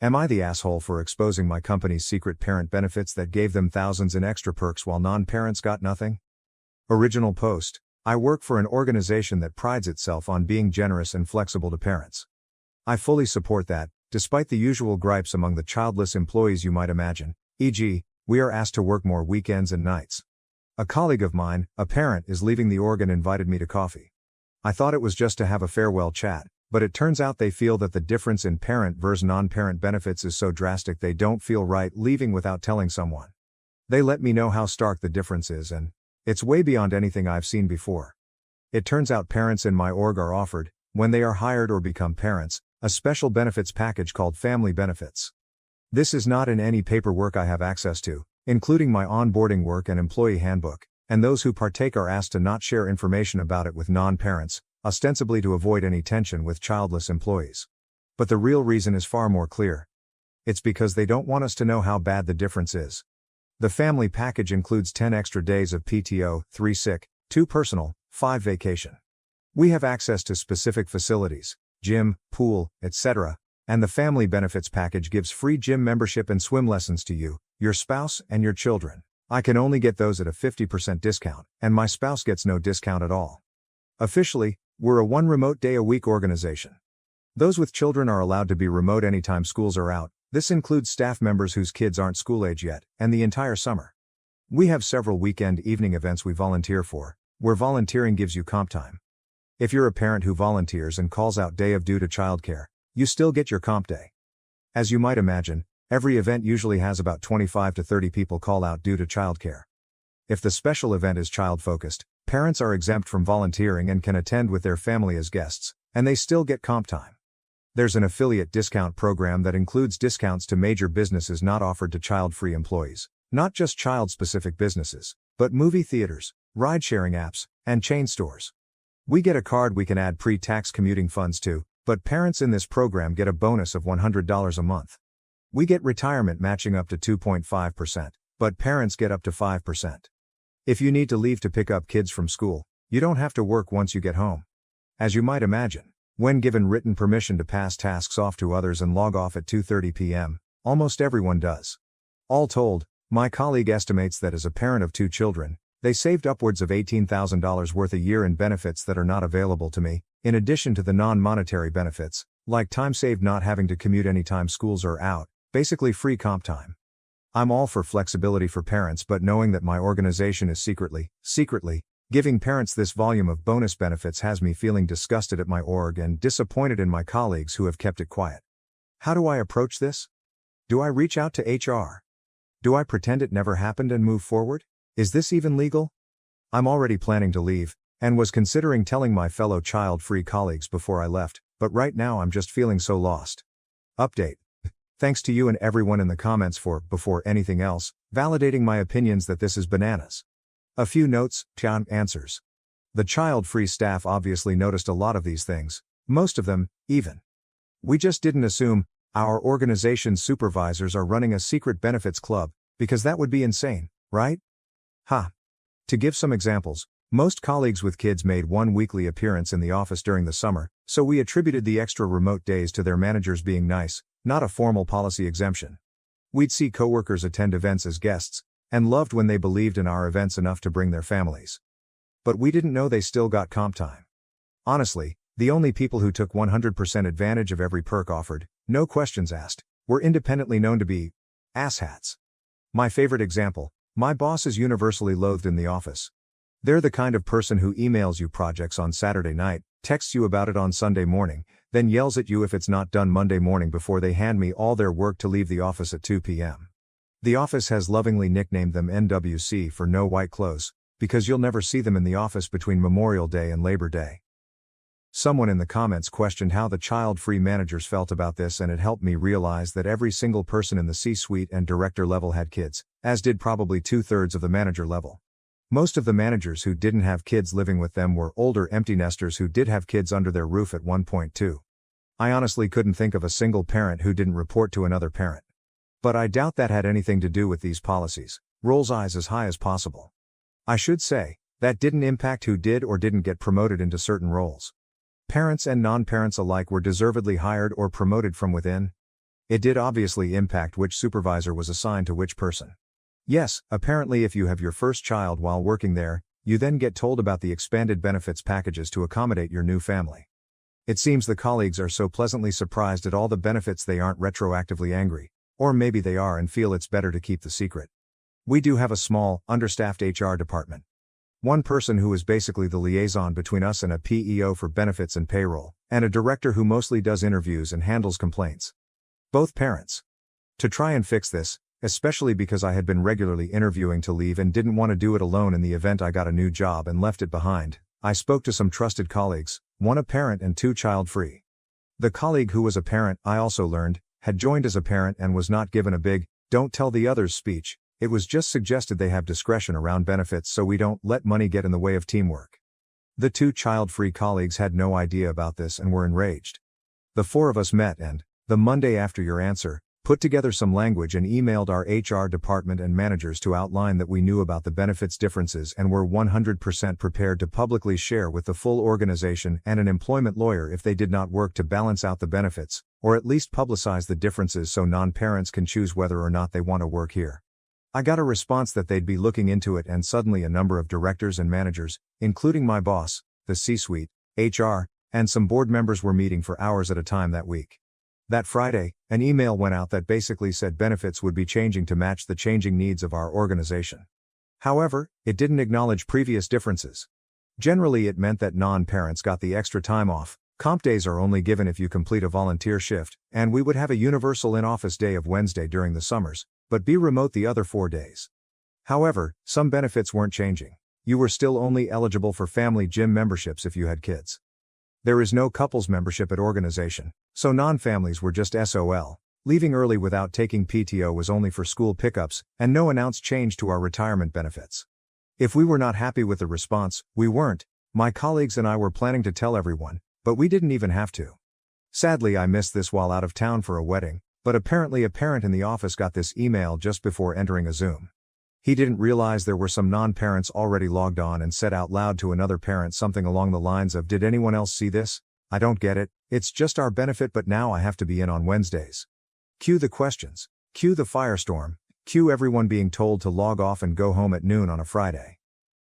Am I the asshole for exposing my company's secret parent benefits that gave them thousands in extra perks while non-parents got nothing? Original post. I work for an organization that prides itself on being generous and flexible to parents. I fully support that, despite the usual gripes among the childless employees you might imagine, e.g., we are asked to work more weekends and nights. A colleague of mine, a parent, is leaving the org and invited me to coffee. I thought it was just to have a farewell chat, but it turns out they feel that the difference in parent versus non-parent benefits is so drastic they don't feel right leaving without telling someone. They let me know how stark the difference is, and it's way beyond anything I've seen before. It turns out parents in my org are offered, when they are hired or become parents, a special benefits package called family benefits. This is not in any paperwork I have access to, including my onboarding work and employee handbook, and those who partake are asked to not share information about it with non-parents, ostensibly to avoid any tension with childless employees. But the real reason is far more clear. It's because they don't want us to know how bad the difference is. The family package includes 10 extra days of PTO, 3 sick, 2 personal, 5 vacation. We have access to specific facilities, gym, pool, etc., and the family benefits package gives free gym membership and swim lessons to you, your spouse, and your children. I can only get those at a 50% discount, and my spouse gets no discount at all. Officially, we're a 1 remote day a week organization. Those with children are allowed to be remote anytime schools are out. This includes staff members whose kids aren't school age yet, and the entire summer. We have several weekend evening events we volunteer for, where volunteering gives you comp time. If you're a parent who volunteers and calls out day of due to childcare, you still get your comp day. As you might imagine, every event usually has about 25 to 30 people call out due to childcare. If the special event is child-focused, parents are exempt from volunteering and can attend with their family as guests, and they still get comp time. There's an affiliate discount program that includes discounts to major businesses not offered to child-free employees, not just child-specific businesses, but movie theaters, ride-sharing apps, and chain stores. We get a card we can add pre-tax commuting funds to, but parents in this program get a bonus of $100 a month. We get retirement matching up to 2.5%, but parents get up to 5%. If you need to leave to pick up kids from school, you don't have to work once you get home. As you might imagine, when given written permission to pass tasks off to others and log off at 2:30 p.m., almost everyone does. All told, my colleague estimates that as a parent of 2 children, they saved upwards of $18,000 worth a year in benefits that are not available to me, in addition to the non-monetary benefits, like time saved not having to commute anytime schools are out, basically free comp time. I'm all for flexibility for parents, but knowing that my organization is secretly, giving parents this volume of bonus benefits has me feeling disgusted at my org and disappointed in my colleagues who have kept it quiet. How do I approach this? Do I reach out to HR? Do I pretend it never happened and move forward? Is this even legal? I'm already planning to leave, and was considering telling my fellow child-free colleagues before I left, but right now I'm just feeling so lost. Update. Thanks to you and everyone in the comments for, before anything else, validating my opinions that this is bananas. A few notes, answers. The child-free staff obviously noticed a lot of these things, most of them, even. We just didn't assume our organization's supervisors are running a secret benefits club, because that would be insane, right? To give some examples, most colleagues with kids made 1 weekly appearance in the office during the summer, so we attributed the extra remote days to their managers being nice, not a formal policy exemption. We'd see coworkers attend events as guests, and loved when they believed in our events enough to bring their families. But we didn't know they still got comp time. Honestly, the only people who took 100% advantage of every perk offered, no questions asked, were independently known to be asshats. My favorite example, my boss is universally loathed in the office. They're the kind of person who emails you projects on Saturday night, texts you about it on Sunday morning, then yells at you if it's not done Monday morning before they hand me all their work to leave the office at 2 p.m. The office has lovingly nicknamed them NWC for no white clothes, because you'll never see them in the office between Memorial Day and Labor Day. Someone in the comments questioned how the child-free managers felt about this, and it helped me realize that every single person in the C-suite and director level had kids, as did probably 2/3 of the manager level. Most of the managers who didn't have kids living with them were older empty nesters who did have kids under their roof at one point too. I honestly couldn't think of a single parent who didn't report to another parent. But I doubt that had anything to do with these policies. Rolls eyes as high as possible. I should say, that didn't impact who did or didn't get promoted into certain roles. Parents and non-parents alike were deservedly hired or promoted from within. It did obviously impact which supervisor was assigned to which person. Yes, apparently if you have your first child while working there, you then get told about the expanded benefits packages to accommodate your new family. It seems the colleagues are so pleasantly surprised at all the benefits they aren't retroactively angry, or maybe they are and feel it's better to keep the secret. We do have a small, understaffed HR department. One person who is basically the liaison between us and a PEO for benefits and payroll, and a director who mostly does interviews and handles complaints. Both parents. To try and fix this, especially because I had been regularly interviewing to leave and didn't want to do it alone in the event I got a new job and left it behind, I spoke to some trusted colleagues, one a parent and two child-free. The colleague who was a parent, I also learned, had joined as a parent and was not given a big, "don't tell the others" speech. It was just suggested they have discretion around benefits so we don't let money get in the way of teamwork. The two child-free colleagues had no idea about this and were enraged. The four of us met and, the Monday after your answer, put together some language and emailed our HR department and managers to outline that we knew about the benefits differences and were 100% prepared to publicly share with the full organization and an employment lawyer if they did not work to balance out the benefits, or at least publicize the differences so non-parents can choose whether or not they want to work here. I got a response that they'd be looking into it, and suddenly a number of directors and managers, including my boss, the C-suite, HR, and some board members were meeting for hours at a time that week. That Friday, an email went out that basically said benefits would be changing to match the changing needs of our organization. However, it didn't acknowledge previous differences. Generally, it meant that non-parents got the extra time off. Comp days are only given if you complete a volunteer shift, and we would have a universal in-office day of Wednesday during the summers, but be remote the other 4 days. However, some benefits weren't changing. You were still only eligible for family gym memberships if you had kids. There is no couples membership at organization, so non-families were just SOL. Leaving early without taking PTO was only for school pickups, and no announced change to our retirement benefits. If we were not happy with the response, we weren't. My colleagues and I were planning to tell everyone, but we didn't even have to. Sadly, I missed this while out of town for a wedding, but apparently a parent in the office got this email just before entering a Zoom. He didn't realize there were some non-parents already logged on and said out loud to another parent something along the lines of, "Did anyone else see this? I don't get it, it's just our benefit but now I have to be in on Wednesdays." Cue the questions. Cue the firestorm. Cue everyone being told to log off and go home at noon on a Friday.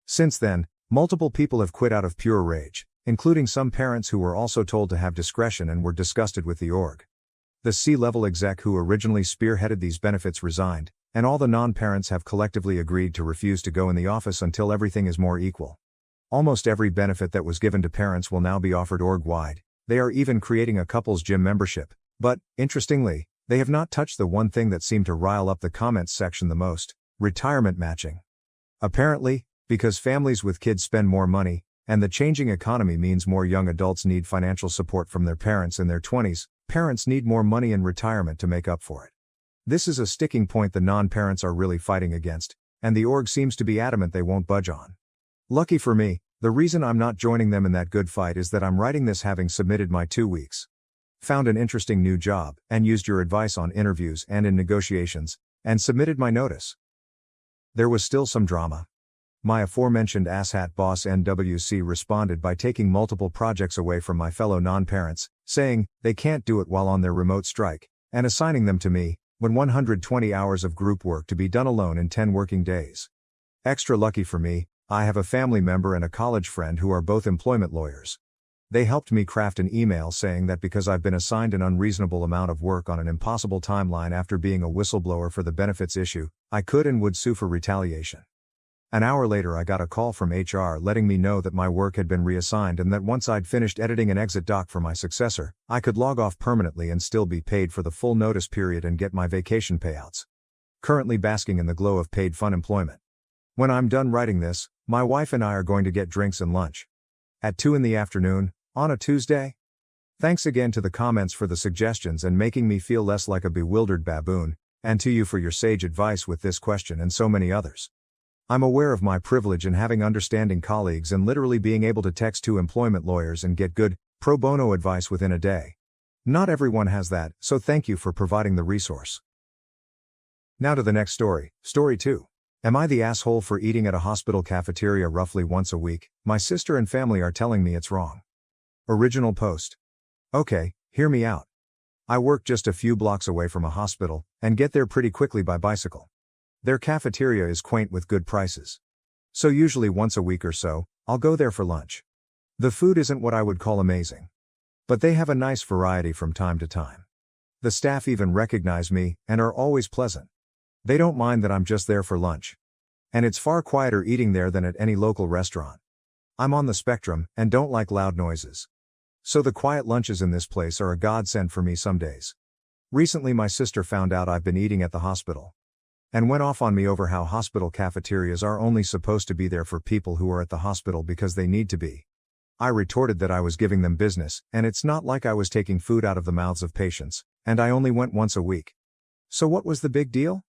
Since then, multiple people have quit out of pure rage, including some parents who were also told to have discretion and were disgusted with the org. The C-level exec who originally spearheaded these benefits resigned, and all the non-parents have collectively agreed to refuse to go in the office until everything is more equal. Almost every benefit that was given to parents will now be offered org-wide. They are even creating a couples gym membership, but, interestingly, they have not touched the one thing that seemed to rile up the comments section the most: retirement matching. Apparently, because families with kids spend more money, and the changing economy means more young adults need financial support from their parents in their 20s, parents need more money in retirement to make up for it. This is a sticking point the non-parents are really fighting against, and the org seems to be adamant they won't budge on. Lucky for me, the reason I'm not joining them in that good fight is that I'm writing this having submitted my 2 weeks. Found an interesting new job, and used your advice on interviews and in negotiations, and submitted my notice. There was still some drama. My aforementioned asshat boss NWC responded by taking multiple projects away from my fellow non-parents, saying they can't do it while on their remote strike, and assigning them to me, when 120 hours of group work to be done alone in 10 working days. Extra lucky for me, I have a family member and a college friend who are both employment lawyers. They helped me craft an email saying that because I've been assigned an unreasonable amount of work on an impossible timeline after being a whistleblower for the benefits issue, I could and would sue for retaliation. An hour later I got a call from HR letting me know that my work had been reassigned and that once I'd finished editing an exit doc for my successor, I could log off permanently and still be paid for the full notice period and get my vacation payouts. Currently basking in the glow of paid fun employment. When I'm done writing this, my wife and I are going to get drinks and lunch. At 2 in the afternoon, on a Tuesday? Thanks again to the comments for the suggestions and making me feel less like a bewildered baboon, and to you for your sage advice with this question and so many others. I'm aware of my privilege in having understanding colleagues and literally being able to text 2 employment lawyers and get good, pro bono advice within a day. Not everyone has that, so thank you for providing the resource. Now to the next story, story 2. Am I the asshole for eating at a hospital cafeteria roughly once a week? My sister and family are telling me it's wrong. Original post. Okay, hear me out. I work just a few blocks away from a hospital, and get there pretty quickly by bicycle. Their cafeteria is quaint with good prices. So usually once a week or so, I'll go there for lunch. The food isn't what I would call amazing. But they have a nice variety from time to time. The staff even recognize me, and are always pleasant. They don't mind that I'm just there for lunch. And it's far quieter eating there than at any local restaurant. I'm on the spectrum, and don't like loud noises. So the quiet lunches in this place are a godsend for me some days. Recently my sister found out I've been eating at the hospital. And went off on me over how hospital cafeterias are only supposed to be there for people who are at the hospital because they need to be. I retorted that I was giving them business, and it's not like I was taking food out of the mouths of patients, and I only went once a week. So what was the big deal?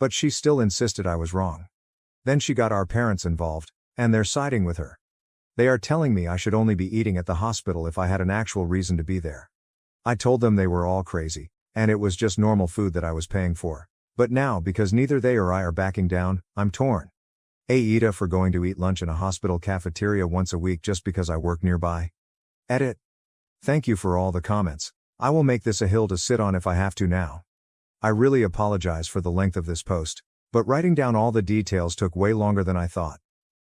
But she still insisted I was wrong. Then she got our parents involved, and they're siding with her. They are telling me I should only be eating at the hospital if I had an actual reason to be there. I told them they were all crazy, and it was just normal food that I was paying for. But now, because neither they or I are backing down, I'm torn. Ida for going to eat lunch in a hospital cafeteria once a week just because I work nearby. Edit. Thank you for all the comments. I will make this a hill to sit on if I have to now. I really apologize for the length of this post, but writing down all the details took way longer than I thought.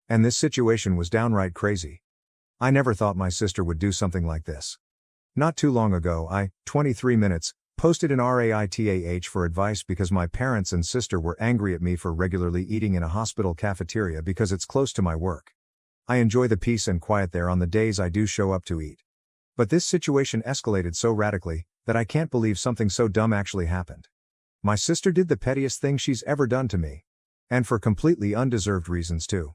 And this situation was downright crazy. I never thought my sister would do something like this. Not too long ago I, 23 minutes, posted an RedditStories for advice because my parents and sister were angry at me for regularly eating in a hospital cafeteria because it's close to my work. I enjoy the peace and quiet there on the days I do show up to eat. But this situation escalated so radically that I can't believe something so dumb actually happened. My sister did the pettiest thing she's ever done to me. And for completely undeserved reasons too.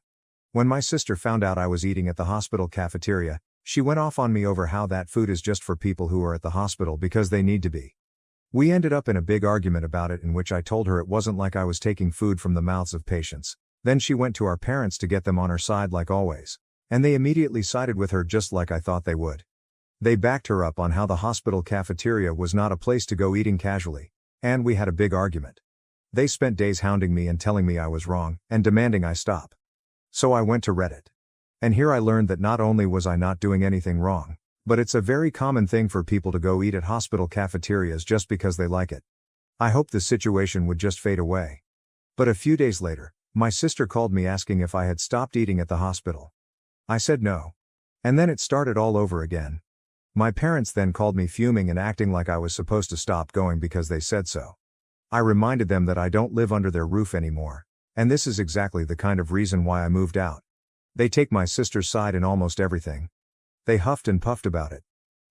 When my sister found out I was eating at the hospital cafeteria, she went off on me over how that food is just for people who are at the hospital because they need to be. We ended up in a big argument about it in which I told her it wasn't like I was taking food from the mouths of patients. Then she went to our parents to get them on her side like always. And they immediately sided with her just like I thought they would. They backed her up on how the hospital cafeteria was not a place to go eating casually. And we had a big argument. They spent days hounding me and telling me I was wrong, and demanding I stop. So I went to Reddit. And here I learned that not only was I not doing anything wrong, but it's a very common thing for people to go eat at hospital cafeterias just because they like it. I hoped the situation would just fade away. But a few days later, my sister called me asking if I had stopped eating at the hospital. I said no. And then it started all over again. My parents then called me fuming and acting like I was supposed to stop going because they said so. I reminded them that I don't live under their roof anymore, and this is exactly the kind of reason why I moved out. They take my sister's side in almost everything. They huffed and puffed about it.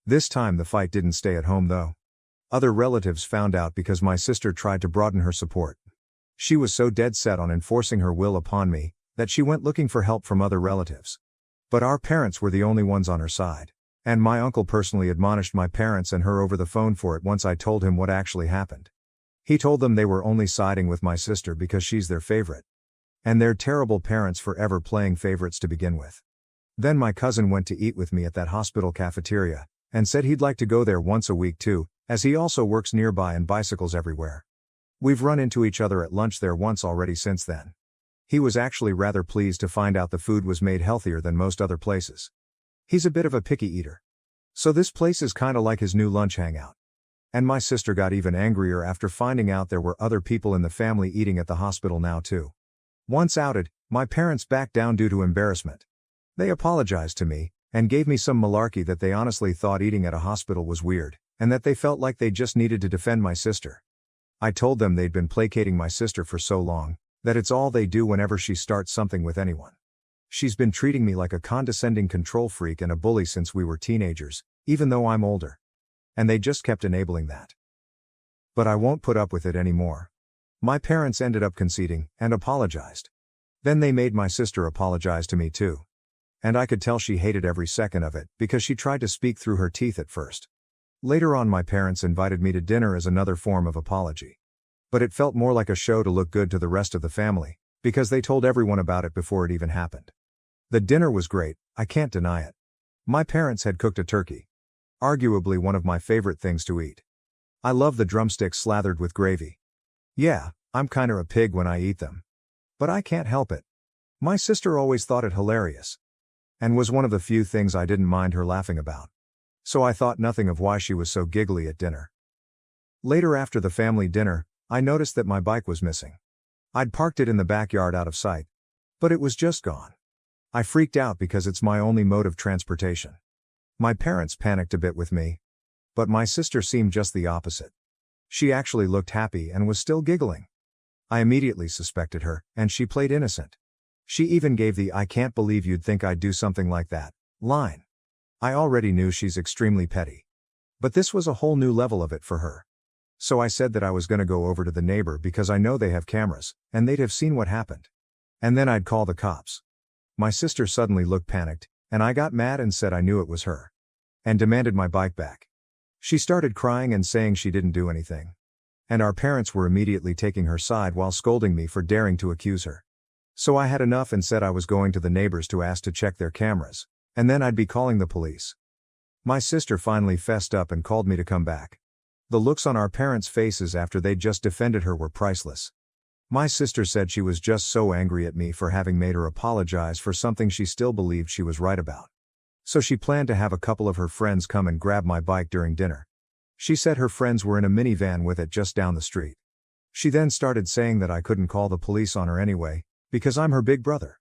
This time the fight didn't stay at home though. Other relatives found out because my sister tried to broaden her support. She was so dead set on enforcing her will upon me, that she went looking for help from other relatives. But our parents were the only ones on her side. And my uncle personally admonished my parents and her over the phone for it once I told him what actually happened. He told them they were only siding with my sister because she's their favorite. And they're terrible parents for ever playing favorites to begin with. Then my cousin went to eat with me at that hospital cafeteria, and said he'd like to go there once a week too, as he also works nearby and bicycles everywhere. We've run into each other at lunch there once already since then. He was actually rather pleased to find out the food was made healthier than most other places. He's a bit of a picky eater. So this place is kinda like his new lunch hangout. And my sister got even angrier after finding out there were other people in the family eating at the hospital now too. Once outed, my parents backed down due to embarrassment. They apologized to me, and gave me some malarkey that they honestly thought eating at a hospital was weird, and that they felt like they just needed to defend my sister. I told them they'd been placating my sister for so long, that it's all they do whenever she starts something with anyone. She's been treating me like a condescending control freak and a bully since we were teenagers, even though I'm older. And they just kept enabling that. But I won't put up with it anymore. My parents ended up conceding, and apologized. Then they made my sister apologize to me too. And I could tell she hated every second of it, because she tried to speak through her teeth at first. Later on my parents invited me to dinner as another form of apology. But it felt more like a show to look good to the rest of the family, because they told everyone about it before it even happened. The dinner was great, I can't deny it. My parents had cooked a turkey. Arguably one of my favorite things to eat. I love the drumsticks slathered with gravy. Yeah, I'm kinda a pig when I eat them. But I can't help it. My sister always thought it hilarious. And was one of the few things I didn't mind her laughing about. So I thought nothing of why she was so giggly at dinner. Later after the family dinner, I noticed that my bike was missing. I'd parked it in the backyard out of sight. But it was just gone. I freaked out because it's my only mode of transportation. My parents panicked a bit with me. But my sister seemed just the opposite. She actually looked happy and was still giggling. I immediately suspected her, and she played innocent. She even gave the "I can't believe you'd think I'd do something like that" line. I already knew she's extremely petty. But this was a whole new level of it for her. So I said that I was gonna go over to the neighbor because I know they have cameras, and they'd have seen what happened. And then I'd call the cops. My sister suddenly looked panicked, and I got mad and said I knew it was her. And demanded my bike back. She started crying and saying she didn't do anything. And our parents were immediately taking her side while scolding me for daring to accuse her. So I had enough and said I was going to the neighbors to ask to check their cameras, and then I'd be calling the police. My sister finally fessed up and called me to come back. The looks on our parents' faces after they'd just defended her were priceless. My sister said she was just so angry at me for having made her apologize for something she still believed she was right about. So she planned to have a couple of her friends come and grab my bike during dinner. She said her friends were in a minivan with it just down the street. She then started saying that I couldn't call the police on her anyway, because I'm her big brother.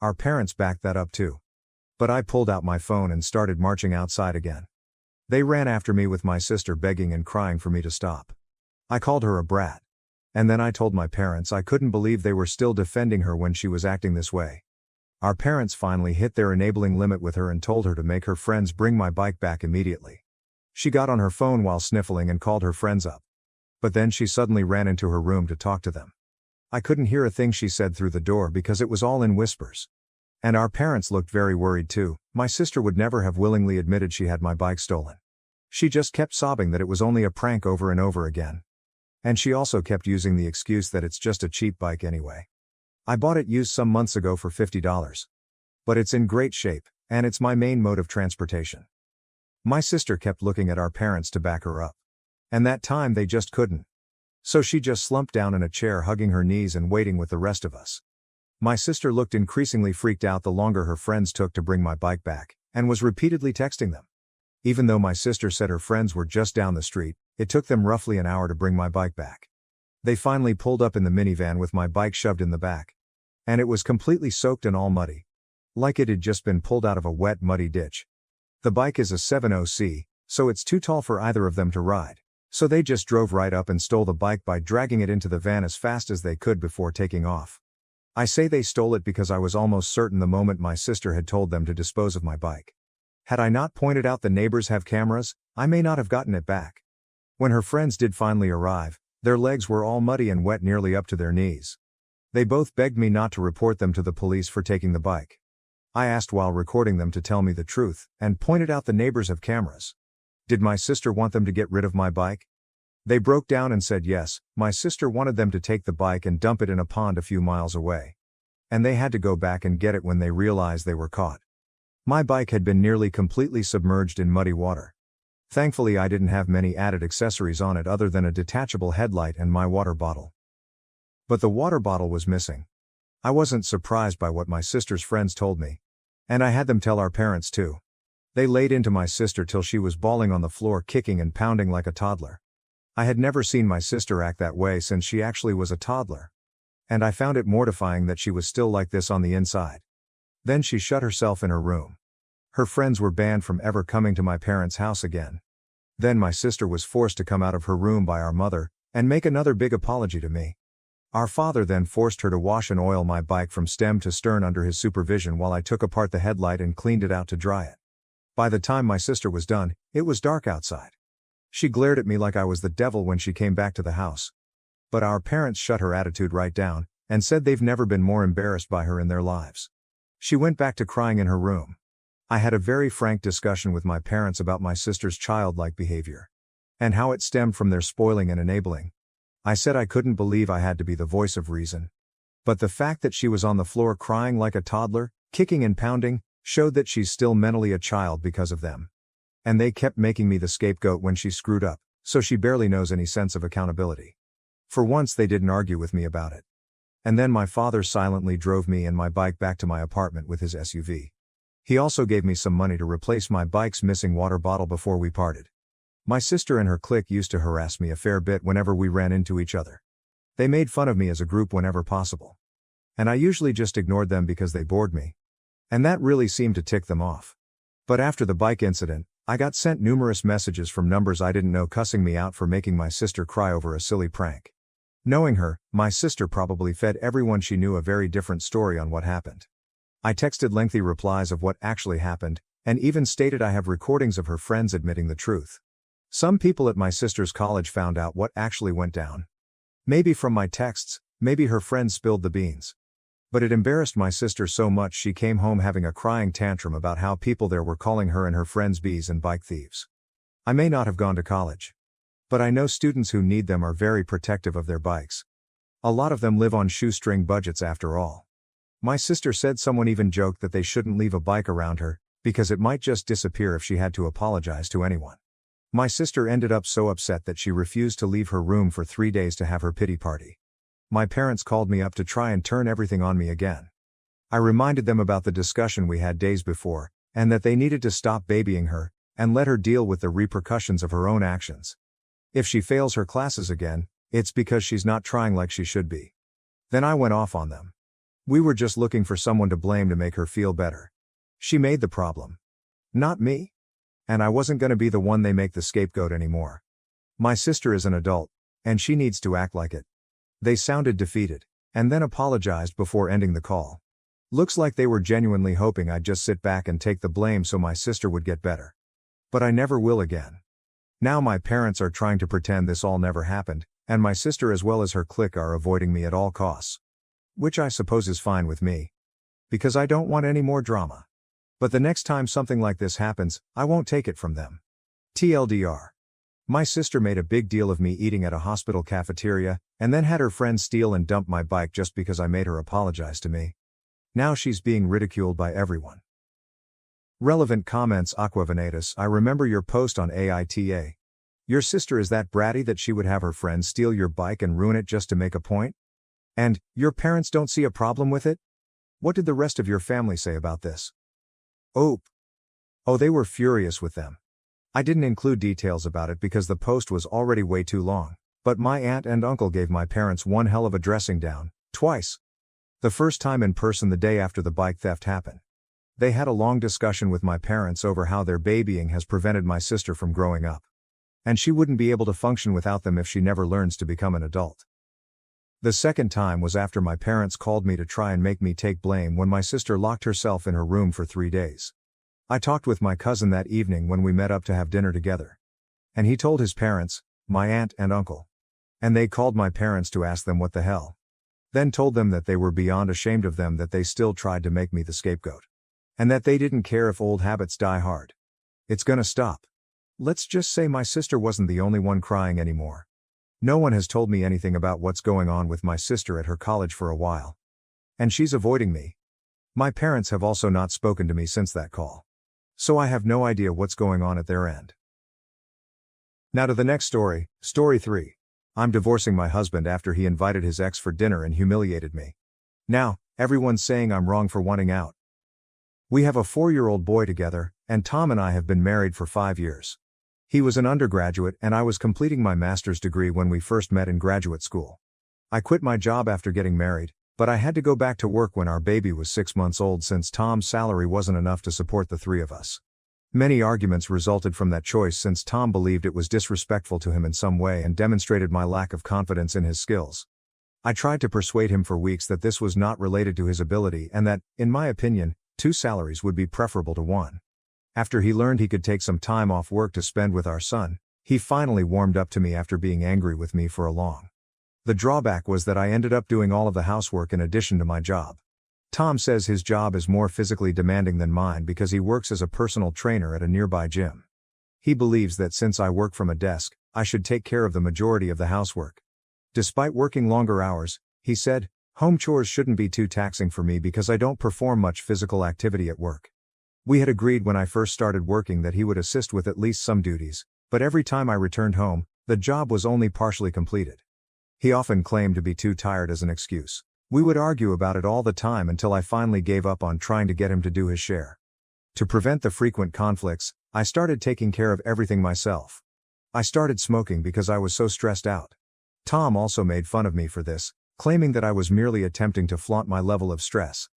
Our parents backed that up too. But I pulled out my phone and started marching outside again. They ran after me with my sister begging and crying for me to stop. I called her a brat. And then I told my parents I couldn't believe they were still defending her when she was acting this way. Our parents finally hit their enabling limit with her and told her to make her friends bring my bike back immediately. She got on her phone while sniffling and called her friends up. But then she suddenly ran into her room to talk to them. I couldn't hear a thing she said through the door because it was all in whispers. And our parents looked very worried too. My sister would never have willingly admitted she had my bike stolen. She just kept sobbing that it was only a prank over and over again. And she also kept using the excuse that it's just a cheap bike anyway. I bought it used some months ago for $50. But it's in great shape, and it's my main mode of transportation. My sister kept looking at our parents to back her up. And that time they just couldn't. So she just slumped down in a chair hugging her knees and waiting with the rest of us. My sister looked increasingly freaked out the longer her friends took to bring my bike back, and was repeatedly texting them. Even though my sister said her friends were just down the street, it took them roughly an hour to bring my bike back. They finally pulled up in the minivan with my bike shoved in the back. And it was completely soaked and all muddy. Like it had just been pulled out of a wet, muddy ditch. The bike is a 70C, so it's too tall for either of them to ride. So they just drove right up and stole the bike by dragging it into the van as fast as they could before taking off. I say they stole it because I was almost certain the moment my sister had told them to dispose of my bike. Had I not pointed out the neighbors have cameras, I may not have gotten it back. When her friends did finally arrive, their legs were all muddy and wet nearly up to their knees. They both begged me not to report them to the police for taking the bike. I asked while recording them to tell me the truth, and pointed out the neighbors have cameras. Did my sister want them to get rid of my bike? They broke down and said yes, my sister wanted them to take the bike and dump it in a pond a few miles away. And they had to go back and get it when they realized they were caught. My bike had been nearly completely submerged in muddy water. Thankfully I didn't have many added accessories on it other than a detachable headlight and my water bottle. But the water bottle was missing. I wasn't surprised by what my sister's friends told me. And I had them tell our parents too. They laid into my sister till she was bawling on the floor, kicking and pounding like a toddler. I had never seen my sister act that way since she actually was a toddler. And I found it mortifying that she was still like this on the inside. Then she shut herself in her room. Her friends were banned from ever coming to my parents' house again. Then my sister was forced to come out of her room by our mother, and make another big apology to me. Our father then forced her to wash and oil my bike from stem to stern under his supervision while I took apart the headlight and cleaned it out to dry it. By the time my sister was done, it was dark outside. She glared at me like I was the devil when she came back to the house. But our parents shut her attitude right down, and said they've never been more embarrassed by her in their lives. She went back to crying in her room. I had a very frank discussion with my parents about my sister's childlike behavior. And how it stemmed from their spoiling and enabling. I said I couldn't believe I had to be the voice of reason. But the fact that she was on the floor crying like a toddler, kicking and pounding, showed that she's still mentally a child because of them. And they kept making me the scapegoat when she screwed up, so she barely knows any sense of accountability. For once they didn't argue with me about it. And then my father silently drove me and my bike back to my apartment with his SUV. He also gave me some money to replace my bike's missing water bottle before we parted. My sister and her clique used to harass me a fair bit whenever we ran into each other. They made fun of me as a group whenever possible. And I usually just ignored them because they bored me. And that really seemed to tick them off. But after the bike incident, I got sent numerous messages from numbers I didn't know cussing me out for making my sister cry over a silly prank. Knowing her, my sister probably fed everyone she knew a very different story on what happened. I texted lengthy replies of what actually happened, and even stated I have recordings of her friends admitting the truth. Some people at my sister's college found out what actually went down. Maybe from my texts, maybe her friends spilled the beans. But it embarrassed my sister so much she came home having a crying tantrum about how people there were calling her and her friends bees and bike thieves. I may not have gone to college. But I know students who need them are very protective of their bikes. A lot of them live on shoestring budgets after all. My sister said someone even joked that they shouldn't leave a bike around her, because it might just disappear if she had to apologize to anyone. My sister ended up so upset that she refused to leave her room for 3 days to have her pity party. My parents called me up to try and turn everything on me again. I reminded them about the discussion we had days before, and that they needed to stop babying her, and let her deal with the repercussions of her own actions. If she fails her classes again, it's because she's not trying like she should be. Then I went off on them. We were just looking for someone to blame to make her feel better. She made the problem. Not me. And I wasn't gonna be the one they make the scapegoat anymore. My sister is an adult, and she needs to act like it. They sounded defeated, and then apologized before ending the call. Looks like they were genuinely hoping I'd just sit back and take the blame so my sister would get better. But I never will again. Now my parents are trying to pretend this all never happened, and my sister as well as her clique are avoiding me at all costs. Which I suppose is fine with me. Because I don't want any more drama. But the next time something like this happens, I won't take it from them. TLDR. My sister made a big deal of me eating at a hospital cafeteria, and then had her friend steal and dump my bike just because I made her apologize to me. Now she's being ridiculed by everyone. Relevant comments. Aquavanatus, I remember your post on AITA. Your sister is that bratty that she would have her friend steal your bike and ruin it just to make a point? And, your parents don't see a problem with it? What did the rest of your family say about this? Oh, they were furious with them. I didn't include details about it because the post was already way too long, but my aunt and uncle gave my parents one hell of a dressing down, twice. The first time in person the day after the bike theft happened. They had a long discussion with my parents over how their babying has prevented my sister from growing up. And she wouldn't be able to function without them if she never learns to become an adult. The second time was after my parents called me to try and make me take blame when my sister locked herself in her room for 3 days. I talked with my cousin that evening when we met up to have dinner together. And he told his parents, my aunt and uncle. And they called my parents to ask them what the hell. Then told them that they were beyond ashamed of them that they still tried to make me the scapegoat. And that they didn't care if old habits die hard. It's gonna stop. Let's just say my sister wasn't the only one crying anymore. No one has told me anything about what's going on with my sister at her college for a while. And she's avoiding me. My parents have also not spoken to me since that call. So I have no idea what's going on at their end. Now to the next story, story 3. I'm divorcing my husband after he invited his ex for dinner and humiliated me. Now, everyone's saying I'm wrong for wanting out. We have a 4-year-old boy together, and Tom and I have been married for 5 years. He was an undergraduate and I was completing my master's degree when we first met in graduate school. I quit my job after getting married, but I had to go back to work when our baby was 6 months old since Tom's salary wasn't enough to support the 3 of us. Many arguments resulted from that choice since Tom believed it was disrespectful to him in some way and demonstrated my lack of confidence in his skills. I tried to persuade him for weeks that this was not related to his ability and that, in my opinion, 2 salaries would be preferable to 1. After he learned he could take some time off work to spend with our son, he finally warmed up to me after being angry with me for a long. The drawback was that I ended up doing all of the housework in addition to my job. Tom says his job is more physically demanding than mine because he works as a personal trainer at a nearby gym. He believes that since I work from a desk, I should take care of the majority of the housework. Despite working longer hours, he said, home chores shouldn't be too taxing for me because I don't perform much physical activity at work. We had agreed when I first started working that he would assist with at least some duties, but every time I returned home, the job was only partially completed. He often claimed to be too tired as an excuse. We would argue about it all the time until I finally gave up on trying to get him to do his share. To prevent the frequent conflicts, I started taking care of everything myself. I started smoking because I was so stressed out. Tom also made fun of me for this, claiming that I was merely attempting to flaunt my level of stress.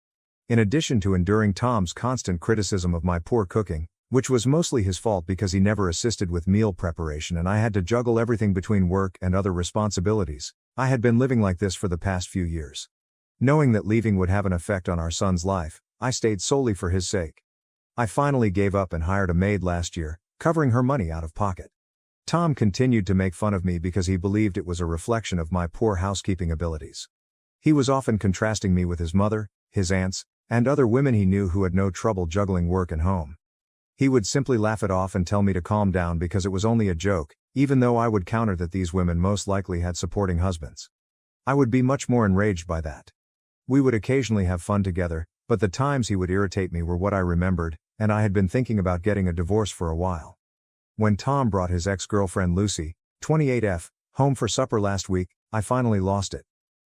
In addition to enduring Tom's constant criticism of my poor cooking, which was mostly his fault because he never assisted with meal preparation and I had to juggle everything between work and other responsibilities, I had been living like this for the past few years. Knowing that leaving would have an effect on our son's life, I stayed solely for his sake. I finally gave up and hired a maid last year, covering her money out of pocket. Tom continued to make fun of me because he believed it was a reflection of my poor housekeeping abilities. He was often contrasting me with his mother, his aunts, and other women he knew who had no trouble juggling work and home. He would simply laugh it off and tell me to calm down because it was only a joke, even though I would counter that these women most likely had supporting husbands. I would be much more enraged by that. We would occasionally have fun together, but the times he would irritate me were what I remembered, and I had been thinking about getting a divorce for a while. When Tom brought his ex-girlfriend Lucy, 28F, home for supper last week, I finally lost it.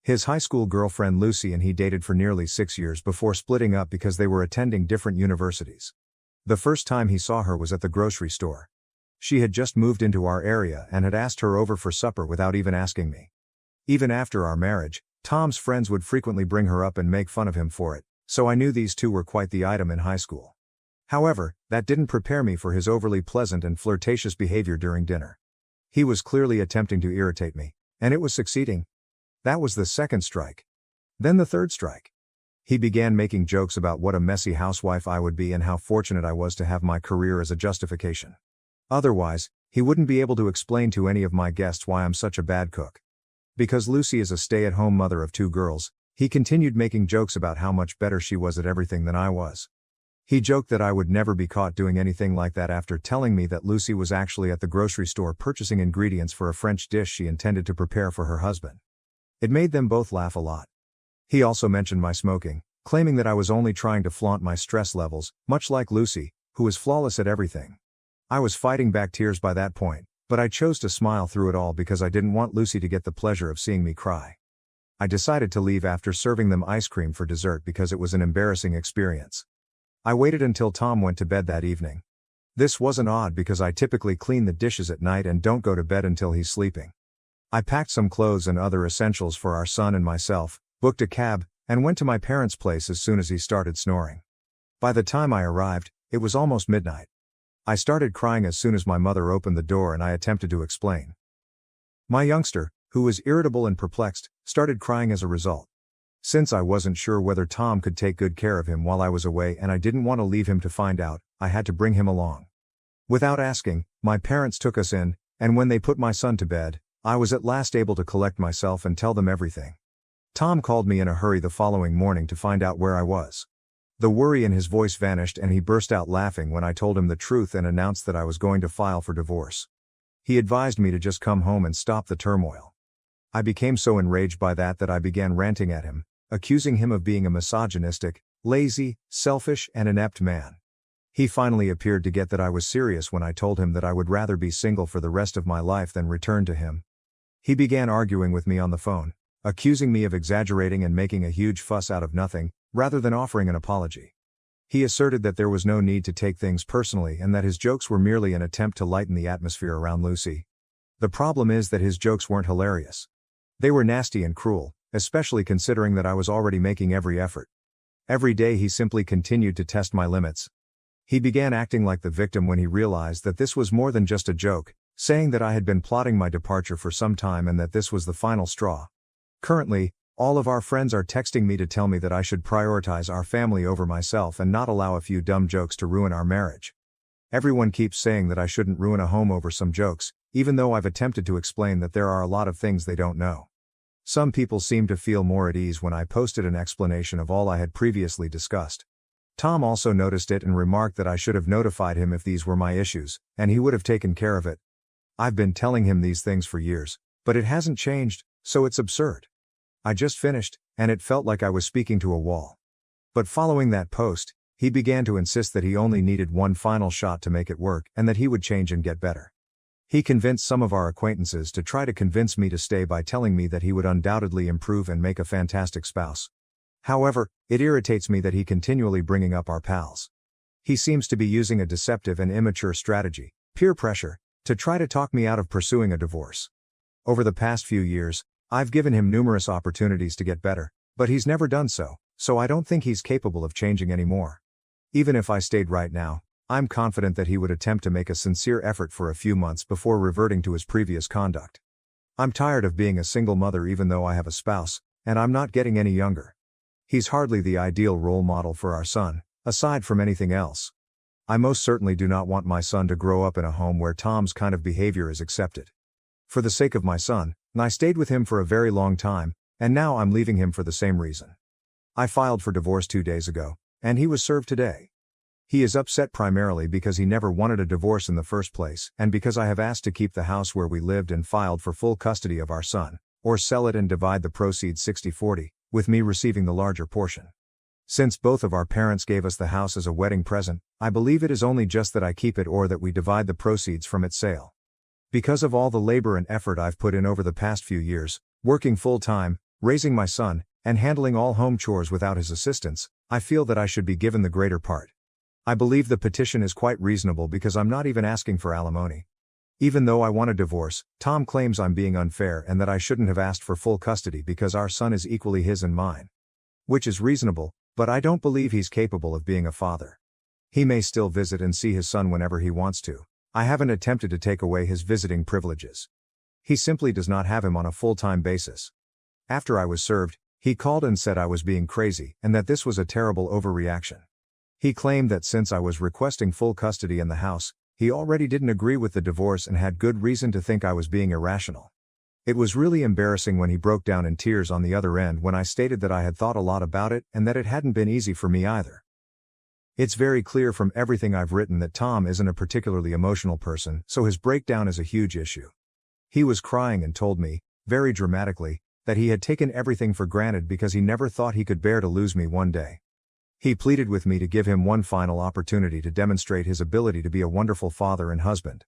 His high school girlfriend Lucy and he dated for nearly 6 years before splitting up because they were attending different universities. The first time he saw her was at the grocery store. She had just moved into our area and had asked her over for supper without even asking me. Even after our marriage, Tom's friends would frequently bring her up and make fun of him for it, so I knew these two were quite the item in high school. However, that didn't prepare me for his overly pleasant and flirtatious behavior during dinner. He was clearly attempting to irritate me, and it was succeeding. That was the second strike. Then the third strike. He began making jokes about what a messy housewife I would be and how fortunate I was to have my career as a justification. Otherwise, he wouldn't be able to explain to any of my guests why I'm such a bad cook. Because Lucy is a stay-at-home mother of 2 girls, he continued making jokes about how much better she was at everything than I was. He joked that I would never be caught doing anything like that after telling me that Lucy was actually at the grocery store purchasing ingredients for a French dish she intended to prepare for her husband. It made them both laugh a lot. He also mentioned my smoking, claiming that I was only trying to flaunt my stress levels, much like Lucy, who is flawless at everything. I was fighting back tears by that point, but I chose to smile through it all because I didn't want Lucy to get the pleasure of seeing me cry. I decided to leave after serving them ice cream for dessert because it was an embarrassing experience. I waited until Tom went to bed that evening. This wasn't odd because I typically clean the dishes at night and don't go to bed until he's sleeping. I packed some clothes and other essentials for our son and myself, booked a cab, and went to my parents' place as soon as he started snoring. By the time I arrived, it was almost midnight. I started crying as soon as my mother opened the door and I attempted to explain. My youngster, who was irritable and perplexed, started crying as a result. Since I wasn't sure whether Tom could take good care of him while I was away and I didn't want to leave him to find out, I had to bring him along. Without asking, my parents took us in, and when they put my son to bed, I was at last able to collect myself and tell them everything. Tom called me in a hurry the following morning to find out where I was. The worry in his voice vanished and he burst out laughing when I told him the truth and announced that I was going to file for divorce. He advised me to just come home and stop the turmoil. I became so enraged by that I began ranting at him, accusing him of being a misogynistic, lazy, selfish, and inept man. He finally appeared to get that I was serious when I told him that I would rather be single for the rest of my life than return to him. He began arguing with me on the phone, accusing me of exaggerating and making a huge fuss out of nothing, rather than offering an apology. He asserted that there was no need to take things personally and that his jokes were merely an attempt to lighten the atmosphere around Lucy. The problem is that his jokes weren't hilarious. They were nasty and cruel, especially considering that I was already making every effort. Every day he simply continued to test my limits. He began acting like the victim when he realized that this was more than just a joke, saying that I had been plotting my departure for some time and that this was the final straw. Currently, all of our friends are texting me to tell me that I should prioritize our family over myself and not allow a few dumb jokes to ruin our marriage. Everyone keeps saying that I shouldn't ruin a home over some jokes, even though I've attempted to explain that there are a lot of things they don't know. Some people seem to feel more at ease when I posted an explanation of all I had previously discussed. Tom also noticed it and remarked that I should have notified him if these were my issues, and he would have taken care of it. I've been telling him these things for years, but it hasn't changed, so it's absurd. I just finished, and it felt like I was speaking to a wall. But following that post, he began to insist that he only needed one final shot to make it work and that he would change and get better. He convinced some of our acquaintances to try to convince me to stay by telling me that he would undoubtedly improve and make a fantastic spouse. However, it irritates me that he continually bringing up our pals. He seems to be using a deceptive and immature strategy, peer pressure, to try to talk me out of pursuing a divorce. Over the past few years, I've given him numerous opportunities to get better, but he's never done so, so I don't think he's capable of changing anymore. Even if I stayed right now, I'm confident that he would attempt to make a sincere effort for a few months before reverting to his previous conduct. I'm tired of being a single mother even though I have a spouse, and I'm not getting any younger. He's hardly the ideal role model for our son, aside from anything else. I most certainly do not want my son to grow up in a home where Tom's kind of behavior is accepted. For the sake of my son, I stayed with him for a very long time, and now I'm leaving him for the same reason. I filed for divorce 2 days ago, and he was served today. He is upset primarily because he never wanted a divorce in the first place, and because I have asked to keep the house where we lived and filed for full custody of our son, or sell it and divide the proceeds 60-40, with me receiving the larger portion. Since both of our parents gave us the house as a wedding present, I believe it is only just that I keep it or that we divide the proceeds from its sale. Because of all the labor and effort I've put in over the past few years, working full-time, raising my son, and handling all home chores without his assistance, I feel that I should be given the greater part. I believe the petition is quite reasonable because I'm not even asking for alimony. Even though I want a divorce, Tom claims I'm being unfair and that I shouldn't have asked for full custody because our son is equally his and mine. Which is reasonable, but I don't believe he's capable of being a father. He may still visit and see his son whenever he wants to. I haven't attempted to take away his visiting privileges. He simply does not have him on a full-time basis. After I was served, he called and said I was being crazy and that this was a terrible overreaction. He claimed that since I was requesting full custody in the house, he already didn't agree with the divorce and had good reason to think I was being irrational. It was really embarrassing when he broke down in tears on the other end when I stated that I had thought a lot about it and that it hadn't been easy for me either. It's very clear from everything I've written that Tom isn't a particularly emotional person, so his breakdown is a huge issue. He was crying and told me, very dramatically, that he had taken everything for granted because he never thought he could bear to lose me one day. He pleaded with me to give him one final opportunity to demonstrate his ability to be a wonderful father and husband.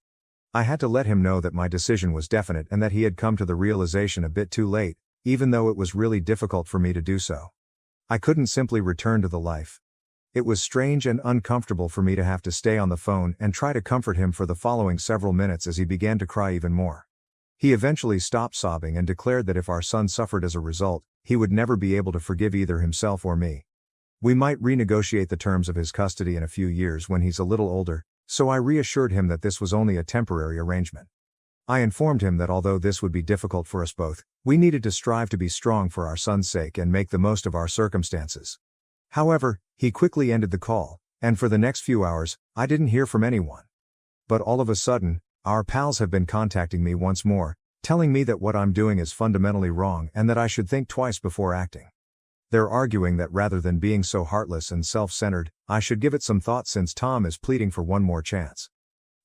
I had to let him know that my decision was definite and that he had come to the realization a bit too late, even though it was really difficult for me to do so. I couldn't simply return to the life. It was strange and uncomfortable for me to have to stay on the phone and try to comfort him for the following several minutes as he began to cry even more. He eventually stopped sobbing and declared that if our son suffered as a result, he would never be able to forgive either himself or me. We might renegotiate the terms of his custody in a few years when he's a little older, so I reassured him that this was only a temporary arrangement. I informed him that although this would be difficult for us both, we needed to strive to be strong for our son's sake and make the most of our circumstances. However, he quickly ended the call, and for the next few hours, I didn't hear from anyone. But all of a sudden, our pals have been contacting me once more, telling me that what I'm doing is fundamentally wrong and that I should think twice before acting. They're arguing that rather than being so heartless and self-centered, I should give it some thought since Tom is pleading for one more chance.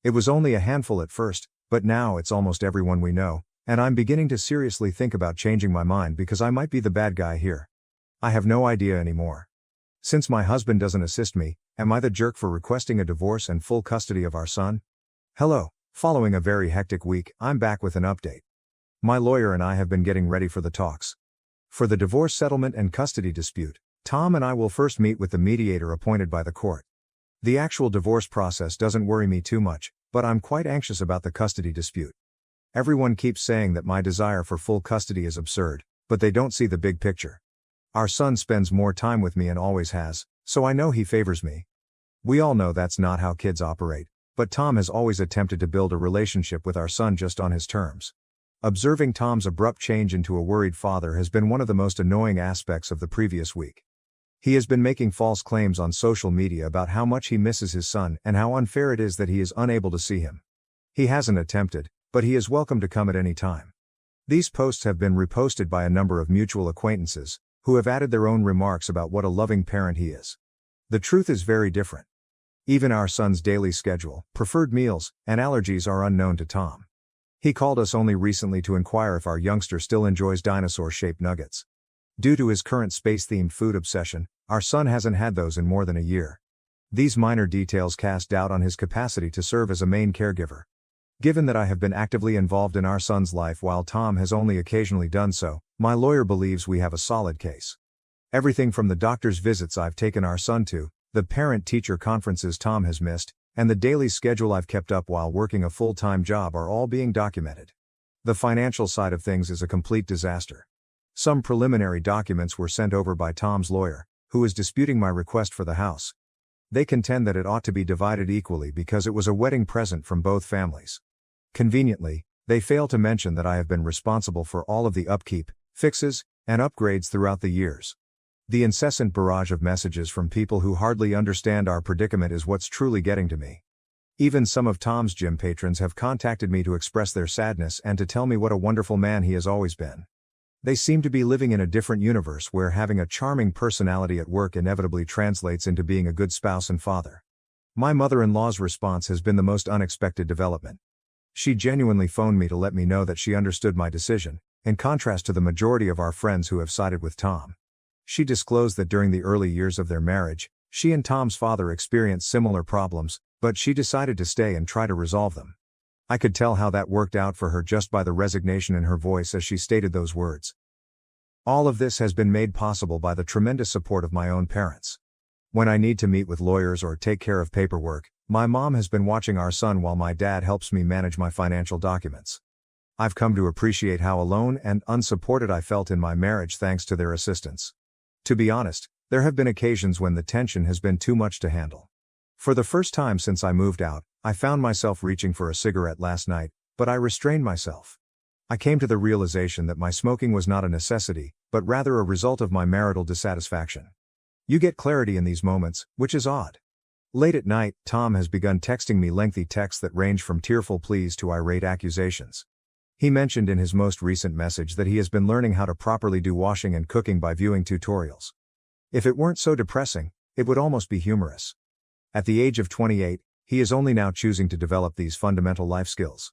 It was only a handful at first, but now it's almost everyone we know, and I'm beginning to seriously think about changing my mind because I might be the bad guy here. I have no idea anymore. Since my husband doesn't assist me, am I the jerk for requesting a divorce and full custody of our son? Hello, following a very hectic week, I'm back with an update. My lawyer and I have been getting ready for the talks. For the divorce settlement and custody dispute, Tom and I will first meet with the mediator appointed by the court. The actual divorce process doesn't worry me too much, but I'm quite anxious about the custody dispute. Everyone keeps saying that my desire for full custody is absurd, but they don't see the big picture. Our son spends more time with me and always has, so I know he favors me. We all know that's not how kids operate, but Tom has always attempted to build a relationship with our son just on his terms. Observing Tom's abrupt change into a worried father has been one of the most annoying aspects of the previous week. He has been making false claims on social media about how much he misses his son and how unfair it is that he is unable to see him. He hasn't attempted, but he is welcome to come at any time. These posts have been reposted by a number of mutual acquaintances, who have added their own remarks about what a loving parent he is. The truth is very different. Even our son's daily schedule, preferred meals, and allergies are unknown to Tom. He called us only recently to inquire if our youngster still enjoys dinosaur-shaped nuggets. Due to his current space-themed food obsession, our son hasn't had those in more than a year. These minor details cast doubt on his capacity to serve as a main caregiver. Given that I have been actively involved in our son's life while Tom has only occasionally done so, my lawyer believes we have a solid case. Everything from the doctor's visits I've taken our son to, the parent-teacher conferences Tom has missed, and the daily schedule I've kept up while working a full-time job are all being documented. The financial side of things is a complete disaster. Some preliminary documents were sent over by Tom's lawyer, who is disputing my request for the house. They contend that it ought to be divided equally because it was a wedding present from both families. Conveniently, they fail to mention that I have been responsible for all of the upkeep, fixes, and upgrades throughout the years. The incessant barrage of messages from people who hardly understand our predicament is what's truly getting to me. Even some of Tom's gym patrons have contacted me to express their sadness and to tell me what a wonderful man he has always been. They seem to be living in a different universe where having a charming personality at work inevitably translates into being a good spouse and father. My mother-in-law's response has been the most unexpected development. She genuinely phoned me to let me know that she understood my decision, in contrast to the majority of our friends who have sided with Tom. She disclosed that during the early years of their marriage, she and Tom's father experienced similar problems, but she decided to stay and try to resolve them. I could tell how that worked out for her just by the resignation in her voice as she stated those words. All of this has been made possible by the tremendous support of my own parents. When I need to meet with lawyers or take care of paperwork, my mom has been watching our son while my dad helps me manage my financial documents. I've come to appreciate how alone and unsupported I felt in my marriage thanks to their assistance. To be honest, there have been occasions when the tension has been too much to handle. For the first time since I moved out, I found myself reaching for a cigarette last night, but I restrained myself. I came to the realization that my smoking was not a necessity, but rather a result of my marital dissatisfaction. You get clarity in these moments, which is odd. Late at night, Tom has begun texting me lengthy texts that range from tearful pleas to irate accusations. He mentioned in his most recent message that he has been learning how to properly do washing and cooking by viewing tutorials. If it weren't so depressing, it would almost be humorous. At the age of 28, he is only now choosing to develop these fundamental life skills.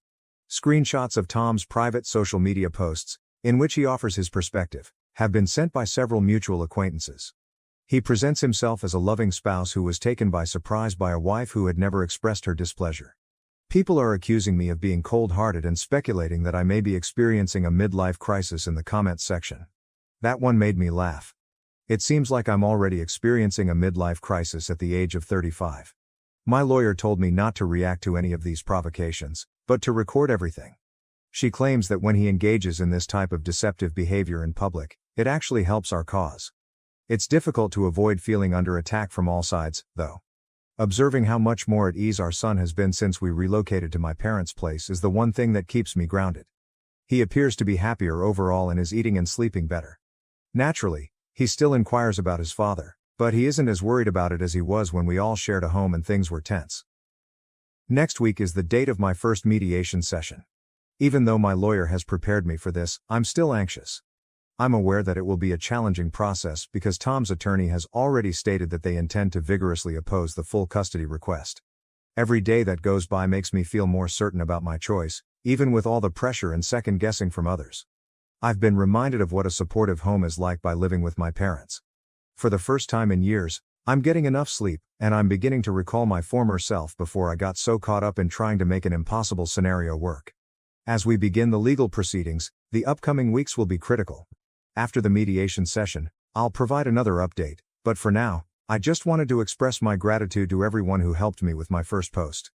Screenshots of Tom's private social media posts, in which he offers his perspective, have been sent by several mutual acquaintances. He presents himself as a loving spouse who was taken by surprise by a wife who had never expressed her displeasure. People are accusing me of being cold-hearted and speculating that I may be experiencing a midlife crisis in the comments section. That one made me laugh. It seems like I'm already experiencing a midlife crisis at the age of 35. My lawyer told me not to react to any of these provocations, but to record everything. She claims that when he engages in this type of deceptive behavior in public, it actually helps our cause. It's difficult to avoid feeling under attack from all sides, though. Observing how much more at ease our son has been since we relocated to my parents' place is the one thing that keeps me grounded. He appears to be happier overall and is eating and sleeping better. Naturally, he still inquires about his father, but he isn't as worried about it as he was when we all shared a home and things were tense. Next week is the date of my first mediation session. Even though my lawyer has prepared me for this, I'm still anxious. I'm aware that it will be a challenging process because Tom's attorney has already stated that they intend to vigorously oppose the full custody request. Every day that goes by makes me feel more certain about my choice, even with all the pressure and second guessing from others. I've been reminded of what a supportive home is like by living with my parents. For the first time in years, I'm getting enough sleep, and I'm beginning to recall my former self before I got so caught up in trying to make an impossible scenario work. As we begin the legal proceedings, the upcoming weeks will be critical. After the mediation session, I'll provide another update, but for now, I just wanted to express my gratitude to everyone who helped me with my first post.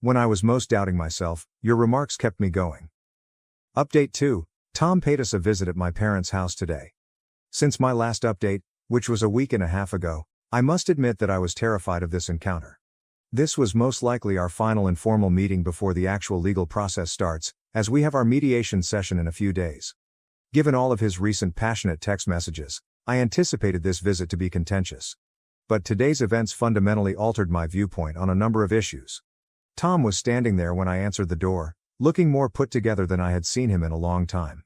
When I was most doubting myself, your remarks kept me going. Update 2. Tom paid us a visit at my parents' house today. Since my last update, which was a week and a half ago, I must admit that I was terrified of this encounter. This was most likely our final informal meeting before the actual legal process starts, as we have our mediation session in a few days. Given all of his recent passionate text messages, I anticipated this visit to be contentious. But today's events fundamentally altered my viewpoint on a number of issues. Tom was standing there when I answered the door, looking more put together than I had seen him in a long time.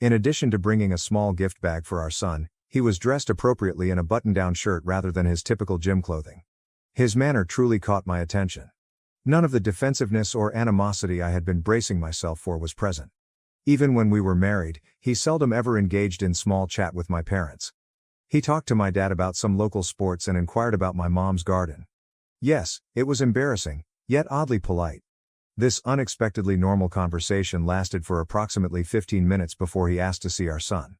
In addition to bringing a small gift bag for our son, he was dressed appropriately in a button-down shirt rather than his typical gym clothing. His manner truly caught my attention. None of the defensiveness or animosity I had been bracing myself for was present. Even when we were married, he seldom ever engaged in small chat with my parents. He talked to my dad about some local sports and inquired about my mom's garden. Yes, it was embarrassing, yet oddly polite. This unexpectedly normal conversation lasted for approximately 15 minutes before he asked to see our son.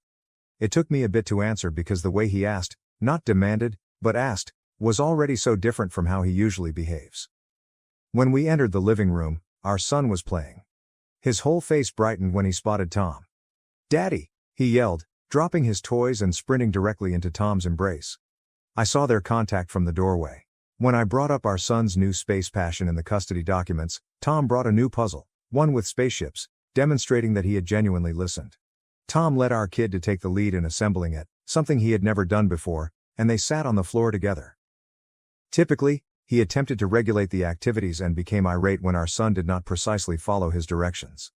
It took me a bit to answer because the way he asked, not demanded, but asked, was already so different from how he usually behaves. When we entered the living room, our son was playing. His whole face brightened when he spotted Tom. "Daddy!" he yelled, dropping his toys and sprinting directly into Tom's embrace. I saw their contact from the doorway. When I brought up our son's new space passion in the custody documents, Tom brought a new puzzle, one with spaceships, demonstrating that he had genuinely listened. Tom led our kid to take the lead in assembling it, something he had never done before, and they sat on the floor together. Typically, he attempted to regulate the activities and became irate when our son did not precisely follow his directions.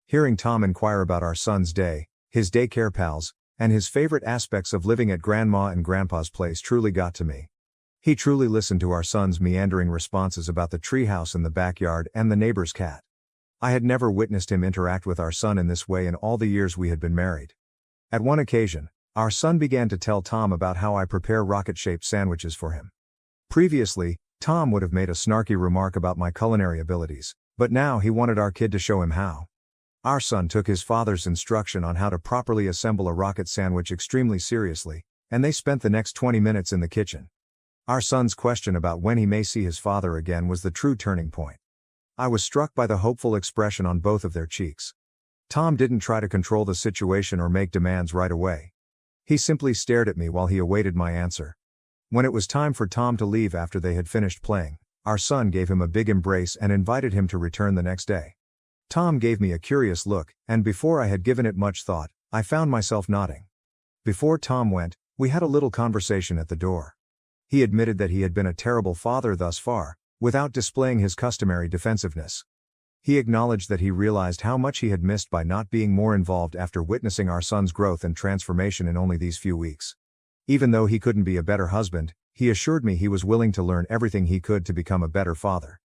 Hearing Tom inquire about our son's day, his daycare pals, and his favorite aspects of living at Grandma and Grandpa's place truly got to me. He truly listened to our son's meandering responses about the treehouse in the backyard and the neighbor's cat. I had never witnessed him interact with our son in this way in all the years we had been married. At one occasion, our son began to tell Tom about how I prepare rocket-shaped sandwiches for him. Previously, Tom would have made a snarky remark about my culinary abilities, but now he wanted our kid to show him how. Our son took his father's instruction on how to properly assemble a rocket sandwich extremely seriously, and they spent the next 20 minutes in the kitchen. Our son's question about when he may see his father again was the true turning point. I was struck by the hopeful expression on both of their cheeks. Tom didn't try to control the situation or make demands right away. He simply stared at me while he awaited my answer. When it was time for Tom to leave after they had finished playing, our son gave him a big embrace and invited him to return the next day. Tom gave me a curious look, and before I had given it much thought, I found myself nodding. Before Tom went, we had a little conversation at the door. He admitted that he had been a terrible father thus far, without displaying his customary defensiveness. He acknowledged that he realized how much he had missed by not being more involved after witnessing our son's growth and transformation in only these few weeks. Even though he couldn't be a better husband, he assured me he was willing to learn everything he could to become a better father.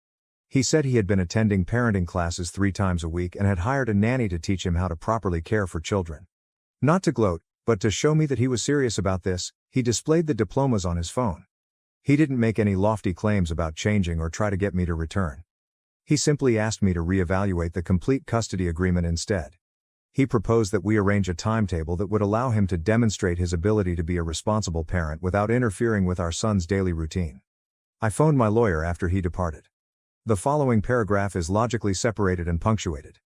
He said he had been attending parenting classes 3 times a week and had hired a nanny to teach him how to properly care for children. Not to gloat, but to show me that he was serious about this, he displayed the diplomas on his phone. He didn't make any lofty claims about changing or try to get me to return. He simply asked me to reevaluate the complete custody agreement instead. He proposed that we arrange a timetable that would allow him to demonstrate his ability to be a responsible parent without interfering with our son's daily routine. I phoned my lawyer after he departed. The following paragraph is logically separated and punctuated.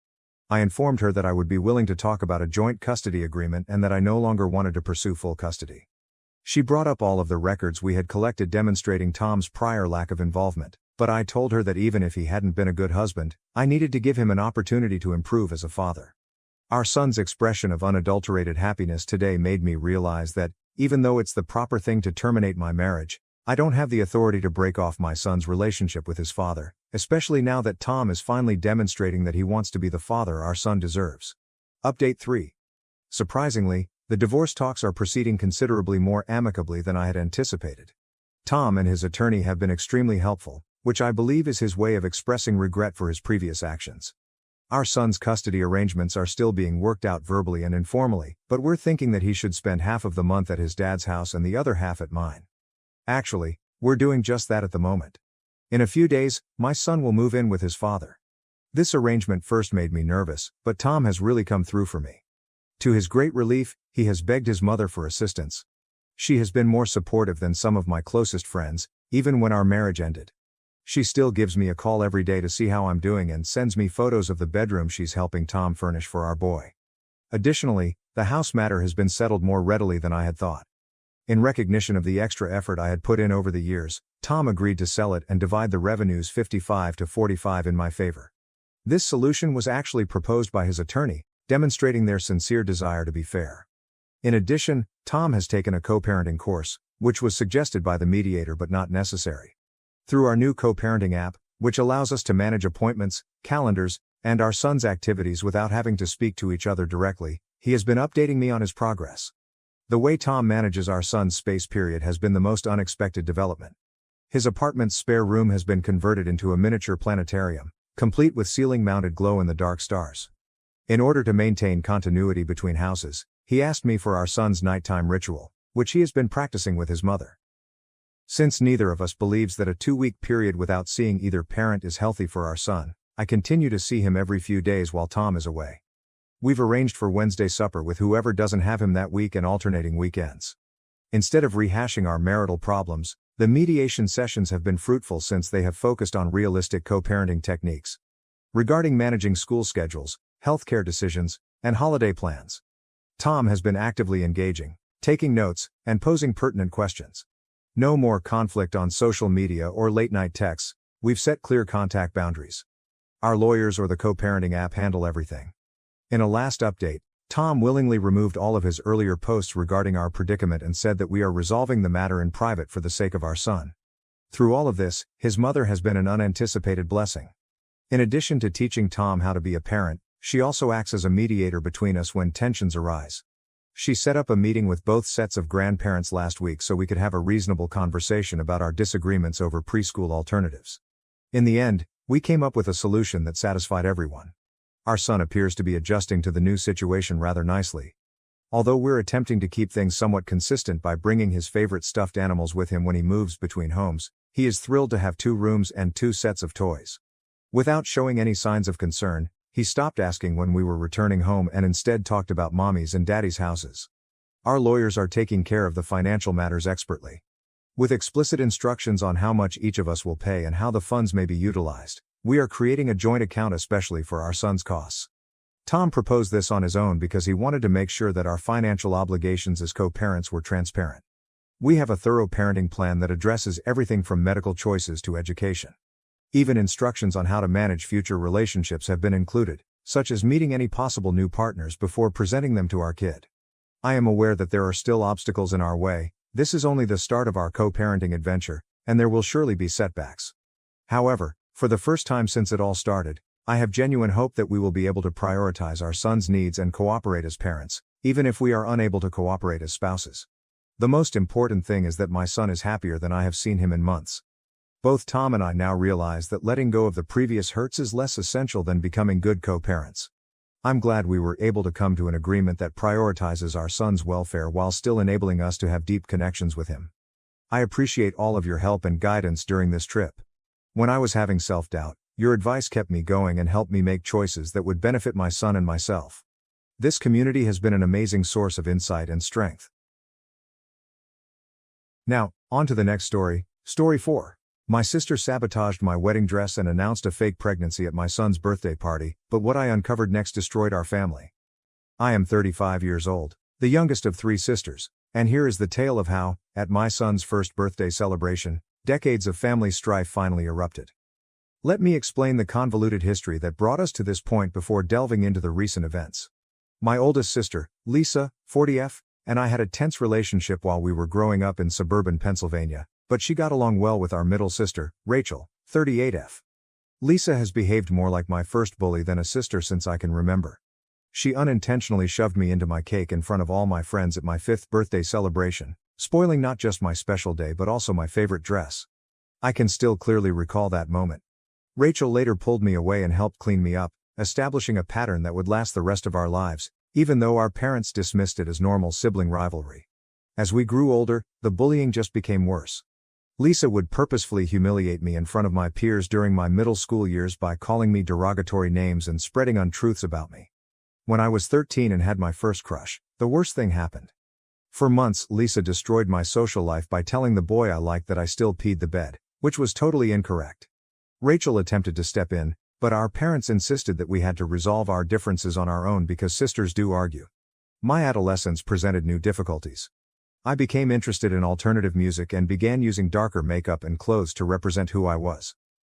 I informed her that I would be willing to talk about a joint custody agreement and that I no longer wanted to pursue full custody. She brought up all of the records we had collected demonstrating Tom's prior lack of involvement, but I told her that even if he hadn't been a good husband, I needed to give him an opportunity to improve as a father. Our son's expression of unadulterated happiness today made me realize that, even though it's the proper thing to terminate my marriage, I don't have the authority to break off my son's relationship with his father, especially now that Tom is finally demonstrating that he wants to be the father our son deserves. Update 3. Surprisingly, the divorce talks are proceeding considerably more amicably than I had anticipated. Tom and his attorney have been extremely helpful, which I believe is his way of expressing regret for his previous actions. Our son's custody arrangements are still being worked out verbally and informally, but we're thinking that he should spend half of the month at his dad's house and the other half at mine. Actually, we're doing just that at the moment. In a few days, my son will move in with his father. This arrangement first made me nervous, but Tom has really come through for me. To his great relief, he has begged his mother for assistance. She has been more supportive than some of my closest friends, even when our marriage ended. She still gives me a call every day to see how I'm doing and sends me photos of the bedroom she's helping Tom furnish for our boy. Additionally, the house matter has been settled more readily than I had thought. In recognition of the extra effort I had put in over the years, Tom agreed to sell it and divide the revenues 55-45 in my favor. This solution was actually proposed by his attorney, demonstrating their sincere desire to be fair. In addition, Tom has taken a co-parenting course, which was suggested by the mediator but not necessary. Through our new co-parenting app, which allows us to manage appointments, calendars, and our son's activities without having to speak to each other directly, he has been updating me on his progress. The way Tom manages our son's space period has been the most unexpected development. His apartment's spare room has been converted into a miniature planetarium, complete with ceiling-mounted glow-in-the-dark stars. In order to maintain continuity between houses, he asked me for our son's nighttime ritual, which he has been practicing with his mother. Since neither of us believes that a 2-week period without seeing either parent is healthy for our son, I continue to see him every few days while Tom is away. We've arranged for Wednesday supper with whoever doesn't have him that week and alternating weekends. Instead of rehashing our marital problems, The mediation sessions have been fruitful since they have focused on realistic co-parenting techniques regarding managing school schedules, healthcare decisions, and holiday plans. Tom has been actively engaging, taking notes, and posing pertinent questions. No more conflict on social media or late-night texts. We've set clear contact boundaries. Our lawyers or the co-parenting app handle everything. In a last update, Tom willingly removed all of his earlier posts regarding our predicament and said that we are resolving the matter in private for the sake of our son. Through all of this, his mother has been an unanticipated blessing. In addition to teaching Tom how to be a parent, she also acts as a mediator between us when tensions arise. She set up a meeting with both sets of grandparents last week so we could have a reasonable conversation about our disagreements over preschool alternatives. In the end, we came up with a solution that satisfied everyone. Our son appears to be adjusting to the new situation rather nicely. Although we're attempting to keep things somewhat consistent by bringing his favorite stuffed animals with him when he moves between homes, he is thrilled to have 2 rooms and 2 sets of toys. Without showing any signs of concern, he stopped asking when we were returning home and instead talked about mommy's and daddy's houses. Our lawyers are taking care of the financial matters expertly, with explicit instructions on how much each of us will pay and how the funds may be utilized. We are creating a joint account especially for our son's costs. Tom proposed this on his own because he wanted to make sure that our financial obligations as co-parents were transparent. We have a thorough parenting plan that addresses everything from medical choices to education. Even instructions on how to manage future relationships have been included, such as meeting any possible new partners before presenting them to our kid. I am aware that there are still obstacles in our way. This is only the start of our co-parenting adventure, and there will surely be setbacks. However, for the first time since it all started, I have genuine hope that we will be able to prioritize our son's needs and cooperate as parents, even if we are unable to cooperate as spouses. The most important thing is that my son is happier than I have seen him in months. Both Tom and I now realize that letting go of the previous hurts is less essential than becoming good co-parents. I'm glad we were able to come to an agreement that prioritizes our son's welfare while still enabling us to have deep connections with him. I appreciate all of your help and guidance during this trip. When I was having self-doubt, your advice kept me going and helped me make choices that would benefit my son and myself. This community has been an amazing source of insight and strength. Now, on to the next story, Story 4. My sister sabotaged my wedding dress and announced a fake pregnancy at my son's birthday party, but what I uncovered next destroyed our family. I am 35 years old, the youngest of 3 sisters, and here is the tale of how, at my son's first birthday celebration, decades of family strife finally erupted. Let me explain the convoluted history that brought us to this point before delving into the recent events. My oldest sister, Lisa, 40F, and I had a tense relationship while we were growing up in suburban Pennsylvania, but she got along well with our middle sister, Rachel, 38F. Lisa has behaved more like my first bully than a sister since I can remember. She unintentionally shoved me into my cake in front of all my friends at my 5th birthday celebration, spoiling not just my special day but also my favorite dress. I can still clearly recall that moment. Rachel later pulled me away and helped clean me up, establishing a pattern that would last the rest of our lives, even though our parents dismissed it as normal sibling rivalry. As we grew older, the bullying just became worse. Lisa would purposefully humiliate me in front of my peers during my middle school years by calling me derogatory names and spreading untruths about me. When I was 13 and had my first crush, the worst thing happened. For months, Lisa destroyed my social life by telling the boy I liked that I still peed the bed, which was totally incorrect. Rachel attempted to step in, but our parents insisted that we had to resolve our differences on our own because sisters do argue. My adolescence presented new difficulties. I became interested in alternative music and began using darker makeup and clothes to represent who I was.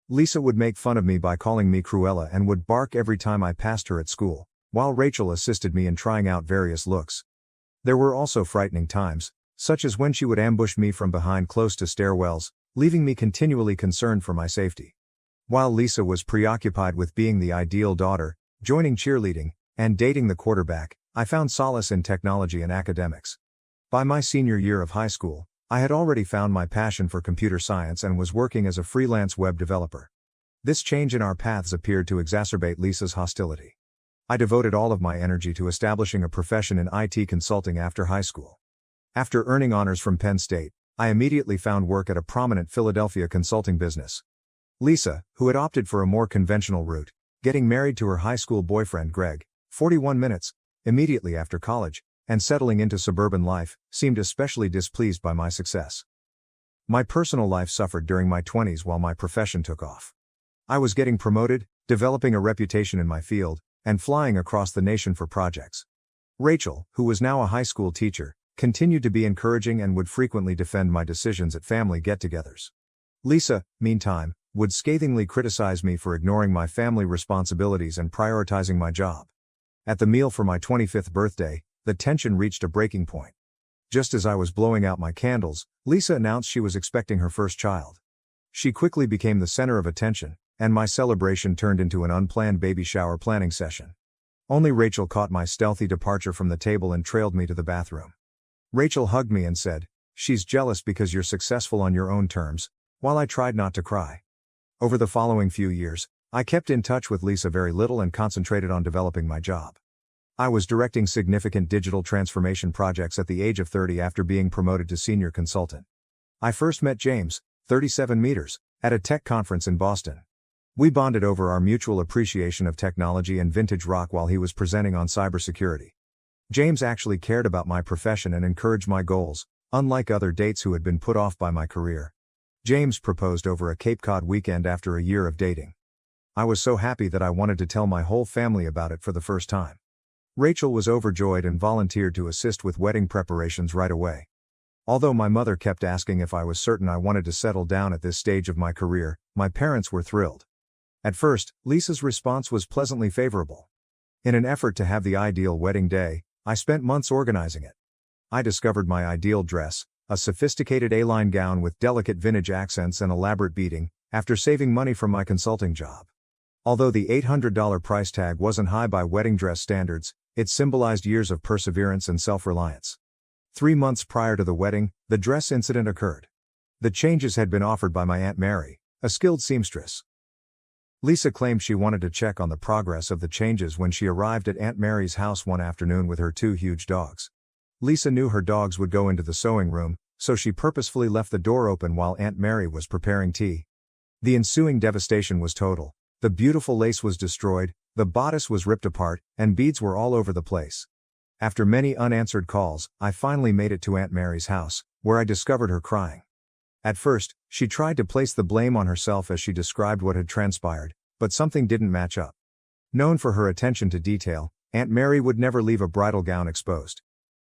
Lisa would make fun of me by calling me Cruella and would bark every time I passed her at school, while Rachel assisted me in trying out various looks. There were also frightening times, such as when she would ambush me from behind close to stairwells, leaving me continually concerned for my safety. While Lisa was preoccupied with being the ideal daughter, joining cheerleading, and dating the quarterback, I found solace in technology and academics. By my senior year of high school, I had already found my passion for computer science and was working as a freelance web developer. This change in our paths appeared to exacerbate Lisa's hostility. I devoted all of my energy to establishing a profession in IT consulting after high school. After earning honors from Penn State, I immediately found work at a prominent Philadelphia consulting business. Lisa, who had opted for a more conventional route, getting married to her high school boyfriend Greg, 41 minutes, immediately after college, and settling into suburban life, seemed especially displeased by my success. My personal life suffered during my 20s while my profession took off. I was getting promoted, developing a reputation in my field, and flying across the nation for projects. Rachel, who was now a high school teacher, continued to be encouraging and would frequently defend my decisions at family get-togethers. Lisa, meantime, would scathingly criticize me for ignoring my family responsibilities and prioritizing my job. At the meal for my 25th birthday, the tension reached a breaking point. Just as I was blowing out my candles, Lisa announced she was expecting her first child. She quickly became the center of attention, and my celebration turned into an unplanned baby shower planning session. Only Rachel caught my stealthy departure from the table and trailed me to the bathroom. Rachel hugged me and said, "She's jealous because you're successful on your own terms," while I tried not to cry. Over the following few years, I kept in touch with Lisa very little and concentrated on developing my job. I was directing significant digital transformation projects at the age of 30 after being promoted to senior consultant. I first met James, 37 meters, at a tech conference in Boston. We bonded over our mutual appreciation of technology and vintage rock while he was presenting on cybersecurity. James actually cared about my profession and encouraged my goals, unlike other dates who had been put off by my career. James proposed over a Cape Cod weekend after a year of dating. I was so happy that I wanted to tell my whole family about it for the first time. Rachel was overjoyed and volunteered to assist with wedding preparations right away. Although my mother kept asking if I was certain I wanted to settle down at this stage of my career, my parents were thrilled. At first, Lisa's response was pleasantly favorable. In an effort to have the ideal wedding day, I spent months organizing it. I discovered my ideal dress, a sophisticated A-line gown with delicate vintage accents and elaborate beading, after saving money from my consulting job. Although the $800 price tag wasn't high by wedding dress standards, it symbolized years of perseverance and self-reliance. 3 months prior to the wedding, the dress incident occurred. The changes had been offered by my Aunt Mary, a skilled seamstress. Lisa claimed she wanted to check on the progress of the changes when she arrived at Aunt Mary's house one afternoon with her 2 huge dogs. Lisa knew her dogs would go into the sewing room, so she purposefully left the door open while Aunt Mary was preparing tea. The ensuing devastation was total. The beautiful lace was destroyed, the bodice was ripped apart, and beads were all over the place. After many unanswered calls, I finally made it to Aunt Mary's house, where I discovered her crying. At first, she tried to place the blame on herself as she described what had transpired, but something didn't match up. Known for her attention to detail, Aunt Mary would never leave a bridal gown exposed.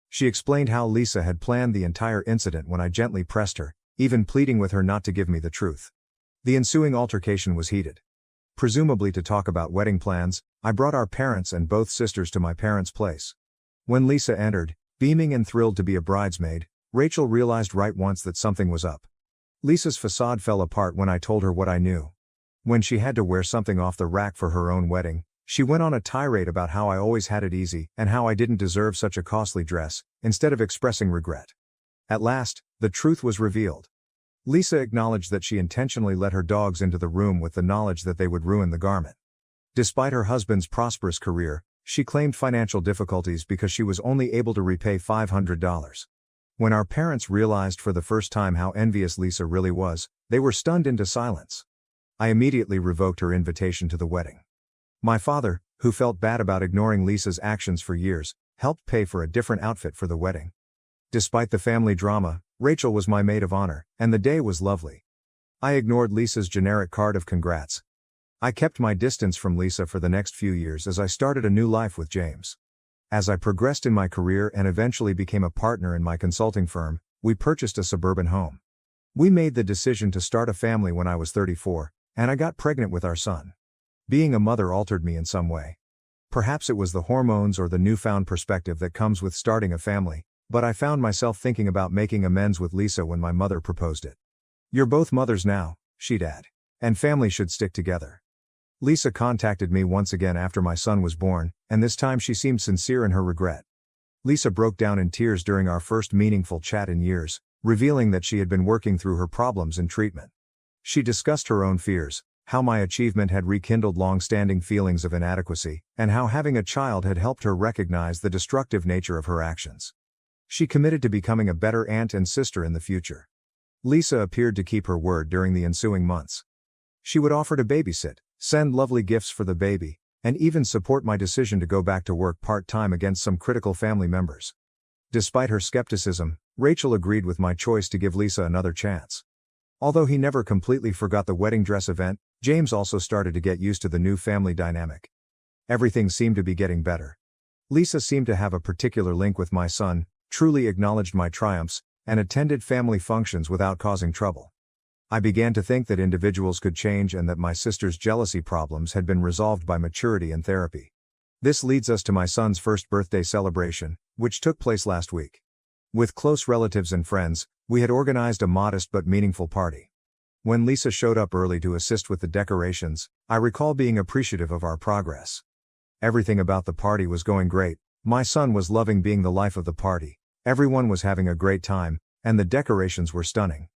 She explained how Lisa had planned the entire incident when I gently pressed her, even pleading with her not to give me the truth. The ensuing altercation was heated. Presumably to talk about wedding plans, I brought our parents and both sisters to my parents' place. When Lisa entered, beaming and thrilled to be a bridesmaid, Rachel realized right once that something was up. Lisa's facade fell apart when I told her what I knew. When she had to wear something off the rack for her own wedding, she went on a tirade about how I always had it easy and how I didn't deserve such a costly dress, instead of expressing regret. At last, the truth was revealed. Lisa acknowledged that she intentionally let her dogs into the room with the knowledge that they would ruin the garment. Despite her husband's prosperous career, she claimed financial difficulties because she was only able to repay $500. When our parents realized for the first time how envious Lisa really was, they were stunned into silence. I immediately revoked her invitation to the wedding. My father, who felt bad about ignoring Lisa's actions for years, helped pay for a different outfit for the wedding. Despite the family drama, Rachel was my maid of honor, and the day was lovely. I ignored Lisa's generic card of congrats. I kept my distance from Lisa for the next few years as I started a new life with James. As I progressed in my career and eventually became a partner in my consulting firm, we purchased a suburban home. We made the decision to start a family when I was 34, and I got pregnant with our son. Being a mother altered me in some way. Perhaps it was the hormones or the newfound perspective that comes with starting a family, but I found myself thinking about making amends with Lisa when my mother proposed it. "You're both mothers now," she'd add, "and family should stick together." Lisa contacted me once again after my son was born, and this time she seemed sincere in her regret. Lisa broke down in tears during our first meaningful chat in years, revealing that she had been working through her problems in treatment. She discussed her own fears, how my achievement had rekindled long-standing feelings of inadequacy, and how having a child had helped her recognize the destructive nature of her actions. She committed to becoming a better aunt and sister in the future. Lisa appeared to keep her word during the ensuing months. She would offer to babysit, send lovely gifts for the baby, and even support my decision to go back to work part-time against some critical family members. Despite her skepticism, Rachel agreed with my choice to give Lisa another chance. Although he never completely forgot the wedding dress event, James also started to get used to the new family dynamic. Everything seemed to be getting better. Lisa seemed to have a particular link with my son, truly acknowledged my triumphs, and attended family functions without causing trouble. I began to think that individuals could change and that my sister's jealousy problems had been resolved by maturity and therapy. This leads us to my son's first birthday celebration, which took place last week. With close relatives and friends, we had organized a modest but meaningful party. When Lisa showed up early to assist with the decorations, I recall being appreciative of our progress. Everything about the party was going great. My son was loving being the life of the party. Everyone was having a great time, and the decorations were stunning.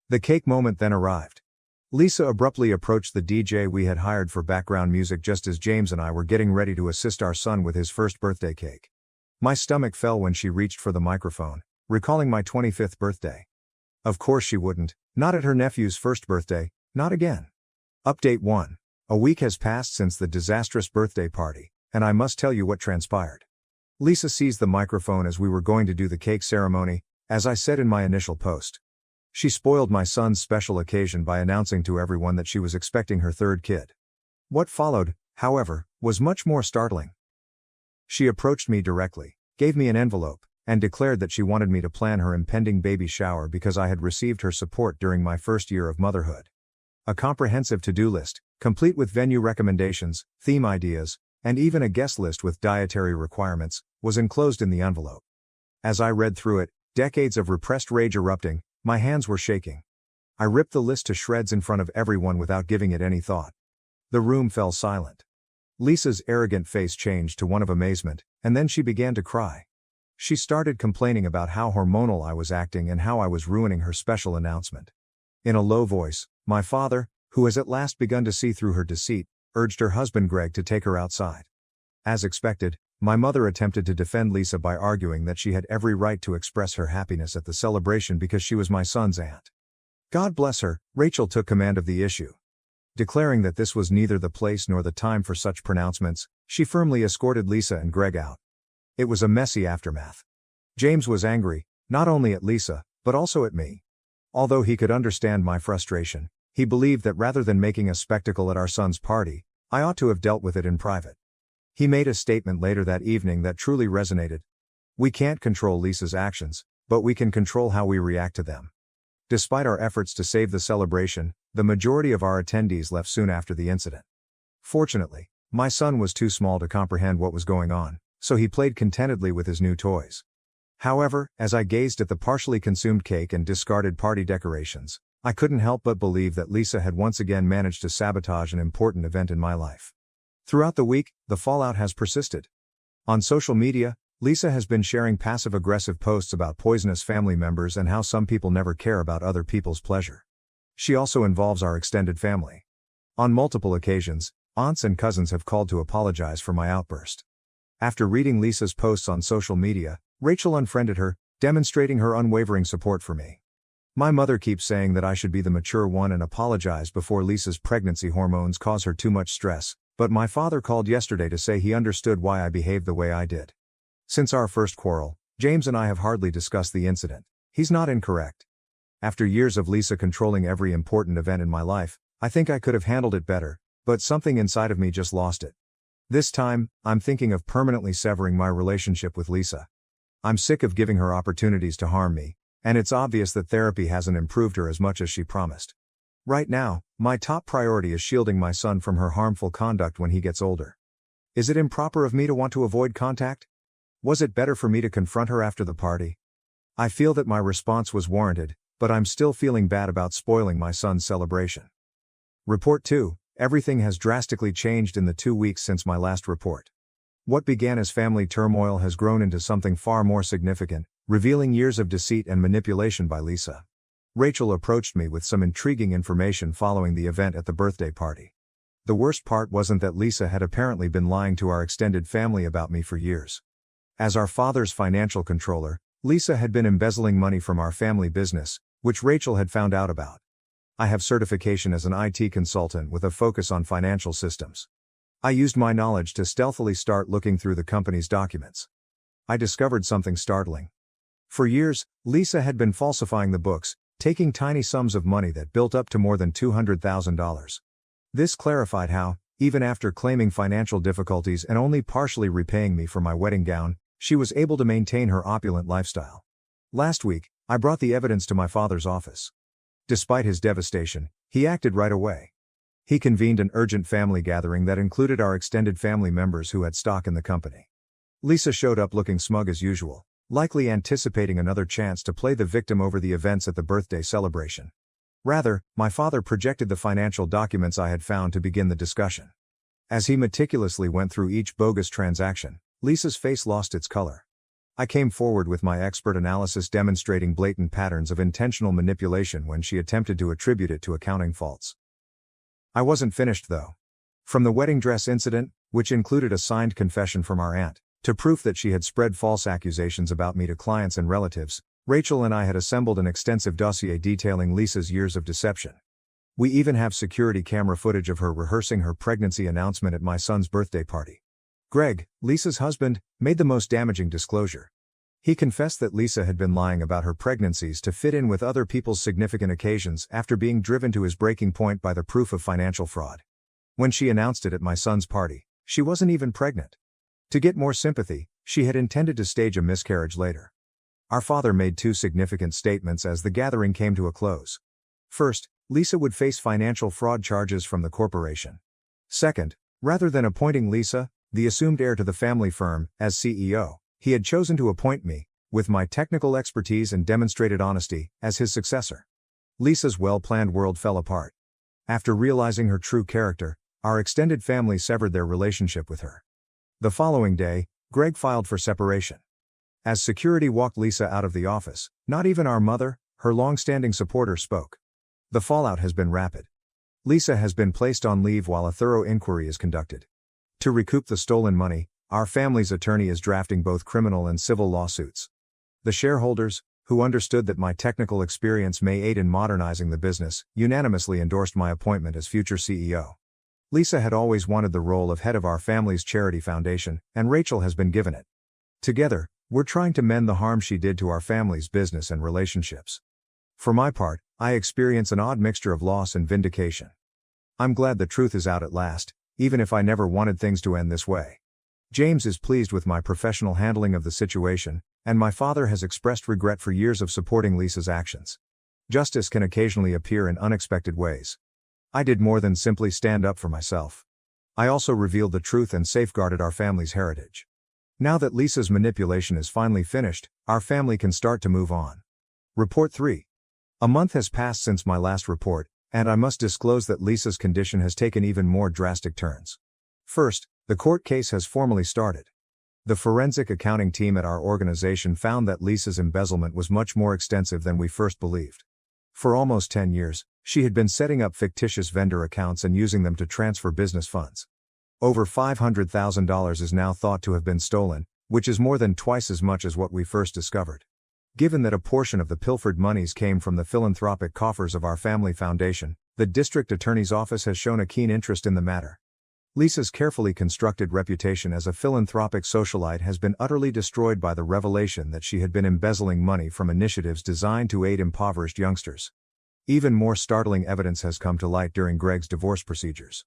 The cake moment then arrived. Lisa abruptly approached the DJ we had hired for background music just as James and I were getting ready to assist our son with his first birthday cake. My stomach fell when she reached for the microphone, recalling my 25th birthday. Of course she wouldn't, not at her nephew's first birthday, not again. Update 1. A week has passed since the disastrous birthday party, and I must tell you what transpired. Lisa seized the microphone as we were going to do the cake ceremony, as I said in my initial post. She spoiled my son's special occasion by announcing to everyone that she was expecting her third kid. What followed, however, was much more startling. She approached me directly, gave me an envelope, and declared that she wanted me to plan her impending baby shower because I had received her support during my first year of motherhood. A comprehensive to-do list, complete with venue recommendations, theme ideas, and even a guest list with dietary requirements, was enclosed in the envelope. As I read through it, decades of repressed rage erupting, my hands were shaking. I ripped the list to shreds in front of everyone without giving it any thought. The room fell silent. Lisa's arrogant face changed to one of amazement, and then she began to cry. She started complaining about how hormonal I was acting and how I was ruining her special announcement. In a low voice, my father, who has at last begun to see through her deceit, urged her husband Greg to take her outside. As expected, my mother attempted to defend Lisa by arguing that she had every right to express her happiness at the celebration because she was my son's aunt. God bless her, Rachel took command of the issue. Declaring that this was neither the place nor the time for such pronouncements, she firmly escorted Lisa and Greg out. It was a messy aftermath. James was angry, not only at Lisa, but also at me. Although he could understand my frustration, he believed that rather than making a spectacle at our son's party, I ought to have dealt with it in private. He made a statement later that evening that truly resonated. We can't control Lisa's actions, but we can control how we react to them. Despite our efforts to save the celebration, the majority of our attendees left soon after the incident. Fortunately, my son was too small to comprehend what was going on, so he played contentedly with his new toys. However, as I gazed at the partially consumed cake and discarded party decorations, I couldn't help but believe that Lisa had once again managed to sabotage an important event in my life. Throughout the week, the fallout has persisted. On social media, Lisa has been sharing passive-aggressive posts about poisonous family members and how some people never care about other people's pleasure. She also involves our extended family. On multiple occasions, aunts and cousins have called to apologize for my outburst. After reading Lisa's posts on social media, Rachel unfriended her, demonstrating her unwavering support for me. My mother keeps saying that I should be the mature one and apologize before Lisa's pregnancy hormones cause her too much stress, but my father called yesterday to say he understood why I behaved the way I did. Since our first quarrel, James and I have hardly discussed the incident. He's not incorrect. After years of Lisa controlling every important event in my life, I think I could have handled it better, but something inside of me just lost it. This time, I'm thinking of permanently severing my relationship with Lisa. I'm sick of giving her opportunities to harm me, and it's obvious that therapy hasn't improved her as much as she promised. Right now, my top priority is shielding my son from her harmful conduct when he gets older. Is it improper of me to want to avoid contact? Was it better for me to confront her after the party? I feel that my response was warranted, but I'm still feeling bad about spoiling my son's celebration. Report 2. Everything has drastically changed in the 2 weeks since my last report. What began as family turmoil has grown into something far more significant, revealing years of deceit and manipulation by Lisa. Rachel approached me with some intriguing information following the event at the birthday party. The worst part wasn't that Lisa had apparently been lying to our extended family about me for years. As our father's financial controller, Lisa had been embezzling money from our family business, which Rachel had found out about. I have certification as an IT consultant with a focus on financial systems. I used my knowledge to stealthily start looking through the company's documents. I discovered something startling. For years, Lisa had been falsifying the books, taking tiny sums of money that built up to more than $200,000. This clarified how, even after claiming financial difficulties and only partially repaying me for my wedding gown, she was able to maintain her opulent lifestyle. Last week, I brought the evidence to my father's office. Despite his devastation, he acted right away. He convened an urgent family gathering that included our extended family members who had stock in the company. Lisa showed up looking smug as usual, likely anticipating another chance to play the victim over the events at the birthday celebration. Rather, my father projected the financial documents I had found to begin the discussion. As he meticulously went through each bogus transaction, Lisa's face lost its color. I came forward with my expert analysis demonstrating blatant patterns of intentional manipulation when she attempted to attribute it to accounting faults. I wasn't finished though. From the wedding dress incident, which included a signed confession from our aunt, to proof that she had spread false accusations about me to clients and relatives, Rachel and I had assembled an extensive dossier detailing Lisa's years of deception. We even have security camera footage of her rehearsing her pregnancy announcement at my son's birthday party. Greg, Lisa's husband, made the most damaging disclosure. He confessed that Lisa had been lying about her pregnancies to fit in with other people's significant occasions after being driven to his breaking point by the proof of financial fraud. When she announced it at my son's party, she wasn't even pregnant. To get more sympathy, she had intended to stage a miscarriage later. Our father made two significant statements as the gathering came to a close. First, Lisa would face financial fraud charges from the corporation. Second, rather than appointing Lisa, the assumed heir to the family firm, as CEO, he had chosen to appoint me, with my technical expertise and demonstrated honesty, as his successor. Lisa's well-planned world fell apart. After realizing her true character, our extended family severed their relationship with her. The following day, Greg filed for separation. As security walked Lisa out of the office, not even our mother, her long-standing supporter, spoke. The fallout has been rapid. Lisa has been placed on leave while a thorough inquiry is conducted. To recoup the stolen money, our family's attorney is drafting both criminal and civil lawsuits. The shareholders, who understood that my technical experience may aid in modernizing the business, unanimously endorsed my appointment as future CEO. Lisa had always wanted the role of head of our family's charity foundation, and Rachel has been given it. Together, we're trying to mend the harm she did to our family's business and relationships. For my part, I experience an odd mixture of loss and vindication. I'm glad the truth is out at last, even if I never wanted things to end this way. James is pleased with my professional handling of the situation, and my father has expressed regret for years of supporting Lisa's actions. Justice can occasionally appear in unexpected ways. I did more than simply stand up for myself. I also revealed the truth and safeguarded our family's heritage. Now that Lisa's manipulation is finally finished, our family can start to move on. Report 3. A month has passed since my last report, and I must disclose that Lisa's condition has taken even more drastic turns. First, the court case has formally started. The forensic accounting team at our organization found that Lisa's embezzlement was much more extensive than we first believed. For almost 10 years, she had been setting up fictitious vendor accounts and using them to transfer business funds. Over $500,000 is now thought to have been stolen, which is more than twice as much as what we first discovered. Given that a portion of the pilfered monies came from the philanthropic coffers of our family foundation, the district attorney's office has shown a keen interest in the matter. Lisa's carefully constructed reputation as a philanthropic socialite has been utterly destroyed by the revelation that she had been embezzling money from initiatives designed to aid impoverished youngsters. Even more startling evidence has come to light during Greg's divorce procedures.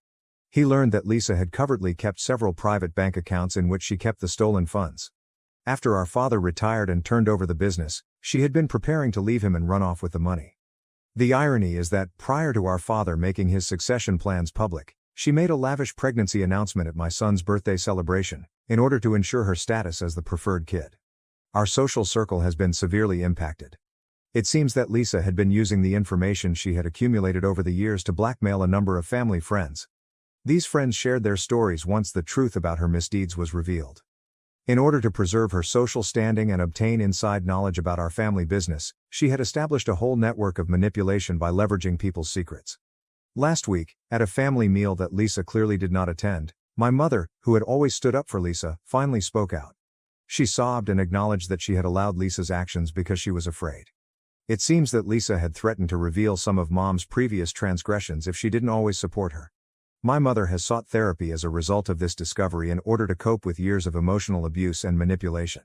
He learned that Lisa had covertly kept several private bank accounts in which she kept the stolen funds. After our father retired and turned over the business, she had been preparing to leave him and run off with the money. The irony is that, prior to our father making his succession plans public, she made a lavish pregnancy announcement at my son's birthday celebration, in order to ensure her status as the preferred kid. Our social circle has been severely impacted. It seems that Lisa had been using the information she had accumulated over the years to blackmail a number of family friends. These friends shared their stories once the truth about her misdeeds was revealed. In order to preserve her social standing and obtain inside knowledge about our family business, she had established a whole network of manipulation by leveraging people's secrets. Last week, at a family meal that Lisa clearly did not attend, my mother, who had always stood up for Lisa, finally spoke out. She sobbed and acknowledged that she had allowed Lisa's actions because she was afraid. It seems that Lisa had threatened to reveal some of Mom's previous transgressions if she didn't always support her. My mother has sought therapy as a result of this discovery in order to cope with years of emotional abuse and manipulation.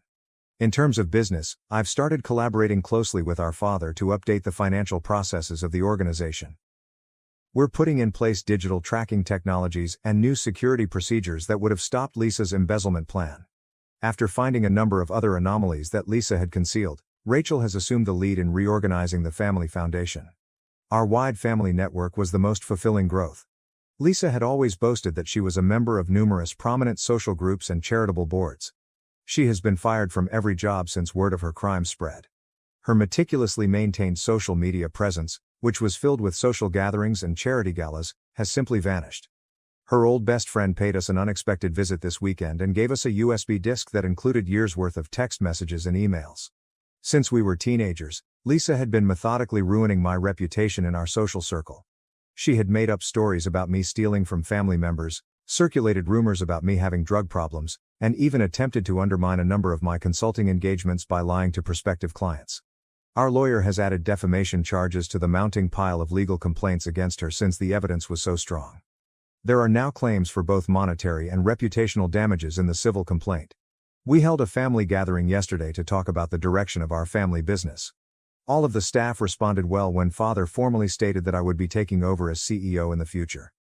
In terms of business, I've started collaborating closely with our father to update the financial processes of the organization. We're putting in place digital tracking technologies and new security procedures that would have stopped Lisa's embezzlement plan. After finding a number of other anomalies that Lisa had concealed, Rachel has assumed the lead in reorganizing the family foundation. Our wide family network was the most fulfilling growth. Lisa had always boasted that she was a member of numerous prominent social groups and charitable boards. She has been fired from every job since word of her crime spread. Her meticulously maintained social media presence, which was filled with social gatherings and charity galas, has simply vanished. Her old best friend paid us an unexpected visit this weekend and gave us a USB disk that included years' worth of text messages and emails. Since we were teenagers, Lisa had been methodically ruining my reputation in our social circle. She had made up stories about me stealing from family members, circulated rumors about me having drug problems, and even attempted to undermine a number of my consulting engagements by lying to prospective clients. Our lawyer has added defamation charges to the mounting pile of legal complaints against her since the evidence was so strong. There are now claims for both monetary and reputational damages in the civil complaint. We held a family gathering yesterday to talk about the direction of our family business. All of the staff responded well when Father formally stated that I would be taking over as CEO in the future.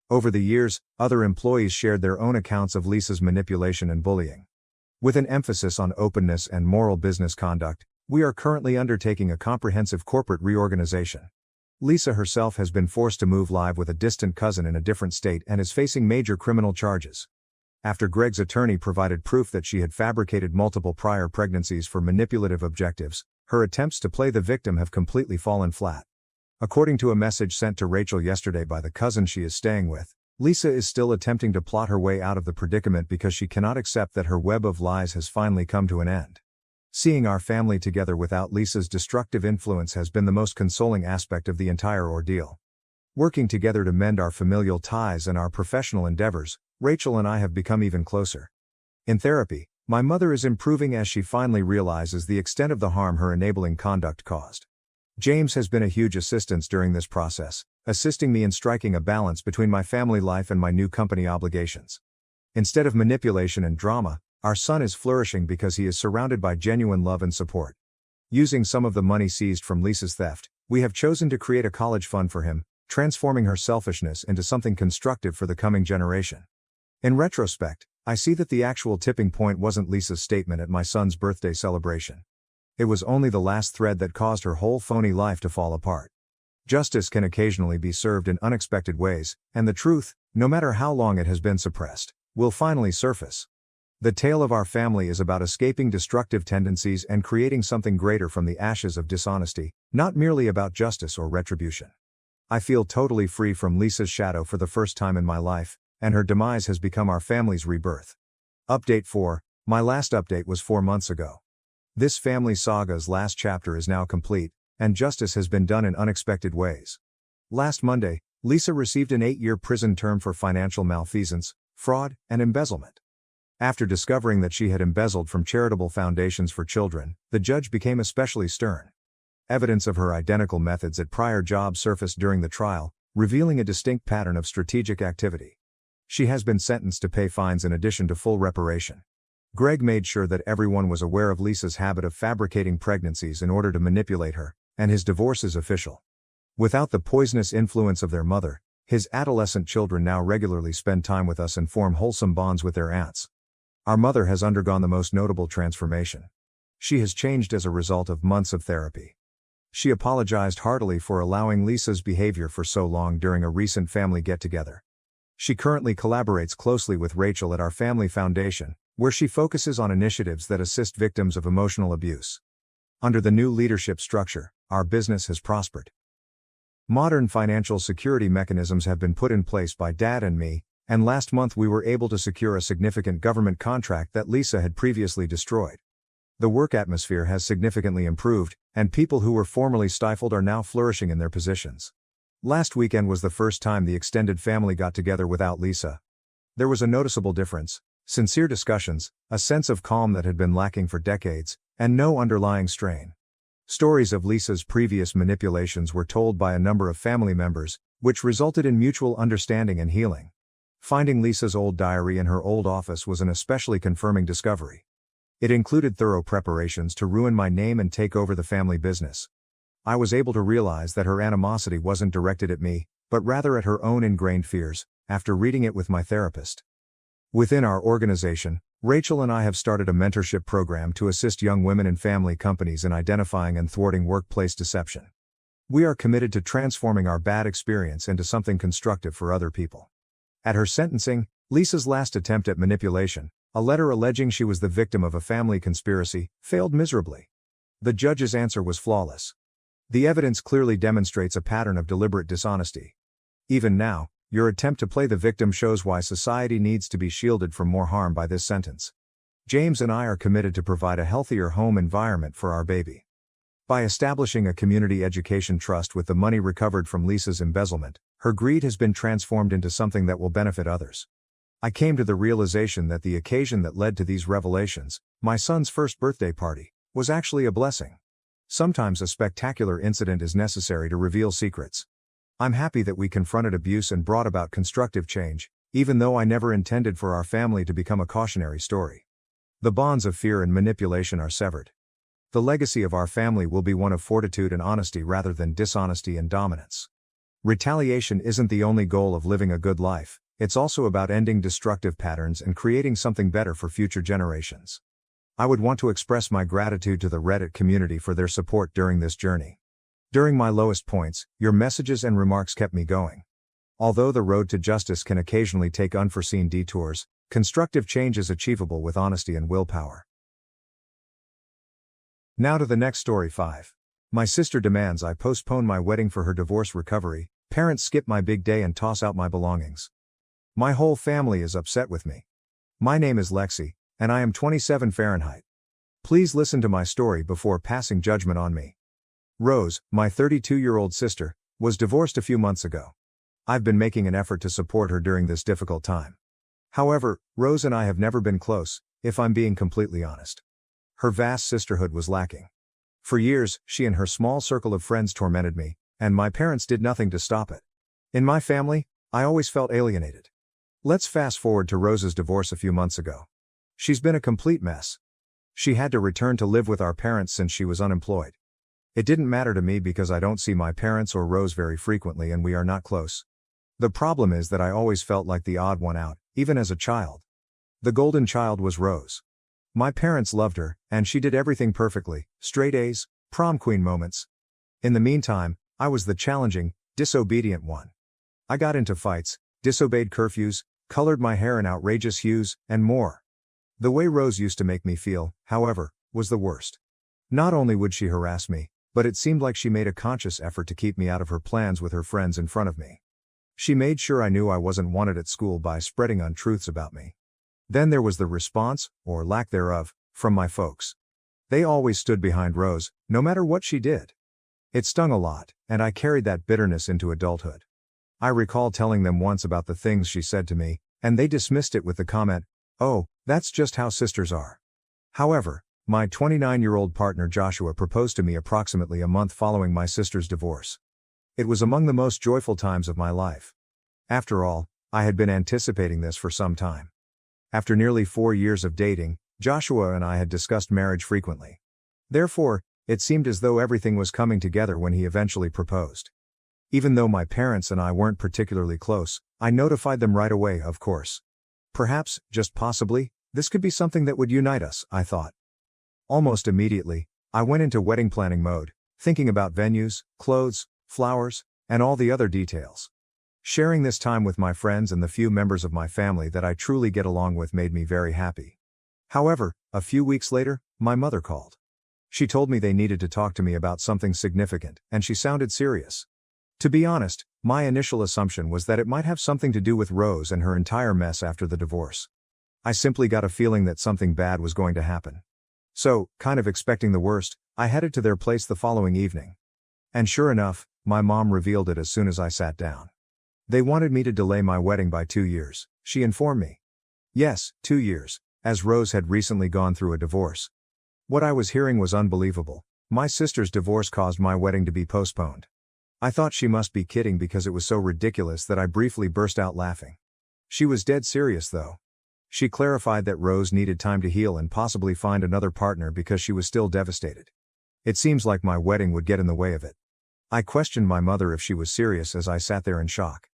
Over the years, other employees shared their own accounts of Lisa's manipulation and bullying. With an emphasis on openness and moral business conduct, we are currently undertaking a comprehensive corporate reorganization. Lisa herself has been forced to move live with a distant cousin in a different state and is facing major criminal charges. After Greg's attorney provided proof that she had fabricated multiple prior pregnancies for manipulative objectives, her attempts to play the victim have completely fallen flat. According to a message sent to Rachel yesterday by the cousin she is staying with, Lisa is still attempting to plot her way out of the predicament because she cannot accept that her web of lies has finally come to an end. Seeing our family together without Lisa's destructive influence has been the most consoling aspect of the entire ordeal. Working together to mend our familial ties and our professional endeavors, Rachel and I have become even closer. In therapy, my mother is improving as she finally realizes the extent of the harm her enabling conduct caused. James has been a huge assistance during this process, assisting me in striking a balance between my family life and my new company obligations. Instead of manipulation and drama, our son is flourishing because he is surrounded by genuine love and support. Using some of the money seized from Lisa's theft, we have chosen to create a college fund for him, transforming her selfishness into something constructive for the coming generation. In retrospect, I see that the actual tipping point wasn't Lisa's statement at my son's birthday celebration. It was only the last thread that caused her whole phony life to fall apart. Justice can occasionally be served in unexpected ways, and the truth, no matter how long it has been suppressed, will finally surface. The tale of our family is about escaping destructive tendencies and creating something greater from the ashes of dishonesty, not merely about justice or retribution. I feel totally free from Lisa's shadow for the first time in my life, and her demise has become our family's rebirth. Update 4. My last update was 4 months ago. This family saga's last chapter is now complete, and justice has been done in unexpected ways. Last Monday, Lisa received an 8-year prison term for financial malfeasance, fraud, and embezzlement. After discovering that she had embezzled from charitable foundations for children, the judge became especially stern. Evidence of her identical methods at prior jobs surfaced during the trial, revealing a distinct pattern of strategic activity. She has been sentenced to pay fines in addition to full reparation. Greg made sure that everyone was aware of Lisa's habit of fabricating pregnancies in order to manipulate her, and his divorce is official. Without the poisonous influence of their mother, his adolescent children now regularly spend time with us and form wholesome bonds with their aunts. Our mother has undergone the most notable transformation. She has changed as a result of months of therapy. She apologized heartily for allowing Lisa's behavior for so long during a recent family get-together. She currently collaborates closely with Rachel at our family foundation, where she focuses on initiatives that assist victims of emotional abuse. Under the new leadership structure, our business has prospered. Modern financial security mechanisms have been put in place by Dad and me, and last month we were able to secure a significant government contract that Lisa had previously destroyed. The work atmosphere has significantly improved, and people who were formerly stifled are now flourishing in their positions. Last weekend was the first time the extended family got together without Lisa. There was a noticeable difference: sincere discussions, a sense of calm that had been lacking for decades, and no underlying strain. Stories of Lisa's previous manipulations were told by a number of family members, which resulted in mutual understanding and healing. Finding Lisa's old diary in her old office was an especially confirming discovery. It included thorough preparations to ruin my name and take over the family business. I was able to realize that her animosity wasn't directed at me, but rather at her own ingrained fears, after reading it with my therapist. Within our organization, Rachel and I have started a mentorship program to assist young women in family companies in identifying and thwarting workplace deception. We are committed to transforming our bad experience into something constructive for other people. At her sentencing, Lisa's last attempt at manipulation, a letter alleging she was the victim of a family conspiracy, failed miserably. The judge's answer was flawless. The evidence clearly demonstrates a pattern of deliberate dishonesty. Even now, your attempt to play the victim shows why society needs to be shielded from more harm by this sentence. James and I are committed to provide a healthier home environment for our baby. By establishing a community education trust with the money recovered from Lisa's embezzlement, her greed has been transformed into something that will benefit others. I came to the realization that the occasion that led to these revelations, my son's first birthday party, was actually a blessing. Sometimes a spectacular incident is necessary to reveal secrets. I'm happy that we confronted abuse and brought about constructive change, even though I never intended for our family to become a cautionary story. The bonds of fear and manipulation are severed. The legacy of our family will be one of fortitude and honesty rather than dishonesty and dominance. Retaliation isn't the only goal of living a good life, it's also about ending destructive patterns and creating something better for future generations. I would want to express my gratitude to the Reddit community for their support during this journey. During my lowest points, your messages and remarks kept me going. Although the road to justice can occasionally take unforeseen detours, constructive change is achievable with honesty and willpower. Now to the next story 5. My sister demands I postpone my wedding for her divorce recovery. Parents skip my big day and toss out my belongings. My whole family is upset with me. My name is Lexi, and I am 27 Fahrenheit. Please listen to my story before passing judgment on me. Rose, my 32-year-old sister, was divorced a few months ago. I've been making an effort to support her during this difficult time. However, Rose and I have never been close, if I'm being completely honest. Her vast sisterhood was lacking. For years, she and her small circle of friends tormented me, and my parents did nothing to stop it. In my family, I always felt alienated. Let's fast forward to Rose's divorce a few months ago. She's been a complete mess. She had to return to live with our parents since she was unemployed. It didn't matter to me because I don't see my parents or Rose very frequently and we are not close. The problem is that I always felt like the odd one out, even as a child. The golden child was Rose. My parents loved her, and she did everything perfectly, straight A's, prom queen moments. In the meantime, I was the challenging, disobedient one. I got into fights, disobeyed curfews, colored my hair in outrageous hues, and more. The way Rose used to make me feel, however, was the worst. Not only would she harass me, but it seemed like she made a conscious effort to keep me out of her plans with her friends in front of me. She made sure I knew I wasn't wanted at school by spreading untruths about me. Then there was the response, or lack thereof, from my folks. They always stood behind Rose, no matter what she did. It stung a lot, and I carried that bitterness into adulthood. I recall telling them once about the things she said to me, and they dismissed it with the comment, "Oh, that's just how sisters are." However, my 29-year-old partner Joshua proposed to me approximately a month following my sister's divorce. It was among the most joyful times of my life. After all, I had been anticipating this for some time. After nearly 4 years of dating, Joshua and I had discussed marriage frequently. Therefore, it seemed as though everything was coming together when he eventually proposed. Even though my parents and I weren't particularly close, I notified them right away, of course. Perhaps, just possibly, this could be something that would unite us, I thought. Almost immediately, I went into wedding planning mode, thinking about venues, clothes, flowers, and all the other details. Sharing this time with my friends and the few members of my family that I truly get along with made me very happy. However, a few weeks later, my mother called. She told me they needed to talk to me about something significant, and she sounded serious. To be honest, my initial assumption was that it might have something to do with Rose and her entire mess after the divorce. I simply got a feeling that something bad was going to happen. So, kind of expecting the worst, I headed to their place the following evening. And sure enough, my mom revealed it as soon as I sat down. They wanted me to delay my wedding by 2 years, she informed me. Yes, 2 years, as Rose had recently gone through a divorce. What I was hearing was unbelievable. My sister's divorce caused my wedding to be postponed. I thought she must be kidding because it was so ridiculous that I briefly burst out laughing. She was dead serious though. She clarified that Rose needed time to heal and possibly find another partner because she was still devastated. It seems like my wedding would get in the way of it. I questioned my mother if she was serious as I sat there in shock.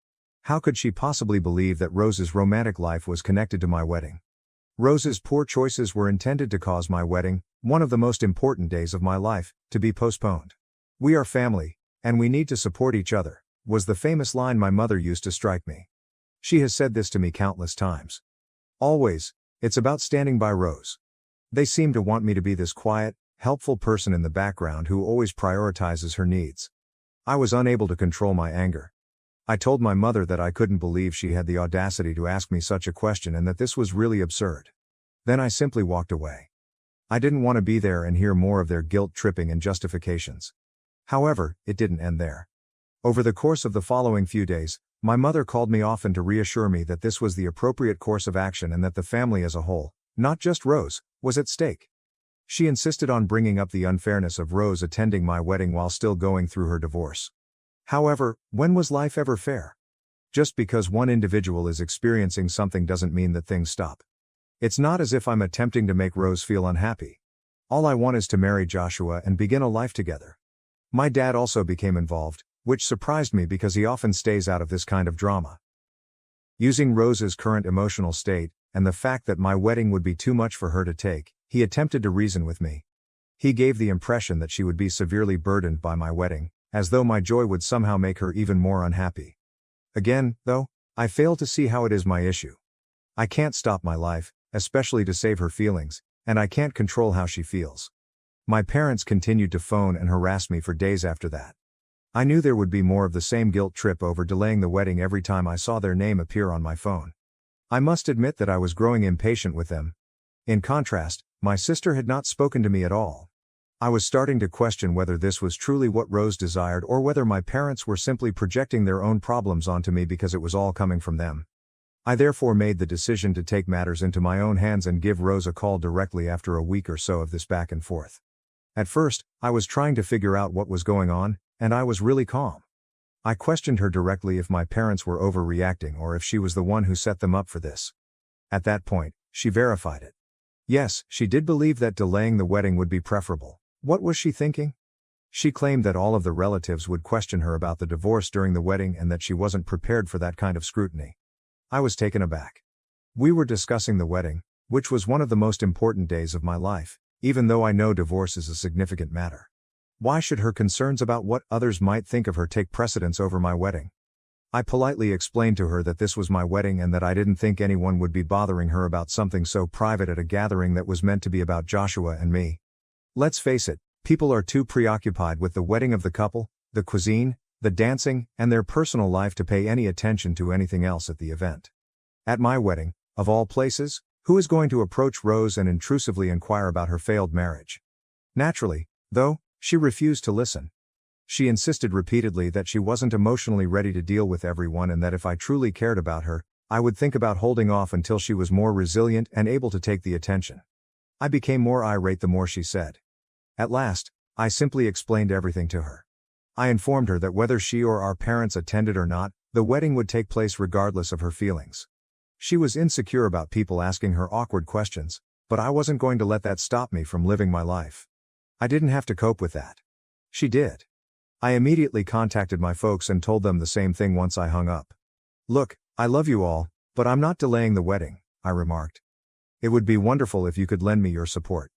How could she possibly believe that Rose's romantic life was connected to my wedding? Rose's poor choices were intended to cause my wedding, one of the most important days of my life, to be postponed. "We are family, and we need to support each other," was the famous line my mother used to strike me. She has said this to me countless times. Always, it's about standing by Rose. They seem to want me to be this quiet, helpful person in the background who always prioritizes her needs. I was unable to control my anger. I told my mother that I couldn't believe she had the audacity to ask me such a question and that this was really absurd. Then I simply walked away. I didn't want to be there and hear more of their guilt-tripping and justifications. However, it didn't end there. Over the course of the following few days, my mother called me often to reassure me that this was the appropriate course of action and that the family as a whole, not just Rose, was at stake. She insisted on bringing up the unfairness of Rose attending my wedding while still going through her divorce. However, when was life ever fair? Just because one individual is experiencing something doesn't mean that things stop. It's not as if I'm attempting to make Rose feel unhappy. All I want is to marry Joshua and begin a life together. My dad also became involved, which surprised me because he often stays out of this kind of drama. Using Rose's current emotional state, and the fact that my wedding would be too much for her to take, he attempted to reason with me. He gave the impression that she would be severely burdened by my wedding, as though my joy would somehow make her even more unhappy. Again, though, I fail to see how it is my issue. I can't stop my life, especially to save her feelings, and I can't control how she feels. My parents continued to phone and harass me for days after that. I knew there would be more of the same guilt trip over delaying the wedding every time I saw their name appear on my phone. I must admit that I was growing impatient with them. In contrast, my sister had not spoken to me at all. I was starting to question whether this was truly what Rose desired or whether my parents were simply projecting their own problems onto me because it was all coming from them. I therefore made the decision to take matters into my own hands and give Rose a call directly after a week or so of this back and forth. At first, I was trying to figure out what was going on, and I was really calm. I questioned her directly if my parents were overreacting or if she was the one who set them up for this. At that point, she verified it. Yes, she did believe that delaying the wedding would be preferable. What was she thinking? She claimed that all of the relatives would question her about the divorce during the wedding and that she wasn't prepared for that kind of scrutiny. I was taken aback. We were discussing the wedding, which was one of the most important days of my life, even though I know divorce is a significant matter. Why should her concerns about what others might think of her take precedence over my wedding? I politely explained to her that this was my wedding and that I didn't think anyone would be bothering her about something so private at a gathering that was meant to be about Joshua and me. Let's face it, people are too preoccupied with the wedding of the couple, the cuisine, the dancing, and their personal life to pay any attention to anything else at the event. At my wedding, of all places, who is going to approach Rose and intrusively inquire about her failed marriage? Naturally, though, she refused to listen. She insisted repeatedly that she wasn't emotionally ready to deal with everyone and that if I truly cared about her, I would think about holding off until she was more resilient and able to take the attention. I became more irate the more she said. At last, I simply explained everything to her. I informed her that whether she or our parents attended or not, the wedding would take place regardless of her feelings. She was insecure about people asking her awkward questions, but I wasn't going to let that stop me from living my life. I didn't have to cope with that. She did. I immediately contacted my folks and told them the same thing once I hung up. "Look, I love you all, but I'm not delaying the wedding," I remarked. "It would be wonderful if you could lend me your support.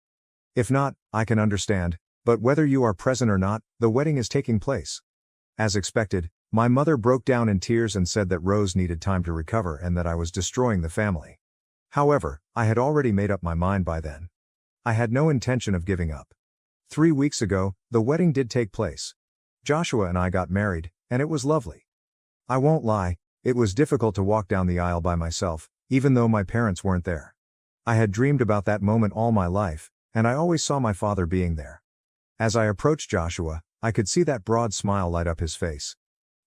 If not, I can understand, but whether you are present or not, the wedding is taking place." As expected, my mother broke down in tears and said that Rose needed time to recover and that I was destroying the family. However, I had already made up my mind by then. I had no intention of giving up. 3 weeks ago, the wedding did take place. Joshua and I got married, and it was lovely. I won't lie, it was difficult to walk down the aisle by myself, even though my parents weren't there. I had dreamed about that moment all my life, and I always saw my father being there. As I approached Joshua, I could see that broad smile light up his face.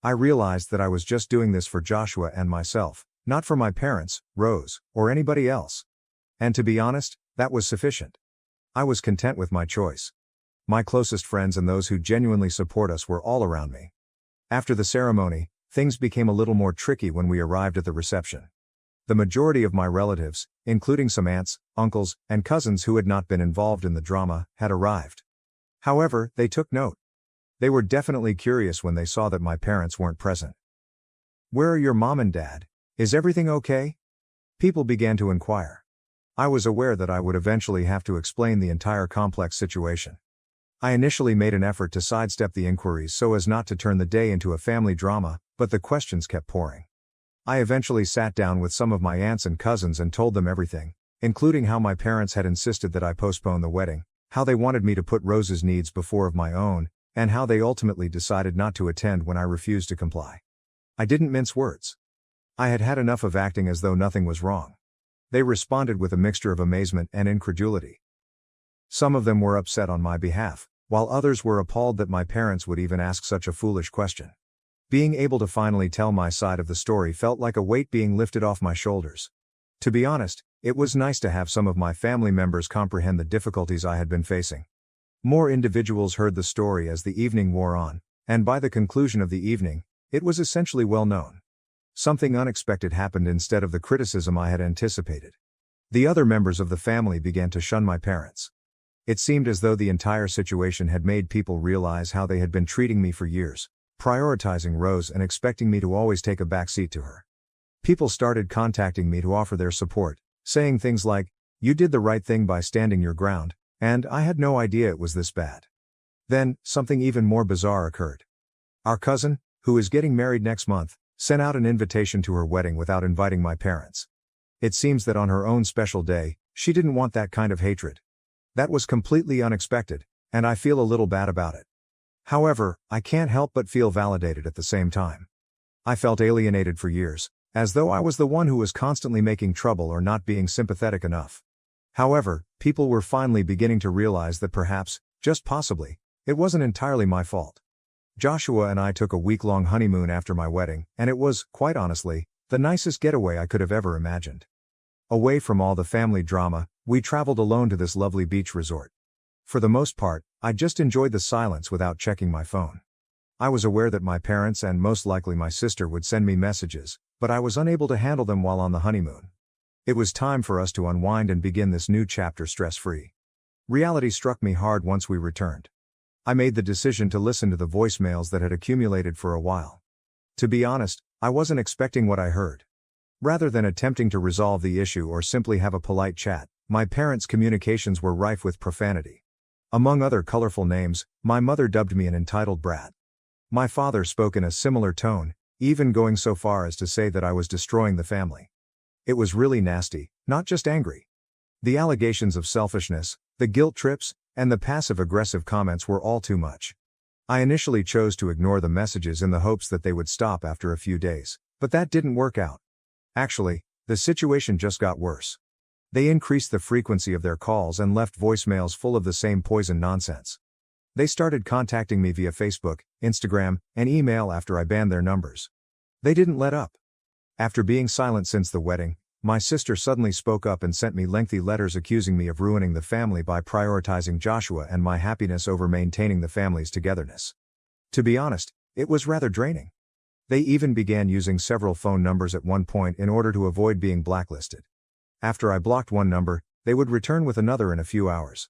I realized that I was just doing this for Joshua and myself, not for my parents, Rose, or anybody else. And to be honest, that was sufficient. I was content with my choice. My closest friends and those who genuinely support us were all around me. After the ceremony, things became a little more tricky when we arrived at the reception. The majority of my relatives, including some aunts, uncles, and cousins who had not been involved in the drama, had arrived. However, they took note. They were definitely curious when they saw that my parents weren't present. "Where are your mom and dad? Is everything okay?" People began to inquire. I was aware that I would eventually have to explain the entire complex situation. I initially made an effort to sidestep the inquiries so as not to turn the day into a family drama, but the questions kept pouring. I eventually sat down with some of my aunts and cousins and told them everything, including how my parents had insisted that I postpone the wedding, how they wanted me to put Rose's needs before of my own, and how they ultimately decided not to attend when I refused to comply. I didn't mince words. I had had enough of acting as though nothing was wrong. They responded with a mixture of amazement and incredulity. Some of them were upset on my behalf, while others were appalled that my parents would even ask such a foolish question. Being able to finally tell my side of the story felt like a weight being lifted off my shoulders. To be honest, it was nice to have some of my family members comprehend the difficulties I had been facing. More individuals heard the story as the evening wore on, and by the conclusion of the evening, it was essentially well known. Something unexpected happened instead of the criticism I had anticipated. The other members of the family began to shun my parents. It seemed as though the entire situation had made people realize how they had been treating me for years, prioritizing Rose and expecting me to always take a back seat to her. People started contacting me to offer their support, saying things like, "You did the right thing by standing your ground," and "I had no idea it was this bad." Then, something even more bizarre occurred. Our cousin, who is getting married next month, sent out an invitation to her wedding without inviting my parents. It seems that on her own special day, she didn't want that kind of hatred. That was completely unexpected, and I feel a little bad about it. However, I can't help but feel validated at the same time. I felt alienated for years, as though I was the one who was constantly making trouble or not being sympathetic enough. However, people were finally beginning to realize that perhaps, just possibly, it wasn't entirely my fault. Joshua and I took a week-long honeymoon after my wedding, and it was, quite honestly, the nicest getaway I could have ever imagined. Away from all the family drama, we traveled alone to this lovely beach resort. For the most part, I just enjoyed the silence without checking my phone. I was aware that my parents and most likely my sister would send me messages, but I was unable to handle them while on the honeymoon. It was time for us to unwind and begin this new chapter stress-free. Reality struck me hard once we returned. I made the decision to listen to the voicemails that had accumulated for a while. To be honest, I wasn't expecting what I heard. Rather than attempting to resolve the issue or simply have a polite chat, my parents' communications were rife with profanity. Among other colorful names, my mother dubbed me an entitled brat. My father spoke in a similar tone, even going so far as to say that I was destroying the family. It was really nasty, not just angry. The allegations of selfishness, the guilt trips, and the passive-aggressive comments were all too much. I initially chose to ignore the messages in the hopes that they would stop after a few days, but that didn't work out. Actually, the situation just got worse. They increased the frequency of their calls and left voicemails full of the same poison nonsense. They started contacting me via Facebook, Instagram, and email after I banned their numbers. They didn't let up. After being silent since the wedding, my sister suddenly spoke up and sent me lengthy letters accusing me of ruining the family by prioritizing Joshua and my happiness over maintaining the family's togetherness. To be honest, it was rather draining. They even began using several phone numbers at one point in order to avoid being blacklisted. After I blocked one number, they would return with another in a few hours.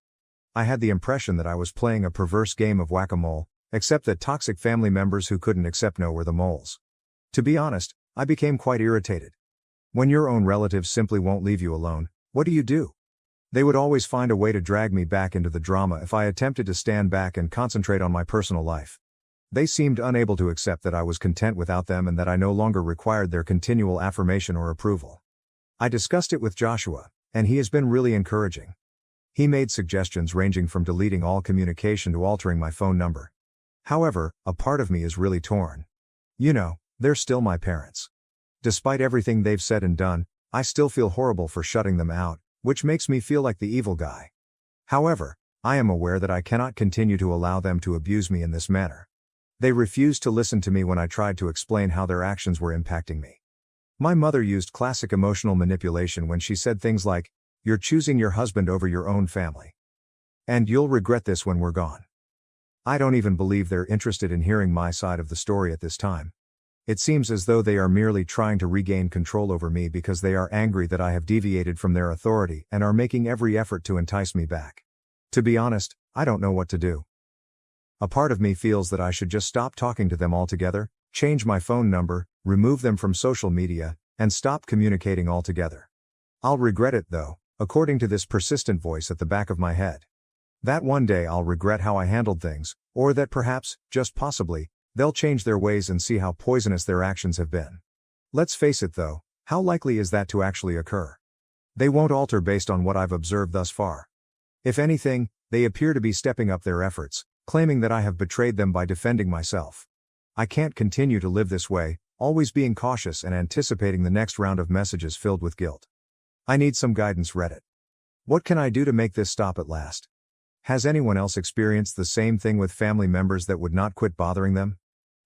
I had the impression that I was playing a perverse game of whack-a-mole, except that toxic family members who couldn't accept no were the moles. To be honest, I became quite irritated. When your own relatives simply won't leave you alone, what do? They would always find a way to drag me back into the drama if I attempted to stand back and concentrate on my personal life. They seemed unable to accept that I was content without them and that I no longer required their continual affirmation or approval. I discussed it with Joshua, and he has been really encouraging. He made suggestions ranging from deleting all communication to altering my phone number. However, a part of me is really torn. They're still my parents. Despite everything they've said and done, I still feel horrible for shutting them out, which makes me feel like the evil guy. However, I am aware that I cannot continue to allow them to abuse me in this manner. They refused to listen to me when I tried to explain how their actions were impacting me. My mother used classic emotional manipulation when she said things like, "You're choosing your husband over your own family. And you'll regret this when we're gone." I don't even believe they're interested in hearing my side of the story at this time. It seems as though they are merely trying to regain control over me because they are angry that I have deviated from their authority and are making every effort to entice me back. To be honest, I don't know what to do. A part of me feels that I should just stop talking to them altogether, change my phone number, remove them from social media, and stop communicating altogether. I'll regret it though, according to this persistent voice at the back of my head. That one day I'll regret how I handled things, or that perhaps, just possibly, they'll change their ways and see how poisonous their actions have been. Let's face it though, how likely is that to actually occur? They won't alter based on what I've observed thus far. If anything, they appear to be stepping up their efforts, claiming that I have betrayed them by defending myself. I can't continue to live this way, always being cautious and anticipating the next round of messages filled with guilt. I need some guidance, Reddit. What can I do to make this stop at last? Has anyone else experienced the same thing with family members that would not quit bothering them?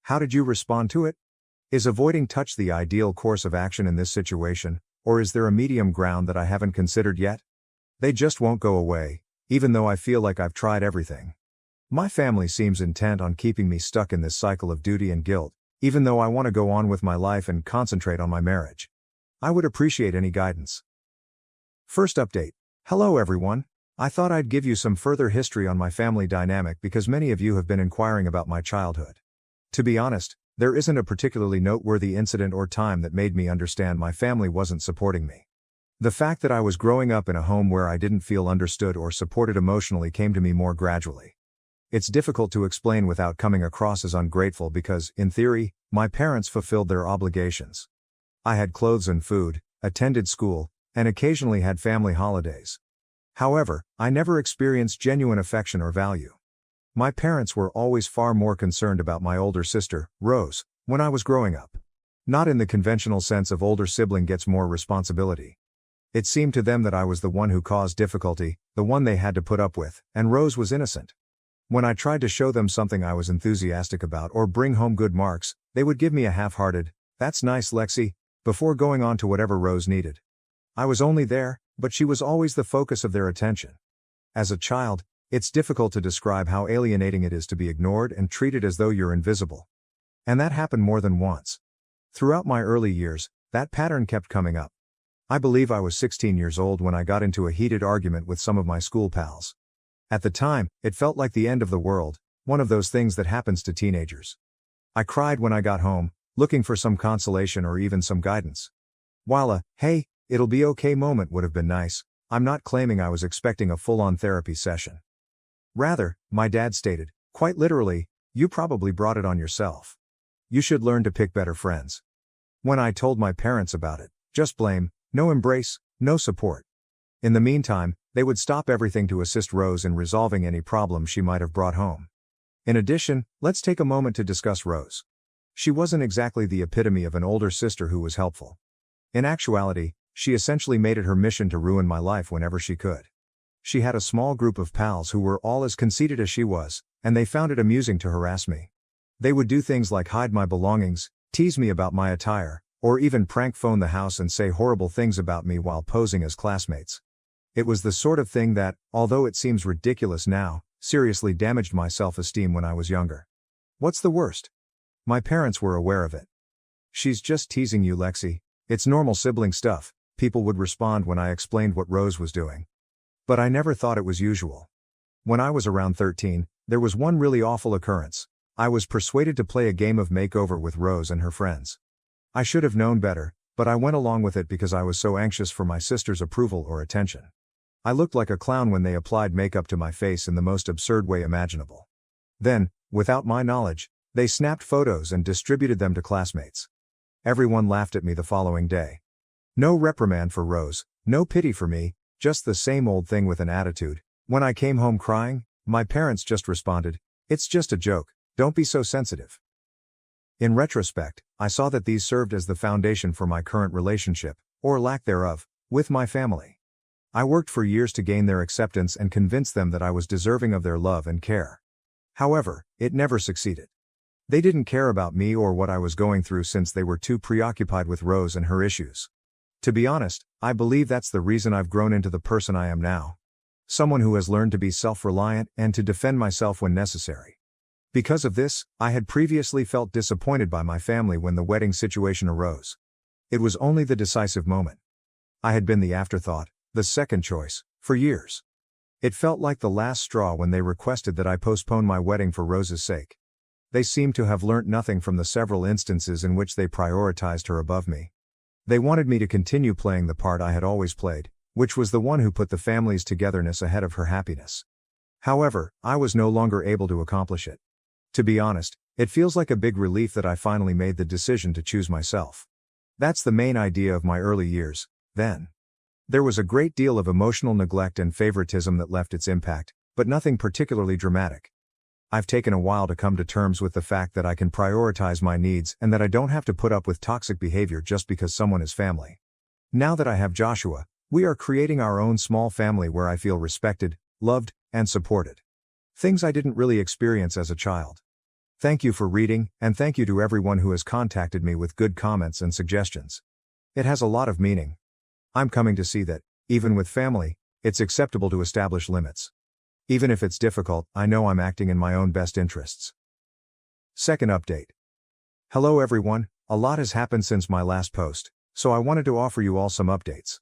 How did you respond to it? Is avoiding touch the ideal course of action in this situation, or is there a medium ground that I haven't considered yet? They just won't go away, even though I feel like I've tried everything. My family seems intent on keeping me stuck in this cycle of duty and guilt, even though I want to go on with my life and concentrate on my marriage. I would appreciate any guidance. First update. Hello everyone. I thought I'd give you some further history on my family dynamic because many of you have been inquiring about my childhood. To be honest, there isn't a particularly noteworthy incident or time that made me understand my family wasn't supporting me. The fact that I was growing up in a home where I didn't feel understood or supported emotionally came to me more gradually. It's difficult to explain without coming across as ungrateful because, in theory, my parents fulfilled their obligations. I had clothes and food, attended school, and occasionally had family holidays. However, I never experienced genuine affection or value. My parents were always far more concerned about my older sister, Rose, when I was growing up. Not in the conventional sense of older sibling gets more responsibility. It seemed to them that I was the one who caused difficulty, the one they had to put up with, and Rose was innocent. When I tried to show them something I was enthusiastic about or bring home good marks, they would give me a half-hearted, "That's nice, Lexi," before going on to whatever Rose needed. I was only there, but she was always the focus of their attention. As a child, it's difficult to describe how alienating it is to be ignored and treated as though you're invisible. And that happened more than once. Throughout my early years, that pattern kept coming up. I believe I was 16 years old when I got into a heated argument with some of my school pals. At the time, it felt like the end of the world, one of those things that happens to teenagers. I cried when I got home, looking for some consolation or even some guidance. While a, "Hey, it'll be okay" moment would have been nice, I'm not claiming I was expecting a full-on therapy session. Rather, my dad stated, quite literally, "You probably brought it on yourself. You should learn to pick better friends." When I told my parents about it, just blame, no embrace, no support. In the meantime, they would stop everything to assist Rose in resolving any problems she might have brought home. In addition, let's take a moment to discuss Rose. She wasn't exactly the epitome of an older sister who was helpful. In actuality, she essentially made it her mission to ruin my life whenever she could. She had a small group of pals who were all as conceited as she was, and they found it amusing to harass me. They would do things like hide my belongings, tease me about my attire, or even prank phone the house and say horrible things about me while posing as classmates. It was the sort of thing that, although it seems ridiculous now, seriously damaged my self-esteem when I was younger. What's the worst? My parents were aware of it. "She's just teasing you, Lexi. It's normal sibling stuff," people would respond when I explained what Rose was doing. But I never thought it was usual. When I was around 13, there was one really awful occurrence. I was persuaded to play a game of makeover with Rose and her friends. I should have known better, but I went along with it because I was so anxious for my sister's approval or attention. I looked like a clown when they applied makeup to my face in the most absurd way imaginable. Then, without my knowledge, they snapped photos and distributed them to classmates. Everyone laughed at me the following day. No reprimand for Rose, no pity for me, just the same old thing with an attitude. When I came home crying, my parents just responded, "It's just a joke, don't be so sensitive." In retrospect, I saw that these served as the foundation for my current relationship, or lack thereof, with my family. I worked for years to gain their acceptance and convince them that I was deserving of their love and care. However, it never succeeded. They didn't care about me or what I was going through since they were too preoccupied with Rose and her issues. To be honest, I believe that's the reason I've grown into the person I am now. Someone who has learned to be self-reliant and to defend myself when necessary. Because of this, I had previously felt disappointed by my family when the wedding situation arose. It was only the decisive moment. I had been the afterthought, the second choice, for years. It felt like the last straw when they requested that I postpone my wedding for Rose's sake. They seemed to have learnt nothing from the several instances in which they prioritized her above me. They wanted me to continue playing the part I had always played, which was the one who put the family's togetherness ahead of her happiness. However, I was no longer able to accomplish it. To be honest, it feels like a big relief that I finally made the decision to choose myself. That's the main idea of my early years, then. There was a great deal of emotional neglect and favoritism that left its impact, but nothing particularly dramatic. I've taken a while to come to terms with the fact that I can prioritize my needs and that I don't have to put up with toxic behavior just because someone is family. Now that I have Joshua, we are creating our own small family where I feel respected, loved, and supported. Things I didn't really experience as a child. Thank you for reading, and thank you to everyone who has contacted me with good comments and suggestions. It has a lot of meaning. I'm coming to see that, even with family, it's acceptable to establish limits. Even if it's difficult, I know I'm acting in my own best interests. Second update. Hello everyone, a lot has happened since my last post, so I wanted to offer you all some updates.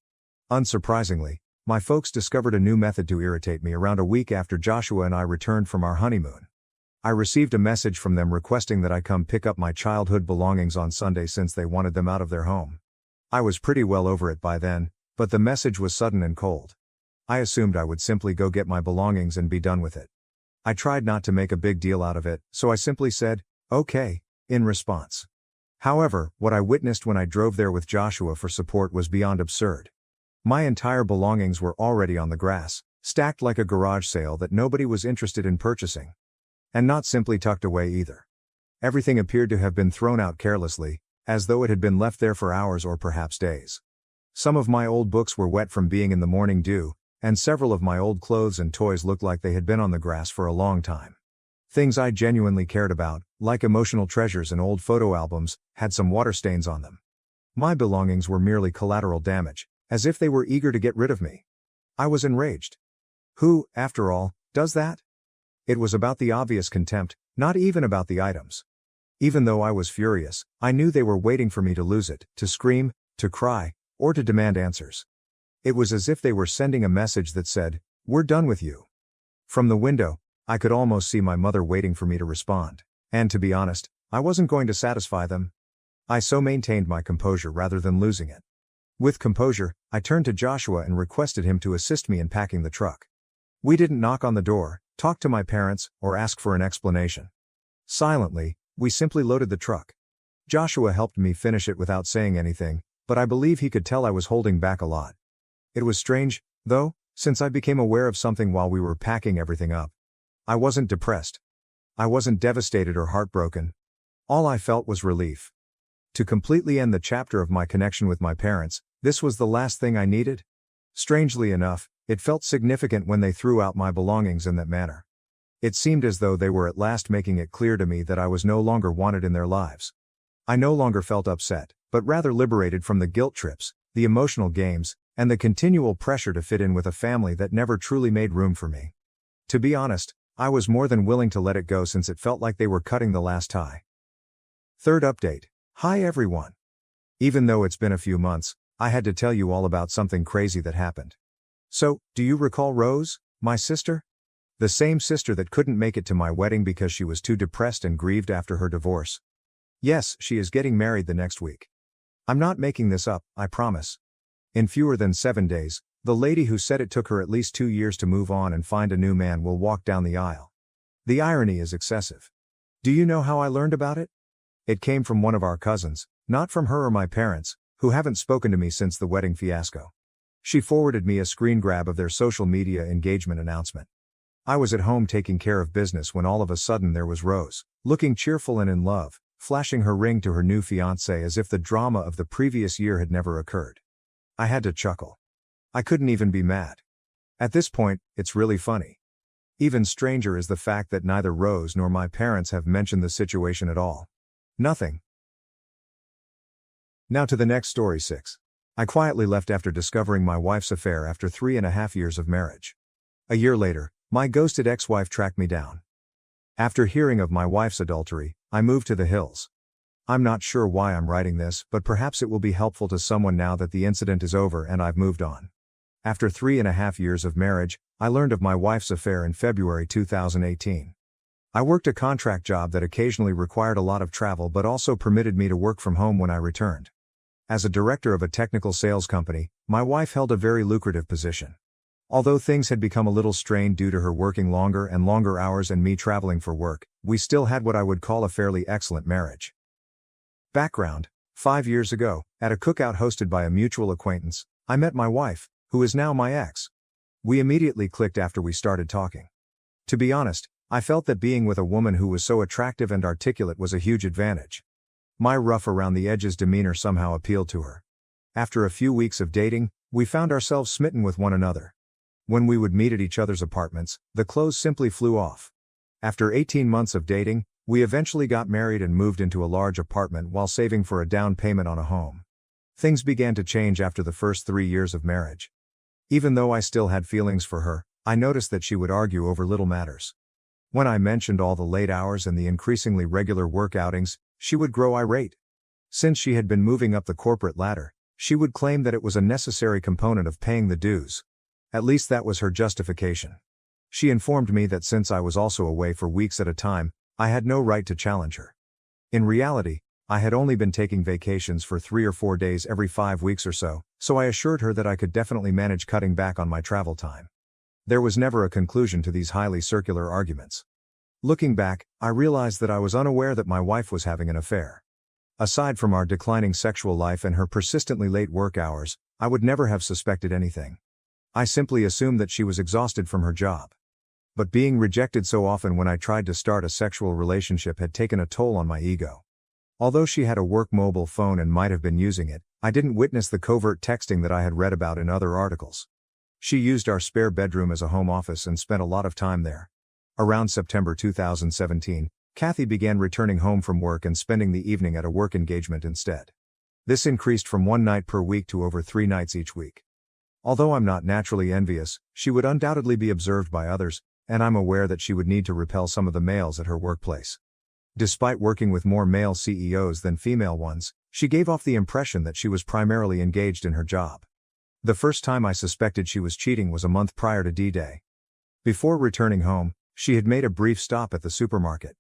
Unsurprisingly, my folks discovered a new method to irritate me around a week after Joshua and I returned from our honeymoon. I received a message from them requesting that I come pick up my childhood belongings on Sunday since they wanted them out of their home. I was pretty well over it by then, but the message was sudden and cold. I assumed I would simply go get my belongings and be done with it. I tried not to make a big deal out of it, so I simply said, "Okay," in response. However, what I witnessed when I drove there with Joshua for support was beyond absurd. My entire belongings were already on the grass, stacked like a garage sale that nobody was interested in purchasing. And not simply tucked away either. Everything appeared to have been thrown out carelessly, as though it had been left there for hours or perhaps days. Some of my old books were wet from being in the morning dew, and several of my old clothes and toys looked like they had been on the grass for a long time. Things I genuinely cared about, like emotional treasures and old photo albums, had some water stains on them. My belongings were merely collateral damage, as if they were eager to get rid of me. I was enraged. Who, after all, does that? It was about the obvious contempt, not even about the items. Even though I was furious, I knew they were waiting for me to lose it, to scream, to cry, or to demand answers. It was as if they were sending a message that said, "We're done with you." From the window, I could almost see my mother waiting for me to respond, and to be honest, I wasn't going to satisfy them. I so maintained my composure rather than losing it. With composure, I turned to Joshua and requested him to assist me in packing the truck. We didn't knock on the door, talk to my parents, or ask for an explanation. Silently, we simply loaded the truck. Joshua helped me finish it without saying anything, but I believe he could tell I was holding back a lot. It was strange, though, since I became aware of something while we were packing everything up. I wasn't depressed. I wasn't devastated or heartbroken. All I felt was relief. To completely end the chapter of my connection with my parents, this was the last thing I needed. Strangely enough, it felt significant when they threw out my belongings in that manner. It seemed as though they were at last making it clear to me that I was no longer wanted in their lives. I no longer felt upset, but rather liberated from the guilt trips, the emotional games, and the continual pressure to fit in with a family that never truly made room for me. To be honest, I was more than willing to let it go since it felt like they were cutting the last tie. Third update. Hi everyone. Even though it's been a few months, I had to tell you all about something crazy that happened. So, do you recall Rose, my sister? The same sister that couldn't make it to my wedding because she was too depressed and grieved after her divorce. Yes, she is getting married the next week. I'm not making this up, I promise. In fewer than 7 days, the lady who said it took her at least 2 years to move on and find a new man will walk down the aisle. The irony is excessive. Do you know how I learned about it? It came from one of our cousins, not from her or my parents, who haven't spoken to me since the wedding fiasco. She forwarded me a screen grab of their social media engagement announcement. I was at home taking care of business when all of a sudden there was Rose, looking cheerful and in love, flashing her ring to her new fiancé as if the drama of the previous year had never occurred. I had to chuckle. I couldn't even be mad. At this point, it's really funny. Even stranger is the fact that neither Rose nor my parents have mentioned the situation at all. Nothing. Now to the next story 6. I quietly left after discovering my wife's affair after 3.5 years of marriage. A year later, my ghosted ex-wife tracked me down. After hearing of my wife's adultery, I moved to the hills. I'm not sure why I'm writing this, but perhaps it will be helpful to someone now that the incident is over and I've moved on. After 3.5 years of marriage, I learned of my wife's affair in February 2018. I worked a contract job that occasionally required a lot of travel but also permitted me to work from home when I returned. As a director of a technical sales company, my wife held a very lucrative position. Although things had become a little strained due to her working longer and longer hours and me traveling for work, we still had what I would call a fairly excellent marriage. Background: 5 years ago, at a cookout hosted by a mutual acquaintance, I met my wife, who is now my ex. We immediately clicked after we started talking. To be honest, I felt that being with a woman who was so attractive and articulate was a huge advantage. My rough around the edges demeanor somehow appealed to her. After a few weeks of dating, we found ourselves smitten with one another. When we would meet at each other's apartments, the clothes simply flew off. After 18 months of dating, we eventually got married and moved into a large apartment while saving for a down payment on a home. Things began to change after the first 3 years of marriage. Even though I still had feelings for her, I noticed that she would argue over little matters. When I mentioned all the late hours and the increasingly regular work outings, she would grow irate. Since she had been moving up the corporate ladder, she would claim that it was a necessary component of paying the dues. At least that was her justification. She informed me that since I was also away for weeks at a time, I had no right to challenge her. In reality, I had only been taking vacations for 3 or 4 days every 5 weeks or so I assured her that I could definitely manage cutting back on my travel time. There was never a conclusion to these highly circular arguments. Looking back, I realized that I was unaware that my wife was having an affair. Aside from our declining sexual life and her persistently late work hours, I would never have suspected anything. I simply assumed that she was exhausted from her job. But being rejected so often when I tried to start a sexual relationship had taken a toll on my ego. Although she had a work mobile phone and might have been using it, I didn't witness the covert texting that I had read about in other articles. She used our spare bedroom as a home office and spent a lot of time there. Around September 2017, Kathy began returning home from work and spending the evening at a work engagement instead. This increased from 1 night per week to over 3 nights each week. Although I'm not naturally envious, she would undoubtedly be observed by others, and I'm aware that she would need to repel some of the males at her workplace. Despite working with more male CEOs than female ones, she gave off the impression that she was primarily engaged in her job. The first time I suspected she was cheating was a month prior to D-Day. Before returning home, she had made a brief stop at the supermarket.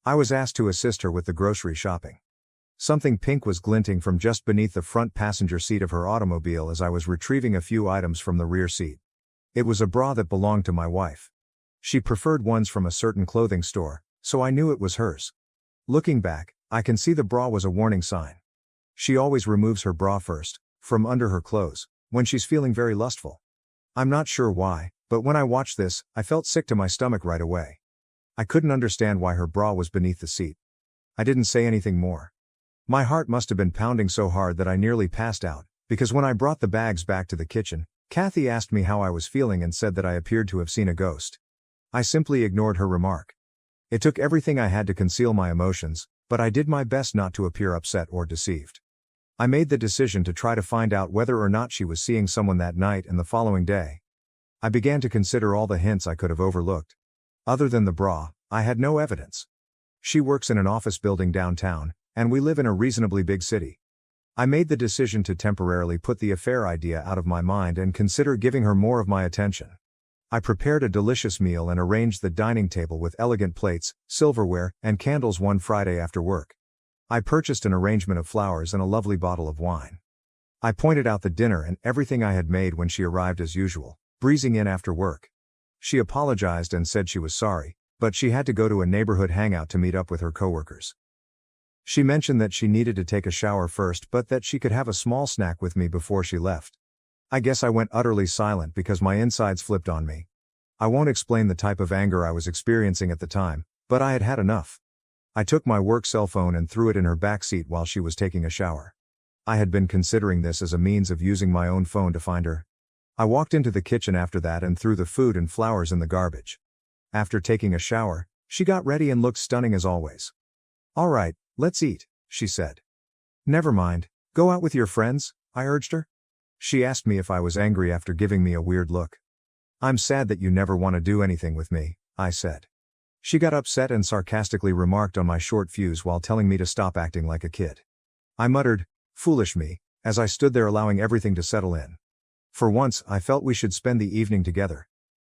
I was asked to assist her with the grocery shopping. Something pink was glinting from just beneath the front passenger seat of her automobile as I was retrieving a few items from the rear seat. It was a bra that belonged to my wife. She preferred ones from a certain clothing store, so I knew it was hers. Looking back, I can see the bra was a warning sign. She always removes her bra first, from under her clothes, when she's feeling very lustful. I'm not sure why, but when I watched this, I felt sick to my stomach right away. I couldn't understand why her bra was beneath the seat. I didn't say anything more. My heart must have been pounding so hard that I nearly passed out, because when I brought the bags back to the kitchen, Kathy asked me how I was feeling and said that I appeared to have seen a ghost. I simply ignored her remark. It took everything I had to conceal my emotions, but I did my best not to appear upset or deceived. I made the decision to try to find out whether or not she was seeing someone that night and the following day. I began to consider all the hints I could have overlooked. Other than the bra, I had no evidence. She works in an office building downtown, and we live in a reasonably big city. I made the decision to temporarily put the affair idea out of my mind and consider giving her more of my attention. I prepared a delicious meal and arranged the dining table with elegant plates, silverware, and candles one Friday after work. I purchased an arrangement of flowers and a lovely bottle of wine. I pointed out the dinner and everything I had made when she arrived as usual, breezing in after work. She apologized and said she was sorry, but she had to go to a neighborhood hangout to meet up with her coworkers. She mentioned that she needed to take a shower first but that she could have a small snack with me before she left. I guess I went utterly silent because my insides flipped on me. I won't explain the type of anger I was experiencing at the time, but I had had enough. I took my work cell phone and threw it in her backseat while she was taking a shower. I had been considering this as a means of using my own phone to find her. I walked into the kitchen after that and threw the food and flowers in the garbage. After taking a shower, she got ready and looked stunning as always. "All right, let's eat," she said. "Never mind, go out with your friends," I urged her. She asked me if I was angry after giving me a weird look. "I'm sad that you never want to do anything with me," I said. She got upset and sarcastically remarked on my short fuse while telling me to stop acting like a kid. I muttered, "Foolish me," as I stood there allowing everything to settle in. For once, I felt we should spend the evening together.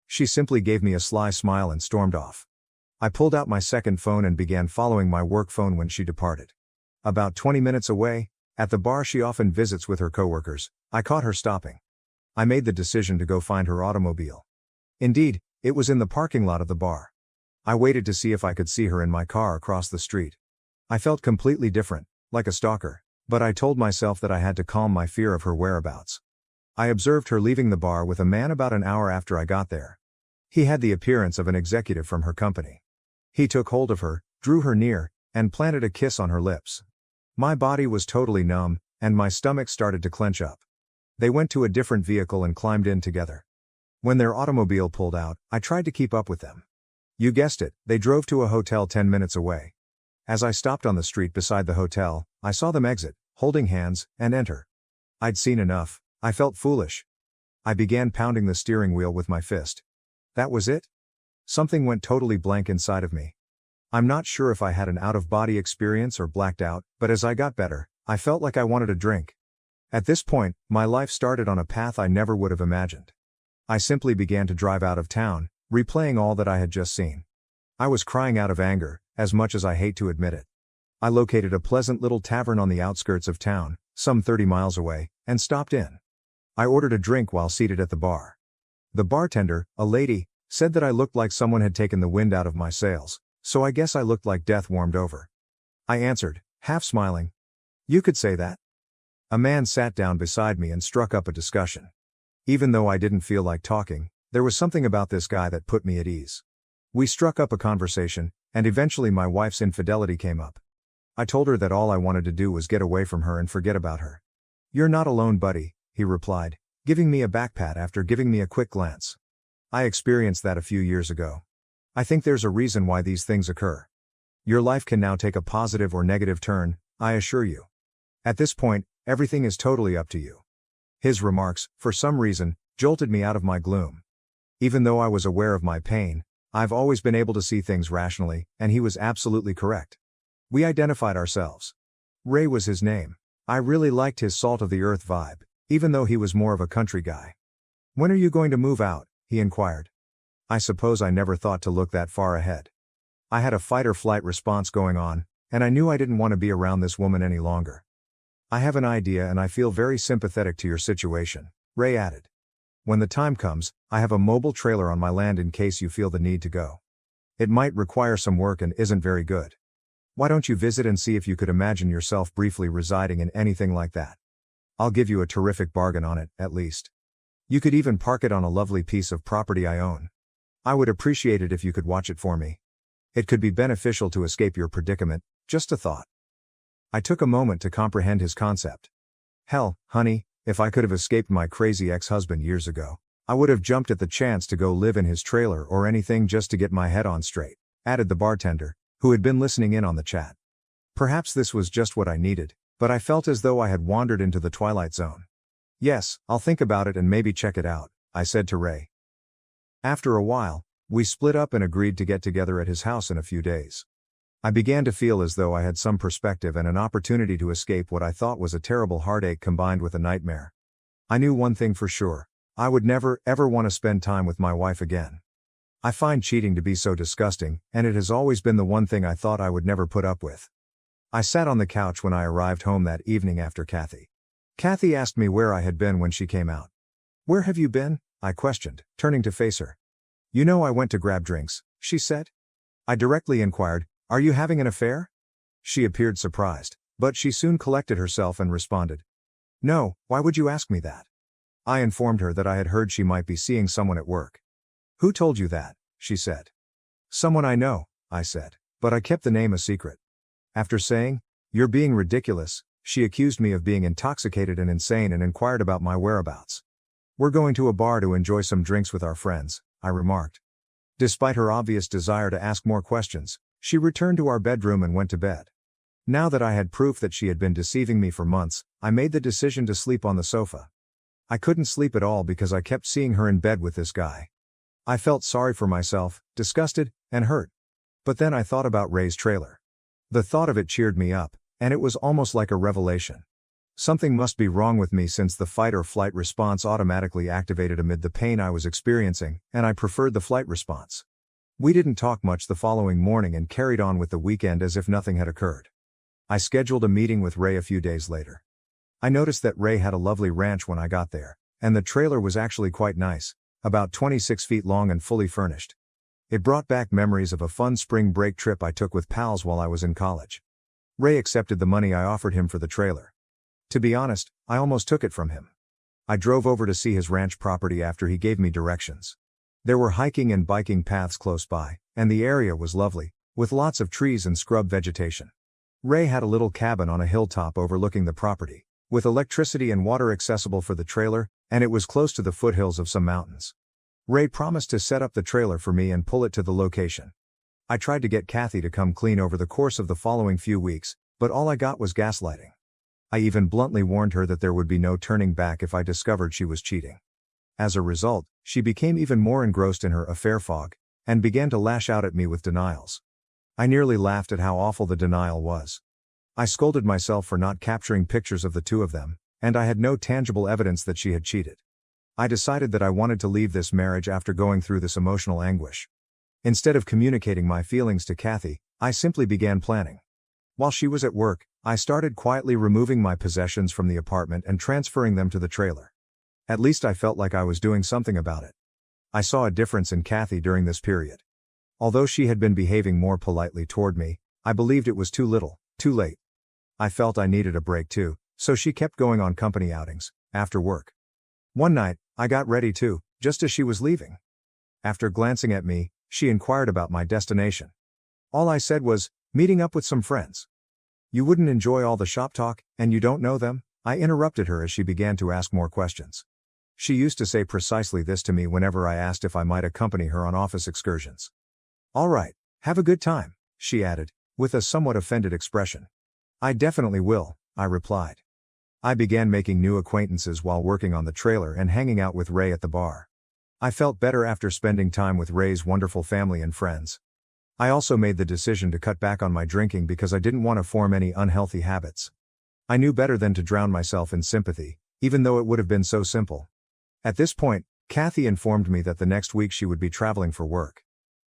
She simply gave me a sly smile and stormed off. I pulled out my second phone and began following my work phone when she departed. About 20 minutes away, at the bar she often visits with her coworkers, I caught her stopping. I made the decision to go find her automobile. Indeed, it was in the parking lot of the bar. I waited to see if I could see her in my car across the street. I felt completely different, like a stalker, but I told myself that I had to calm my fear of her whereabouts. I observed her leaving the bar with a man about an hour after I got there. He had the appearance of an executive from her company. He took hold of her, drew her near, and planted a kiss on her lips. My body was totally numb, and my stomach started to clench up. They went to a different vehicle and climbed in together. When their automobile pulled out, I tried to keep up with them. You guessed it, they drove to a hotel 10 minutes away. As I stopped on the street beside the hotel, I saw them exit, holding hands, and enter. I'd seen enough. I felt foolish. I began pounding the steering wheel with my fist. That was it? Something went totally blank inside of me. I'm not sure if I had an out-of-body experience or blacked out, but as I got better, I felt like I wanted a drink. At this point, my life started on a path I never would have imagined. I simply began to drive out of town, replaying all that I had just seen. I was crying out of anger, as much as I hate to admit it. I located a pleasant little tavern on the outskirts of town, some 30 miles away, and stopped in. I ordered a drink while seated at the bar. The bartender, a lady, said that I looked like someone had taken the wind out of my sails, so I guess I looked like death warmed over. I answered, half smiling. "You could say that." A man sat down beside me and struck up a discussion. Even though I didn't feel like talking, there was something about this guy that put me at ease. We struck up a conversation, and eventually my wife's infidelity came up. I told her that all I wanted to do was get away from her and forget about her. "You're not alone, buddy," he replied, giving me a back pat after giving me a quick glance. I experienced that a few years ago. I think there's a reason why these things occur. Your life can now take a positive or negative turn, I assure you. At this point, everything is totally up to you. His remarks, for some reason, jolted me out of my gloom. Even though I was aware of my pain, I've always been able to see things rationally, and he was absolutely correct. We identified ourselves. Ray was his name. I really liked his salt-of-the-earth vibe, even though he was more of a country guy. "When are you going to move out?" he inquired. I suppose I never thought to look that far ahead. I had a fight-or-flight response going on, and I knew I didn't want to be around this woman any longer. "I have an idea and I feel very sympathetic to your situation," Ray added. "When the time comes, I have a mobile trailer on my land in case you feel the need to go. It might require some work and isn't very good. Why don't you visit and see if you could imagine yourself briefly residing in anything like that? I'll give you a terrific bargain on it, at least. You could even park it on a lovely piece of property I own. I would appreciate it if you could watch it for me. It could be beneficial to escape your predicament, just a thought." I took a moment to comprehend his concept. "Hell, honey, if I could have escaped my crazy ex-husband years ago, I would have jumped at the chance to go live in his trailer or anything just to get my head on straight," added the bartender, who had been listening in on the chat. Perhaps this was just what I needed, but I felt as though I had wandered into the twilight zone. "Yes, I'll think about it and maybe check it out," I said to Ray. After a while, we split up and agreed to get together at his house in a few days. I began to feel as though I had some perspective and an opportunity to escape what I thought was a terrible heartache combined with a nightmare. I knew one thing for sure: I would never, ever want to spend time with my wife again. I find cheating to be so disgusting, and it has always been the one thing I thought I would never put up with. I sat on the couch when I arrived home that evening after Kathy. Kathy asked me where I had been when she came out. "Where have you been?" I questioned, turning to face her. "You know I went to grab drinks," she said. I directly inquired, "Are you having an affair?" She appeared surprised, but she soon collected herself and responded, "No, why would you ask me that?" I informed her that I had heard she might be seeing someone at work. "Who told you that?" she said. "Someone I know," I said, but I kept the name a secret. After saying, "You're being ridiculous," she accused me of being intoxicated and insane and inquired about my whereabouts. "We're going to a bar to enjoy some drinks with our friends," I remarked. Despite her obvious desire to ask more questions, she returned to our bedroom and went to bed. Now that I had proof that she had been deceiving me for months, I made the decision to sleep on the sofa. I couldn't sleep at all because I kept seeing her in bed with this guy. I felt sorry for myself, disgusted, and hurt. But then I thought about Ray's trailer. The thought of it cheered me up, and it was almost like a revelation. Something must be wrong with me since the fight or flight response automatically activated amid the pain I was experiencing, and I preferred the flight response. We didn't talk much the following morning and carried on with the weekend as if nothing had occurred. I scheduled a meeting with Ray a few days later. I noticed that Ray had a lovely ranch when I got there, and the trailer was actually quite nice, about 26 feet long and fully furnished. It brought back memories of a fun spring break trip I took with pals while I was in college. Ray accepted the money I offered him for the trailer. To be honest, I almost took it from him. I drove over to see his ranch property after he gave me directions. There were hiking and biking paths close by, and the area was lovely, with lots of trees and scrub vegetation. Ray had a little cabin on a hilltop overlooking the property, with electricity and water accessible for the trailer, and it was close to the foothills of some mountains. Ray promised to set up the trailer for me and pull it to the location. I tried to get Kathy to come clean over the course of the following few weeks, but all I got was gaslighting. I even bluntly warned her that there would be no turning back if I discovered she was cheating. As a result, she became even more engrossed in her affair fog, and began to lash out at me with denials. I nearly laughed at how awful the denial was. I scolded myself for not capturing pictures of the two of them, and I had no tangible evidence that she had cheated. I decided that I wanted to leave this marriage after going through this emotional anguish. Instead of communicating my feelings to Kathy, I simply began planning. While she was at work, I started quietly removing my possessions from the apartment and transferring them to the trailer. At least I felt like I was doing something about it. I saw a difference in Kathy during this period. Although she had been behaving more politely toward me, I believed it was too little, too late. I felt I needed a break too, so she kept going on company outings, after work. One night, I got ready too, just as she was leaving. After glancing at me, she inquired about my destination. All I said was, meeting up with some friends. You wouldn't enjoy all the shop talk, and you don't know them? I interrupted her as she began to ask more questions. She used to say precisely this to me whenever I asked if I might accompany her on office excursions. All right, have a good time, she added, with a somewhat offended expression. I definitely will, I replied. I began making new acquaintances while working on the trailer and hanging out with Ray at the bar. I felt better after spending time with Ray's wonderful family and friends. I also made the decision to cut back on my drinking because I didn't want to form any unhealthy habits. I knew better than to drown myself in sympathy, even though it would have been so simple. At this point, Kathy informed me that the next week she would be traveling for work.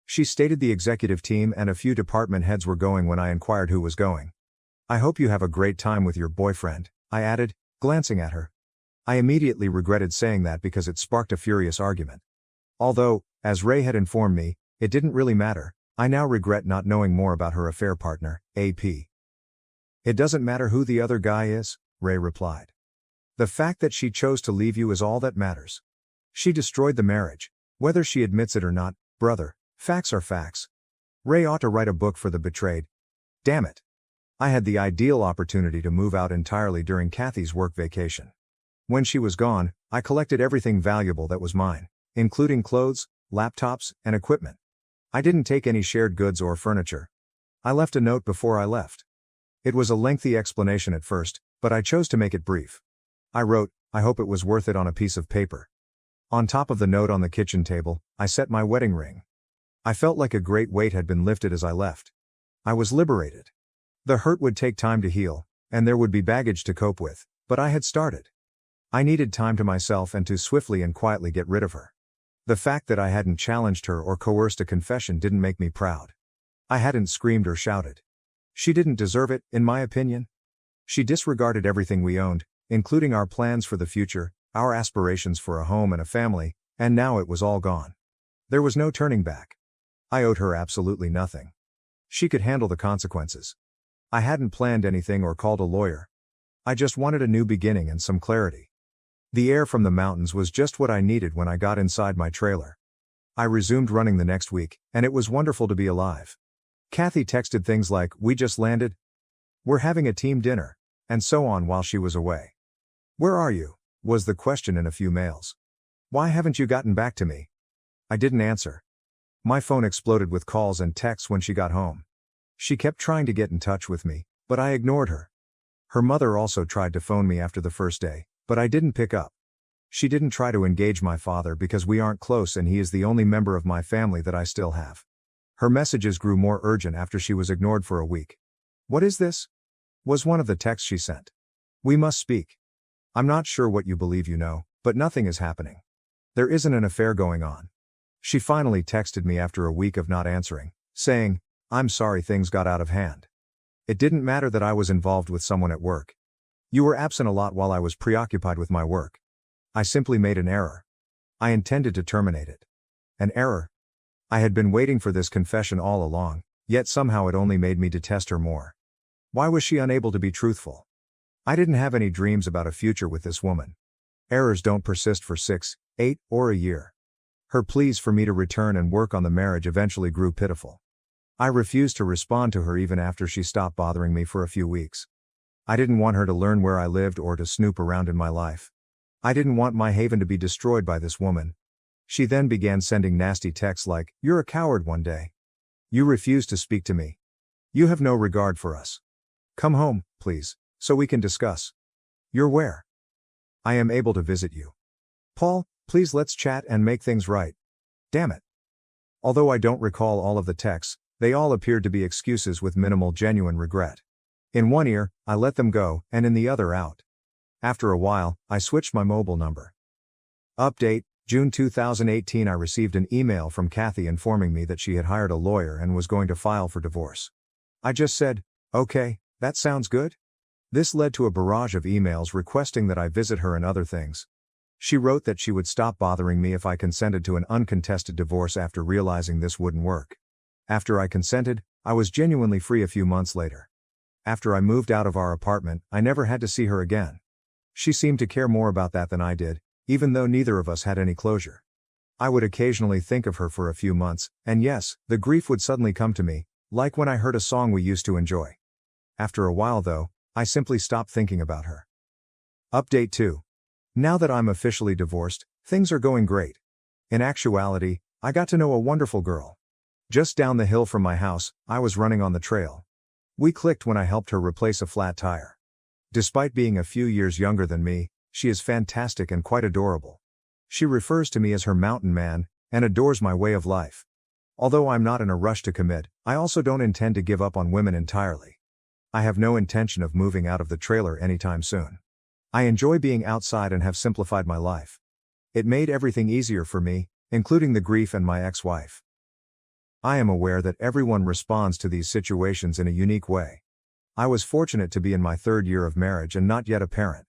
She stated the executive team and a few department heads were going when I inquired who was going. I hope you have a great time with your boyfriend, I added, glancing at her. I immediately regretted saying that because it sparked a furious argument. Although, as Ray had informed me, it didn't really matter, I now regret not knowing more about her affair partner, AP. It doesn't matter who the other guy is, Ray replied. The fact that she chose to leave you is all that matters. She destroyed the marriage. Whether she admits it or not, brother, facts are facts. Ray ought to write a book for the betrayed. Damn it. I had the ideal opportunity to move out entirely during Kathy's work vacation. When she was gone, I collected everything valuable that was mine, including clothes, laptops, and equipment. I didn't take any shared goods or furniture. I left a note before I left. It was a lengthy explanation at first, but I chose to make it brief. I wrote, I hope it was worth it on a piece of paper. On top of the note on the kitchen table, I set my wedding ring. I felt like a great weight had been lifted as I left. I was liberated. The hurt would take time to heal, and there would be baggage to cope with, but I had started. I needed time to myself and to swiftly and quietly get rid of her. The fact that I hadn't challenged her or coerced a confession didn't make me proud. I hadn't screamed or shouted. She didn't deserve it, in my opinion. She disregarded everything we owned, including our plans for the future, our aspirations for a home and a family, and now it was all gone. There was no turning back. I owed her absolutely nothing. She could handle the consequences. I hadn't planned anything or called a lawyer. I just wanted a new beginning and some clarity. The air from the mountains was just what I needed when I got inside my trailer. I resumed running the next week, and it was wonderful to be alive. Kathy texted things like, "We just landed," "We're having a team dinner," and so on while she was away. "Where are you?" was the question in a few mails. "Why haven't you gotten back to me?" I didn't answer. My phone exploded with calls and texts when she got home. She kept trying to get in touch with me, but I ignored her. Her mother also tried to phone me after the first day, but I didn't pick up. She didn't try to engage my father because we aren't close and he is the only member of my family that I still have. Her messages grew more urgent after she was ignored for a week. "What is this?" was one of the texts she sent. "We must speak. I'm not sure what you believe you know, but nothing is happening. There isn't an affair going on." She finally texted me after a week of not answering, saying, "I'm sorry things got out of hand. It didn't matter that I was involved with someone at work. You were absent a lot while I was preoccupied with my work. I simply made an error. I intended to terminate it." An error? I had been waiting for this confession all along, yet somehow it only made me detest her more. Why was she unable to be truthful? I didn't have any dreams about a future with this woman. Errors don't persist for 6, 8, or a year. Her pleas for me to return and work on the marriage eventually grew pitiful. I refused to respond to her even after she stopped bothering me for a few weeks. I didn't want her to learn where I lived or to snoop around in my life. I didn't want my haven to be destroyed by this woman. She then began sending nasty texts like, "You're a coward one day. You refuse to speak to me. You have no regard for us. Come home, please, so we can discuss. You're where? I am able to visit you. Paul, please let's chat and make things right. Damn it." Although I don't recall all of the texts, they all appeared to be excuses with minimal genuine regret. In one ear, I let them go, and in the other out. After a while, I switched my mobile number. Update: June 2018. I received an email from Kathy informing me that she had hired a lawyer and was going to file for divorce. I just said, "Okay, that sounds good." This led to a barrage of emails requesting that I visit her and other things. She wrote that she would stop bothering me if I consented to an uncontested divorce after realizing this wouldn't work. After I consented, I was genuinely free a few months later. After I moved out of our apartment, I never had to see her again. She seemed to care more about that than I did, even though neither of us had any closure. I would occasionally think of her for a few months, and yes, the grief would suddenly come to me, like when I heard a song we used to enjoy. After a while though, I simply stopped thinking about her. Update 2. Now that I'm officially divorced, things are going great. In actuality, I got to know a wonderful girl. Just down the hill from my house, I was running on the trail. We clicked when I helped her replace a flat tire. Despite being a few years younger than me, she is fantastic and quite adorable. She refers to me as her mountain man, and adores my way of life. Although I'm not in a rush to commit, I also don't intend to give up on women entirely. I have no intention of moving out of the trailer anytime soon. I enjoy being outside and have simplified my life. It made everything easier for me, including the grief and my ex-wife. I am aware that everyone responds to these situations in a unique way. I was fortunate to be in my 3rd year of marriage and not yet a parent.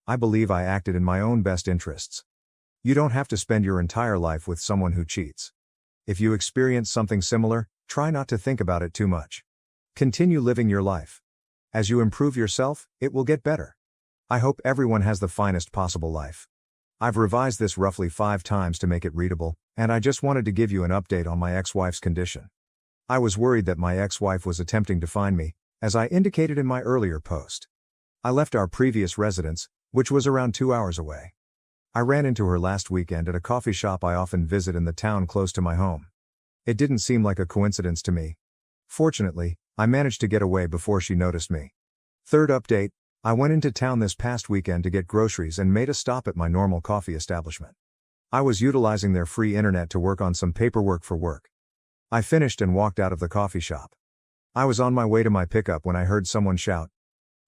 I believe I acted in my own best interests. You don't have to spend your entire life with someone who cheats. If you experience something similar, try not to think about it too much. Continue living your life. As you improve yourself, it will get better. I hope everyone has the finest possible life. I've revised this roughly 5 times to make it readable, and I just wanted to give you an update on my ex-wife's condition. I was worried that my ex-wife was attempting to find me, as I indicated in my earlier post. I left our previous residence, which was around 2 hours away. I ran into her last weekend at a coffee shop I often visit in the town close to my home. It didn't seem like a coincidence to me. Fortunately, I managed to get away before she noticed me. Third update: I went into town this past weekend to get groceries and made a stop at my normal coffee establishment. I was utilizing their free internet to work on some paperwork for work. I finished and walked out of the coffee shop. I was on my way to my pickup when I heard someone shout,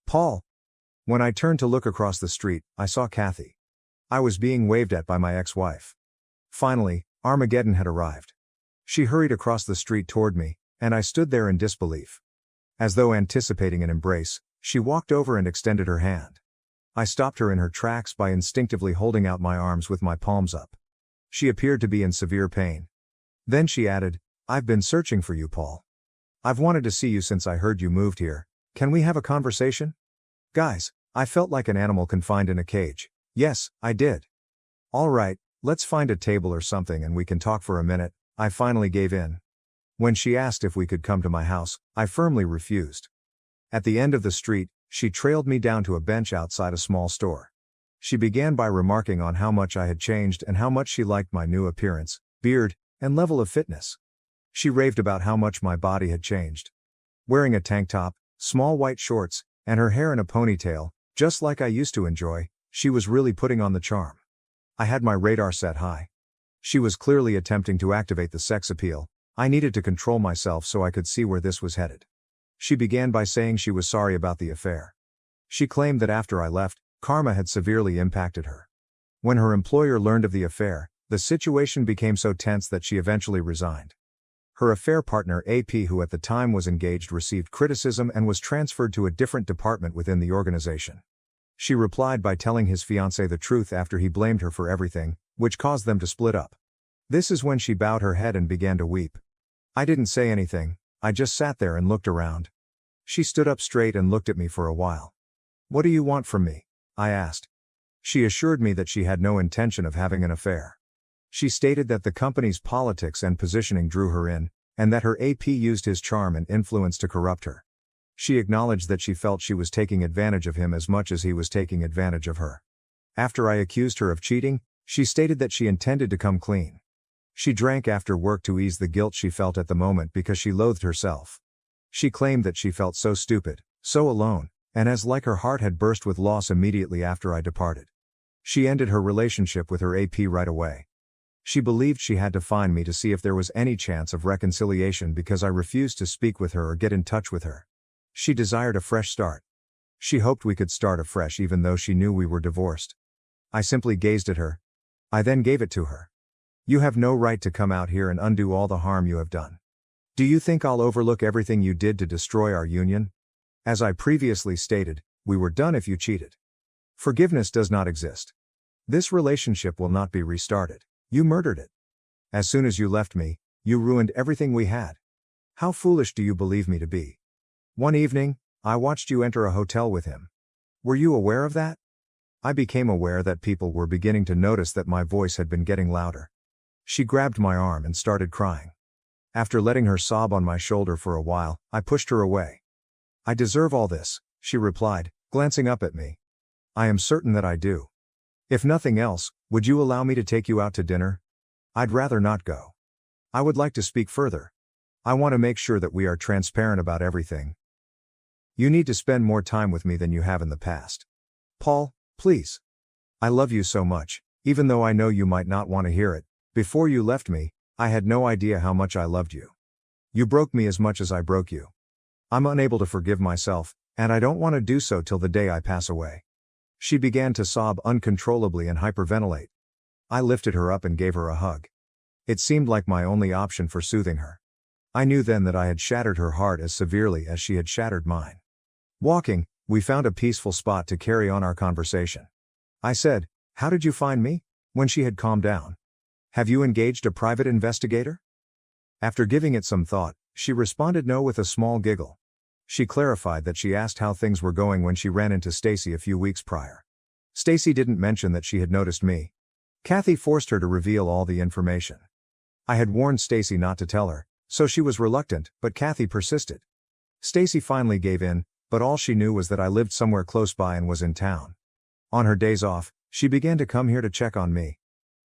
"Paul!" When I turned to look across the street, I saw Kathy. I was being waved at by my ex-wife. Finally, Armageddon had arrived. She hurried across the street toward me, and I stood there in disbelief. As though anticipating an embrace, she walked over and extended her hand. I stopped her in her tracks by instinctively holding out my arms with my palms up. She appeared to be in severe pain. Then she added, "I've been searching for you, Paul. I've wanted to see you since I heard you moved here. Can we have a conversation?" Guys, I felt like an animal confined in a cage. Yes, I did. "All right, let's find a table or something and we can talk for a minute," I finally gave in. When she asked if we could come to my house, I firmly refused. At the end of the street, she trailed me down to a bench outside a small store. She began by remarking on how much I had changed and how much she liked my new appearance, beard, and level of fitness. She raved about how much my body had changed. Wearing a tank top, small white shorts, and her hair in a ponytail, just like I used to enjoy, she was really putting on the charm. I had my radar set high. She was clearly attempting to activate the sex appeal. I needed to control myself so I could see where this was headed. She began by saying she was sorry about the affair. She claimed that after I left, karma had severely impacted her. When her employer learned of the affair, the situation became so tense that she eventually resigned. Her affair partner AP, who at the time was engaged, received criticism and was transferred to a different department within the organization. She replied by telling his fiancé the truth after he blamed her for everything, which caused them to split up. This is when she bowed her head and began to weep. I didn't say anything, I just sat there and looked around. She stood up straight and looked at me for a while. "What do you want from me?" I asked. She assured me that she had no intention of having an affair. She stated that the company's politics and positioning drew her in, and that her AP used his charm and influence to corrupt her. She acknowledged that she felt she was taking advantage of him as much as he was taking advantage of her. After I accused her of cheating, she stated that she intended to come clean. She drank after work to ease the guilt she felt at the moment because she loathed herself. She claimed that she felt so stupid, so alone, and as like her heart had burst with loss immediately after I departed. She ended her relationship with her AP right away. She believed she had to find me to see if there was any chance of reconciliation because I refused to speak with her or get in touch with her. She desired a fresh start. She hoped we could start afresh even though she knew we were divorced. I simply gazed at her. I then gave it to her. "You have no right to come out here and undo all the harm you have done. Do you think I'll overlook everything you did to destroy our union? As I previously stated, we were done if you cheated. Forgiveness does not exist. This relationship will not be restarted. You murdered it. As soon as you left me, you ruined everything we had. How foolish do you believe me to be? One evening, I watched you enter a hotel with him. Were you aware of that?" I became aware that people were beginning to notice that my voice had been getting louder. She grabbed my arm and started crying. After letting her sob on my shoulder for a while, I pushed her away. "I deserve all this," she replied, glancing up at me. "I am certain that I do. If nothing else, would you allow me to take you out to dinner? I'd rather not go. I would like to speak further. I want to make sure that we are transparent about everything. You need to spend more time with me than you have in the past. Paul, please. I love you so much, even though I know you might not want to hear it. Before you left me, I had no idea how much I loved you. You broke me as much as I broke you. I'm unable to forgive myself, and I don't want to do so till the day I pass away." She began to sob uncontrollably and hyperventilate. I lifted her up and gave her a hug. It seemed like my only option for soothing her. I knew then that I had shattered her heart as severely as she had shattered mine. Walking, we found a peaceful spot to carry on our conversation. I said, "How did you find me?" when she had calmed down. "Have you engaged a private investigator?" After giving it some thought, she responded no with a small giggle. She clarified that she asked how things were going when she ran into Stacy a few weeks prior. Stacy didn't mention that she had noticed me. Kathy forced her to reveal all the information. I had warned Stacy not to tell her, so she was reluctant, but Kathy persisted. Stacy finally gave in, but all she knew was that I lived somewhere close by and was in town. On her days off, she began to come here to check on me.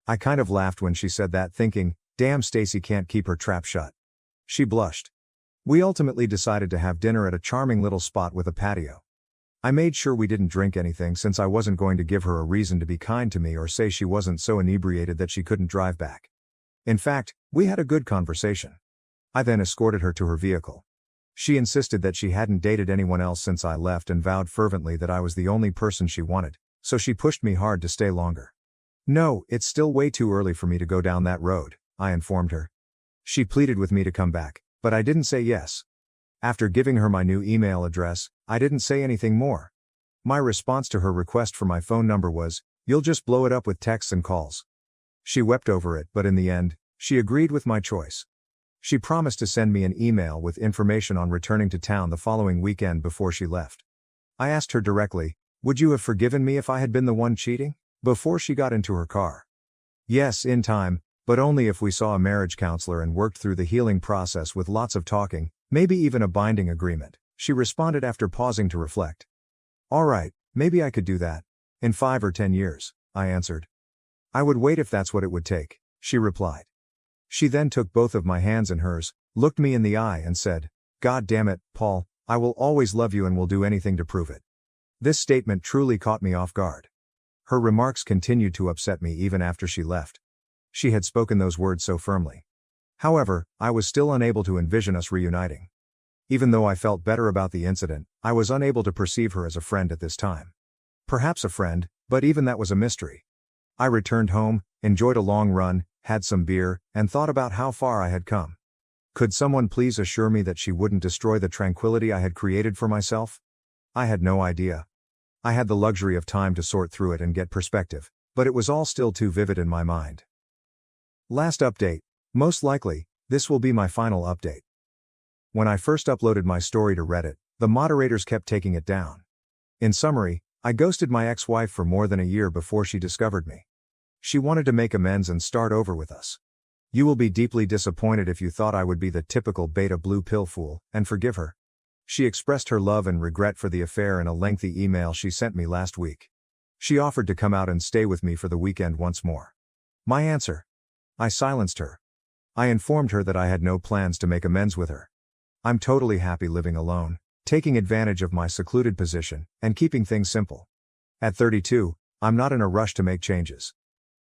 I kind of laughed when she said that, thinking, damn, Stacy can't keep her trap shut. She blushed. We ultimately decided to have dinner at a charming little spot with a patio. I made sure we didn't drink anything since I wasn't going to give her a reason to be kind to me or say she wasn't so inebriated that she couldn't drive back. In fact, we had a good conversation. I then escorted her to her vehicle. She insisted that she hadn't dated anyone else since I left and vowed fervently that I was the only person she wanted, so she pushed me hard to stay longer. "No, it's still way too early for me to go down that road," I informed her. She pleaded with me to come back, but I didn't say yes. After giving her my new email address, I didn't say anything more. My response to her request for my phone number was, "You'll just blow it up with texts and calls." She wept over it, but in the end, she agreed with my choice. She promised to send me an email with information on returning to town the following weekend before she left. I asked her directly, "Would you have forgiven me if I had been the one cheating?" before she got into her car. "Yes, in time, but only if we saw a marriage counselor and worked through the healing process with lots of talking, maybe even a binding agreement," she responded after pausing to reflect. "All right, maybe I could do that. In 5 or 10 years, I answered. "I would wait if that's what it would take," she replied. She then took both of my hands in hers, looked me in the eye and said, "God damn it, Paul, I will always love you and will do anything to prove it." This statement truly caught me off guard. Her remarks continued to upset me even after she left. She had spoken those words so firmly. However, I was still unable to envision us reuniting. Even though I felt better about the incident, I was unable to perceive her as a friend at this time. Perhaps a friend, but even that was a mystery. I returned home, enjoyed a long run, had some beer, and thought about how far I had come. Could someone please assure me that she wouldn't destroy the tranquility I had created for myself? I had no idea. I had the luxury of time to sort through it and get perspective, but it was all still too vivid in my mind. Last update. Most likely, this will be my final update. When I first uploaded my story to Reddit, the moderators kept taking it down. In summary, I ghosted my ex-wife for more than a year before she discovered me. She wanted to make amends and start over with us. You will be deeply disappointed if you thought I would be the typical beta blue pill fool and forgive her. She expressed her love and regret for the affair in a lengthy email she sent me last week. She offered to come out and stay with me for the weekend once more. My answer? I silenced her. I informed her that I had no plans to make amends with her. I'm totally happy living alone, taking advantage of my secluded position, and keeping things simple. At 32, I'm not in a rush to make changes.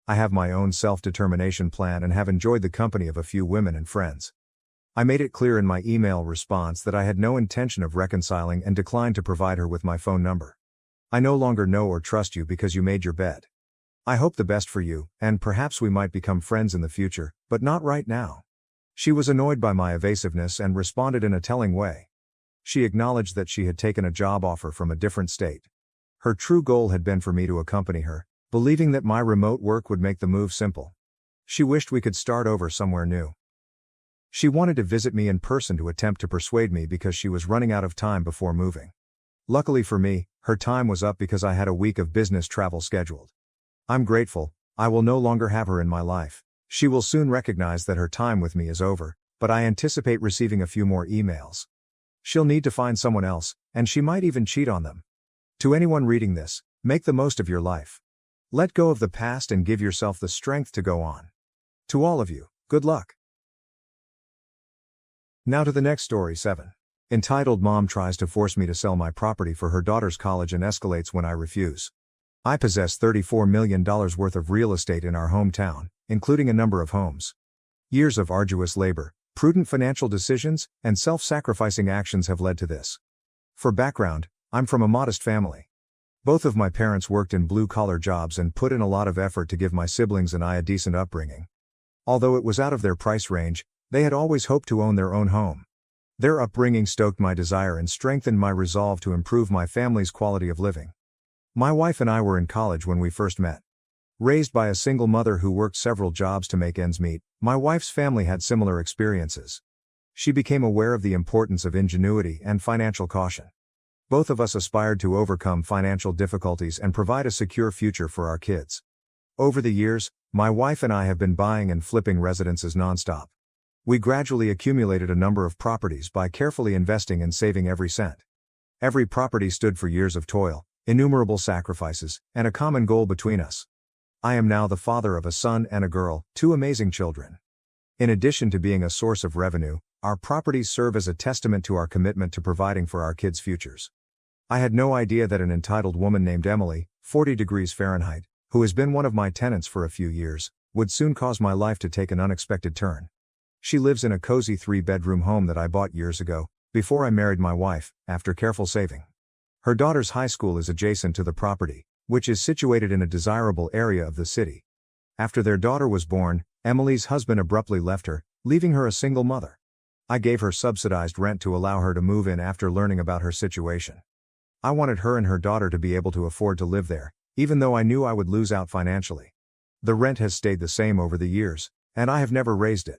I have my own self-determination plan and have enjoyed the company of a few women and friends. I made it clear in my email response that I had no intention of reconciling and declined to provide her with my phone number. I no longer know or trust you because you made your bed. I hope the best for you, and perhaps we might become friends in the future, but not right now. She was annoyed by my evasiveness and responded in a telling way. She acknowledged that she had taken a job offer from a different state. Her true goal had been for me to accompany her, believing that my remote work would make the move simple. She wished we could start over somewhere new. She wanted to visit me in person to attempt to persuade me because she was running out of time before moving. Luckily for me, her time was up because I had a week of business travel scheduled. I'm grateful. I will no longer have her in my life. She will soon recognize that her time with me is over, but I anticipate receiving a few more emails. She'll need to find someone else, and she might even cheat on them. To anyone reading this, make the most of your life. Let go of the past and give yourself the strength to go on. To all of you, good luck. Now to the next story 7. Entitled Mom Tries to Force Me to Sell My Property for Her Daughter's College and Escalates When I Refuse. I possess $34 million worth of real estate in our hometown, including a number of homes. Years of arduous labor, prudent financial decisions, and self-sacrificing actions have led to this. For background, I'm from a modest family. Both of my parents worked in blue-collar jobs and put in a lot of effort to give my siblings and I a decent upbringing. Although it was out of their price range, they had always hoped to own their own home. Their upbringing stoked my desire and strengthened my resolve to improve my family's quality of living. My wife and I were in college when we first met. Raised by a single mother who worked several jobs to make ends meet, my wife's family had similar experiences. She became aware of the importance of ingenuity and financial caution. Both of us aspired to overcome financial difficulties and provide a secure future for our kids. Over the years, my wife and I have been buying and flipping residences nonstop. We gradually accumulated a number of properties by carefully investing and saving every cent. Every property stood for years of toil, innumerable sacrifices, and a common goal between us. I am now the father of a son and a girl, 2 amazing children. In addition to being a source of revenue, our properties serve as a testament to our commitment to providing for our kids' futures. I had no idea that an entitled woman named Emily, 40 degrees Fahrenheit, who has been one of my tenants for a few years, would soon cause my life to take an unexpected turn. She lives in a cozy 3-bedroom home that I bought years ago, before I married my wife, after careful saving. Her daughter's high school is adjacent to the property, which is situated in a desirable area of the city. After their daughter was born, Emily's husband abruptly left her, leaving her a single mother. I gave her subsidized rent to allow her to move in after learning about her situation. I wanted her and her daughter to be able to afford to live there, even though I knew I would lose out financially. The rent has stayed the same over the years, and I have never raised it.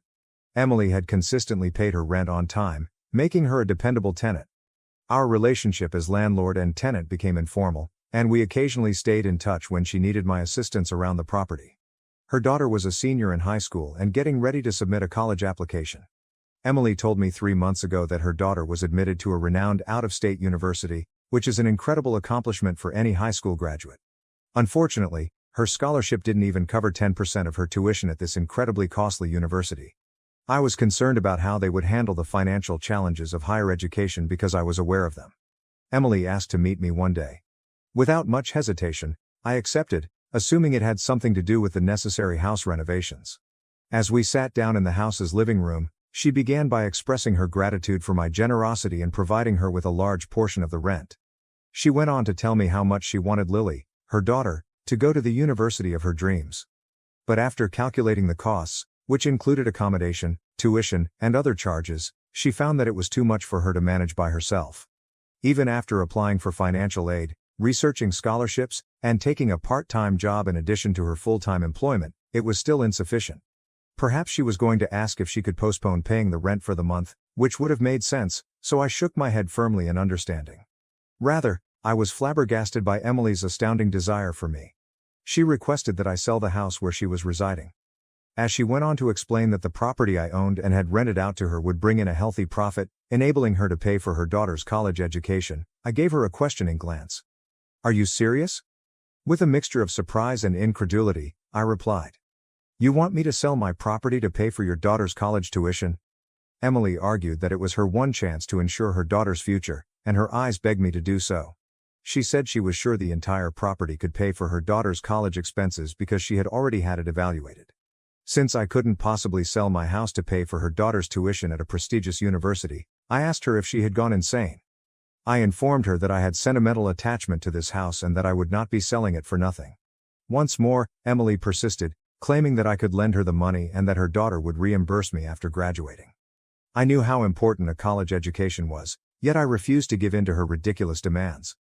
Emily had consistently paid her rent on time, making her a dependable tenant. Our relationship as landlord and tenant became informal, and we occasionally stayed in touch when she needed my assistance around the property. Her daughter was a senior in high school and getting ready to submit a college application. Emily told me 3 months ago that her daughter was admitted to a renowned out-of-state university, which is an incredible accomplishment for any high school graduate. Unfortunately, her scholarship didn't even cover 10% of her tuition at this incredibly costly university. I was concerned about how they would handle the financial challenges of higher education because I was aware of them. Emily asked to meet me one day. Without much hesitation, I accepted, assuming it had something to do with the necessary house renovations. As we sat down in the house's living room, she began by expressing her gratitude for my generosity in providing her with a large portion of the rent. She went on to tell me how much she wanted Lily, her daughter, to go to the university of her dreams. But after calculating the costs, which included accommodation, tuition, and other charges, she found that it was too much for her to manage by herself. Even after applying for financial aid, researching scholarships, and taking a part-time job in addition to her full-time employment, it was still insufficient. Perhaps she was going to ask if she could postpone paying the rent for the month, which would have made sense, so I shook my head firmly in understanding. Rather, I was flabbergasted by Emily's astounding desire for me. She requested that I sell the house where she was residing. As she went on to explain that the property I owned and had rented out to her would bring in a healthy profit, enabling her to pay for her daughter's college education, I gave her a questioning glance. "Are you serious?" With a mixture of surprise and incredulity, I replied. "You want me to sell my property to pay for your daughter's college tuition?" Emily argued that it was her one chance to ensure her daughter's future, and her eyes begged me to do so. She said she was sure the entire property could pay for her daughter's college expenses because she had already had it evaluated. Since I couldn't possibly sell my house to pay for her daughter's tuition at a prestigious university, I asked her if she had gone insane. I informed her that I had sentimental attachment to this house and that I would not be selling it for nothing. Once more, Emily persisted, claiming that I could lend her the money and that her daughter would reimburse me after graduating. I knew how important a college education was, yet I refused to give in to her ridiculous demands.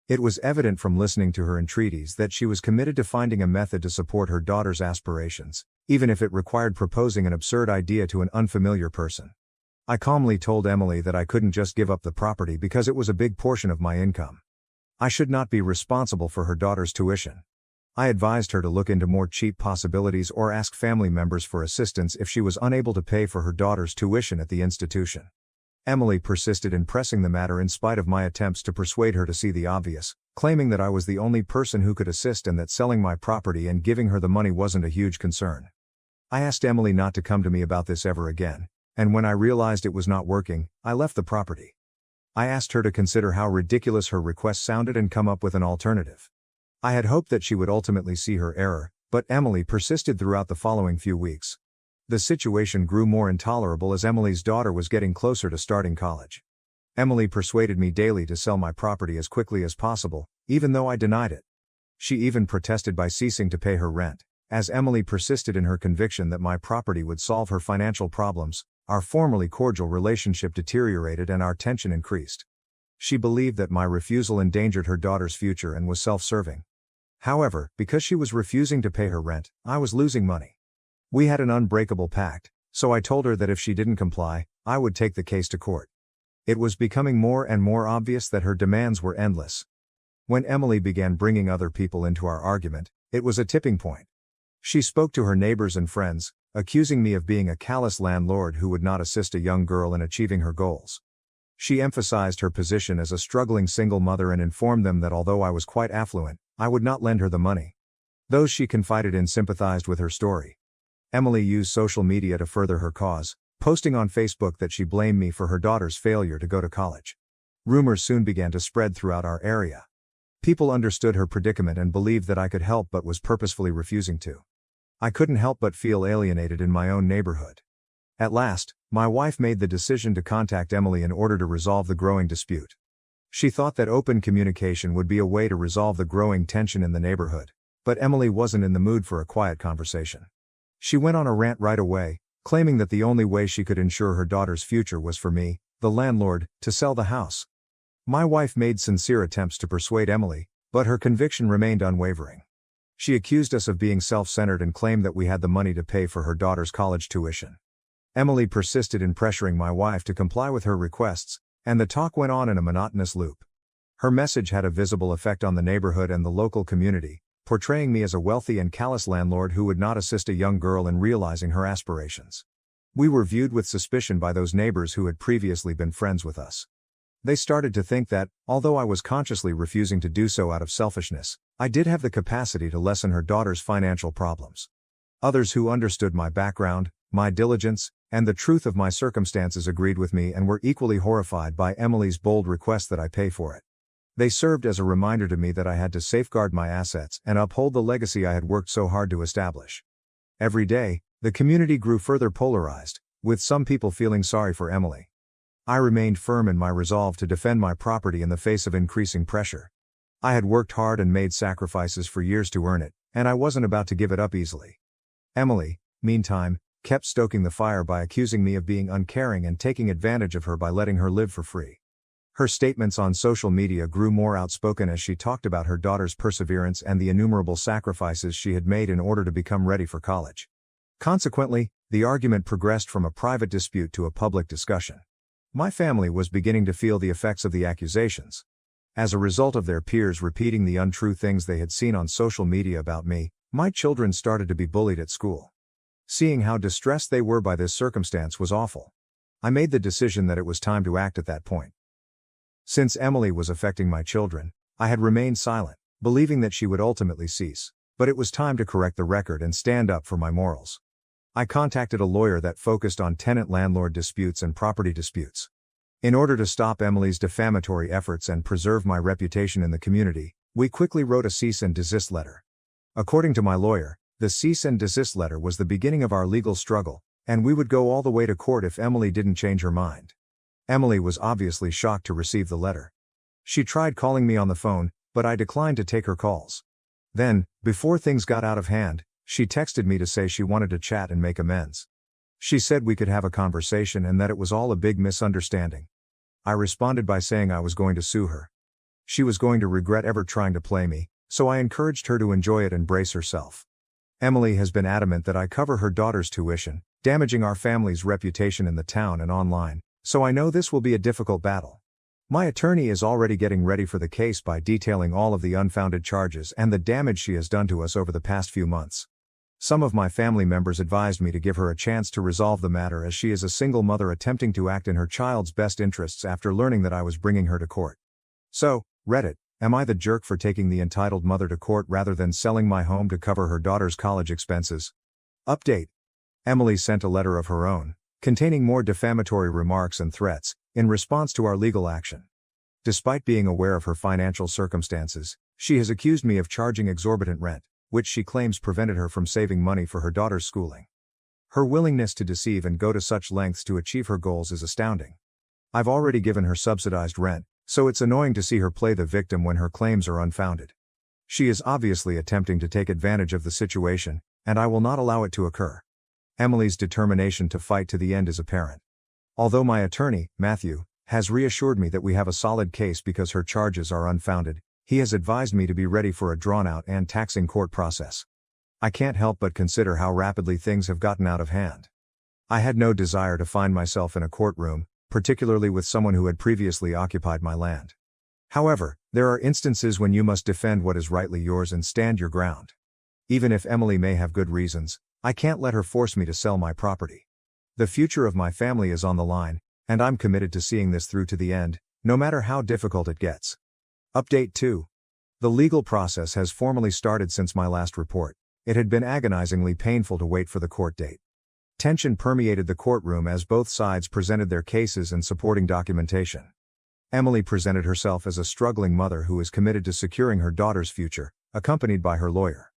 It was evident from listening to her entreaties that she was committed to finding a method to support her daughter's aspirations, even if it required proposing an absurd idea to an unfamiliar person. I calmly told Emily that I couldn't just give up the property because it was a big portion of my income. I should not be responsible for her daughter's tuition. I advised her to look into more cheap possibilities or ask family members for assistance if she was unable to pay for her daughter's tuition at the institution. Emily persisted in pressing the matter in spite of my attempts to persuade her to see the obvious, claiming that I was the only person who could assist and that selling my property and giving her the money wasn't a huge concern. I asked Emily not to come to me about this ever again, and when I realized it was not working, I left the property. I asked her to consider how ridiculous her request sounded and come up with an alternative. I had hoped that she would ultimately see her error, but Emily persisted throughout the following few weeks. The situation grew more intolerable as Emily's daughter was getting closer to starting college. Emily persuaded me daily to sell my property as quickly as possible, even though I denied it. She even protested by ceasing to pay her rent. As Emily persisted in her conviction that my property would solve her financial problems, our formerly cordial relationship deteriorated and our tension increased. She believed that my refusal endangered her daughter's future and was self-serving. However, because she was refusing to pay her rent, I was losing money. We had an unbreakable pact, so I told her that if she didn't comply, I would take the case to court. It was becoming more and more obvious that her demands were endless. When Emily began bringing other people into our argument, it was a tipping point. She spoke to her neighbors and friends, accusing me of being a callous landlord who would not assist a young girl in achieving her goals. She emphasized her position as a struggling single mother and informed them that although I was quite affluent, I would not lend her the money. Those she confided in sympathized with her story. Emily used social media to further her cause, posting on Facebook that she blamed me for her daughter's failure to go to college. Rumors soon began to spread throughout our area. People understood her predicament and believed that I could help but was purposefully refusing to. I couldn't help but feel alienated in my own neighborhood. At last, my wife made the decision to contact Emily in order to resolve the growing dispute. She thought that open communication would be a way to resolve the growing tension in the neighborhood, but Emily wasn't in the mood for a quiet conversation. She went on a rant right away, claiming that the only way she could ensure her daughter's future was for me, the landlord, to sell the house. My wife made sincere attempts to persuade Emily, but her conviction remained unwavering. She accused us of being self-centered and claimed that we had the money to pay for her daughter's college tuition. Emily persisted in pressuring my wife to comply with her requests, and the talk went on in a monotonous loop. Her message had a visible effect on the neighborhood and the local community, portraying me as a wealthy and callous landlord who would not assist a young girl in realizing her aspirations. We were viewed with suspicion by those neighbors who had previously been friends with us. They started to think that, although I was consciously refusing to do so out of selfishness, I did have the capacity to lessen her daughter's financial problems. Others who understood my background, my diligence, and the truth of my circumstances agreed with me and were equally horrified by Emily's bold request that I pay for it. They served as a reminder to me that I had to safeguard my assets and uphold the legacy I had worked so hard to establish. Every day, The community grew further polarized, with some people feeling sorry for Emily. I remained firm in my resolve to defend my property in the face of increasing pressure. I had worked hard and made sacrifices for years to earn it, and I wasn't about to give it up easily. Emily, meantime, kept stoking the fire by accusing me of being uncaring and taking advantage of her by letting her live for free. Her statements on social media grew more outspoken as she talked about her daughter's perseverance and the innumerable sacrifices she had made in order to become ready for college. Consequently, the argument progressed from a private dispute to a public discussion. My family was beginning to feel the effects of the accusations. As a result of their peers repeating the untrue things they had seen on social media about me, my children started to be bullied at school. Seeing how distressed they were by this circumstance was awful. I made the decision that it was time to act at that point. Since Emily was affecting my children, I had remained silent, believing that she would ultimately cease, but it was time to correct the record and stand up for my morals. I contacted a lawyer that focused on tenant-landlord disputes and property disputes. In order to stop Emily's defamatory efforts and preserve my reputation in the community, we quickly wrote a cease and desist letter. According to my lawyer, the cease and desist letter was the beginning of our legal struggle, and we would go all the way to court if Emily didn't change her mind. Emily was obviously shocked to receive the letter. She tried calling me on the phone, but I declined to take her calls. Then, before things got out of hand, she texted me to say she wanted to chat and make amends. She said we could have a conversation and that it was all a big misunderstanding. I responded by saying I was going to sue her. She was going to regret ever trying to play me, so I encouraged her to enjoy it and brace herself. Emily has been adamant that I cover her daughter's tuition, damaging our family's reputation in the town and online, so I know this will be a difficult battle. My attorney is already getting ready for the case by detailing all of the unfounded charges and the damage she has done to us over the past few months. Some of my family members advised me to give her a chance to resolve the matter as she is a single mother attempting to act in her child's best interests after learning that I was bringing her to court. So, Reddit, am I the jerk for taking the entitled mother to court rather than selling my home to cover her daughter's college expenses? Update. Emily sent a letter of her own, containing more defamatory remarks and threats, in response to our legal action. Despite being aware of her financial circumstances, she has accused me of charging exorbitant rent, which she claims prevented her from saving money for her daughter's schooling. Her willingness to deceive and go to such lengths to achieve her goals is astounding. I've already given her subsidized rent, so it's annoying to see her play the victim when her claims are unfounded. She is obviously attempting to take advantage of the situation, and I will not allow it to occur. Emily's determination to fight to the end is apparent. Although my attorney, Matthew, has reassured me that we have a solid case because her charges are unfounded, he has advised me to be ready for a drawn-out and taxing court process. I can't help but consider how rapidly things have gotten out of hand. I had no desire to find myself in a courtroom, particularly with someone who had previously occupied my land. However, there are instances when you must defend what is rightly yours and stand your ground. Even if Emily may have good reasons, I can't let her force me to sell my property. The future of my family is on the line, and I'm committed to seeing this through to the end, no matter how difficult it gets. Update 2. The legal process has formally started since my last report. It had been agonizingly painful to wait for the court date. Tension permeated the courtroom as both sides presented their cases and supporting documentation. Emily presented herself as a struggling mother who is committed to securing her daughter's future, accompanied by her lawyer.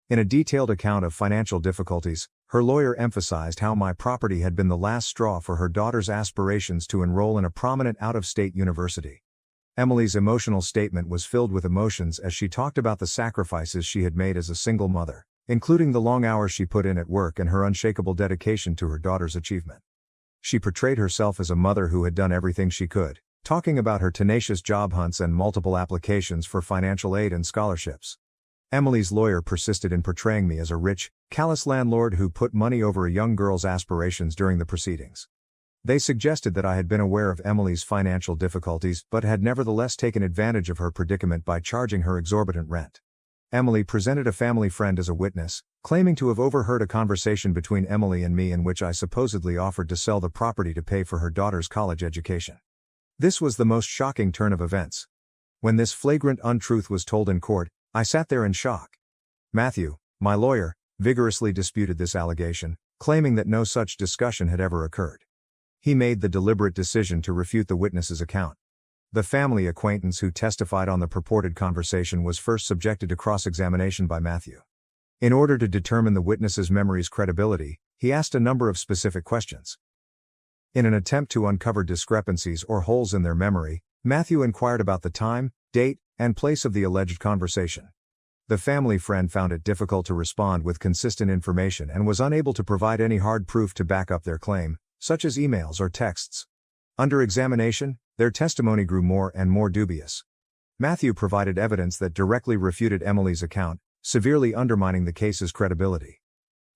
In a detailed account of financial difficulties, her lawyer emphasized how my property had been the last straw for her daughter's aspirations to enroll in a prominent out-of-state university. Emily's emotional statement was filled with emotions as she talked about the sacrifices she had made as a single mother, including the long hours she put in at work and her unshakable dedication to her daughter's achievement. She portrayed herself as a mother who had done everything she could, talking about her tenacious job hunts and multiple applications for financial aid and scholarships. Emily's lawyer persisted in portraying me as a rich, callous landlord who put money over a young girl's aspirations during the proceedings. They suggested that I had been aware of Emily's financial difficulties but had nevertheless taken advantage of her predicament by charging her exorbitant rent. Emily presented a family friend as a witness, claiming to have overheard a conversation between Emily and me in which I supposedly offered to sell the property to pay for her daughter's college education. This was the most shocking turn of events. When this flagrant untruth was told in court, I sat there in shock. Matthew, my lawyer, vigorously disputed this allegation, claiming that no such discussion had ever occurred. He made the deliberate decision to refute the witness's account. The family acquaintance who testified on the purported conversation was first subjected to cross-examination by Matthew. In order to determine the witness's memory's credibility, he asked a number of specific questions. In an attempt to uncover discrepancies or holes in their memory, Matthew inquired about the time, date, and place of the alleged conversation. The family friend found it difficult to respond with consistent information and was unable to provide any hard proof to back up their claim, such as emails or texts. Under examination, their testimony grew more and more dubious. Matthew provided evidence that directly refuted Emily's account, severely undermining the case's credibility.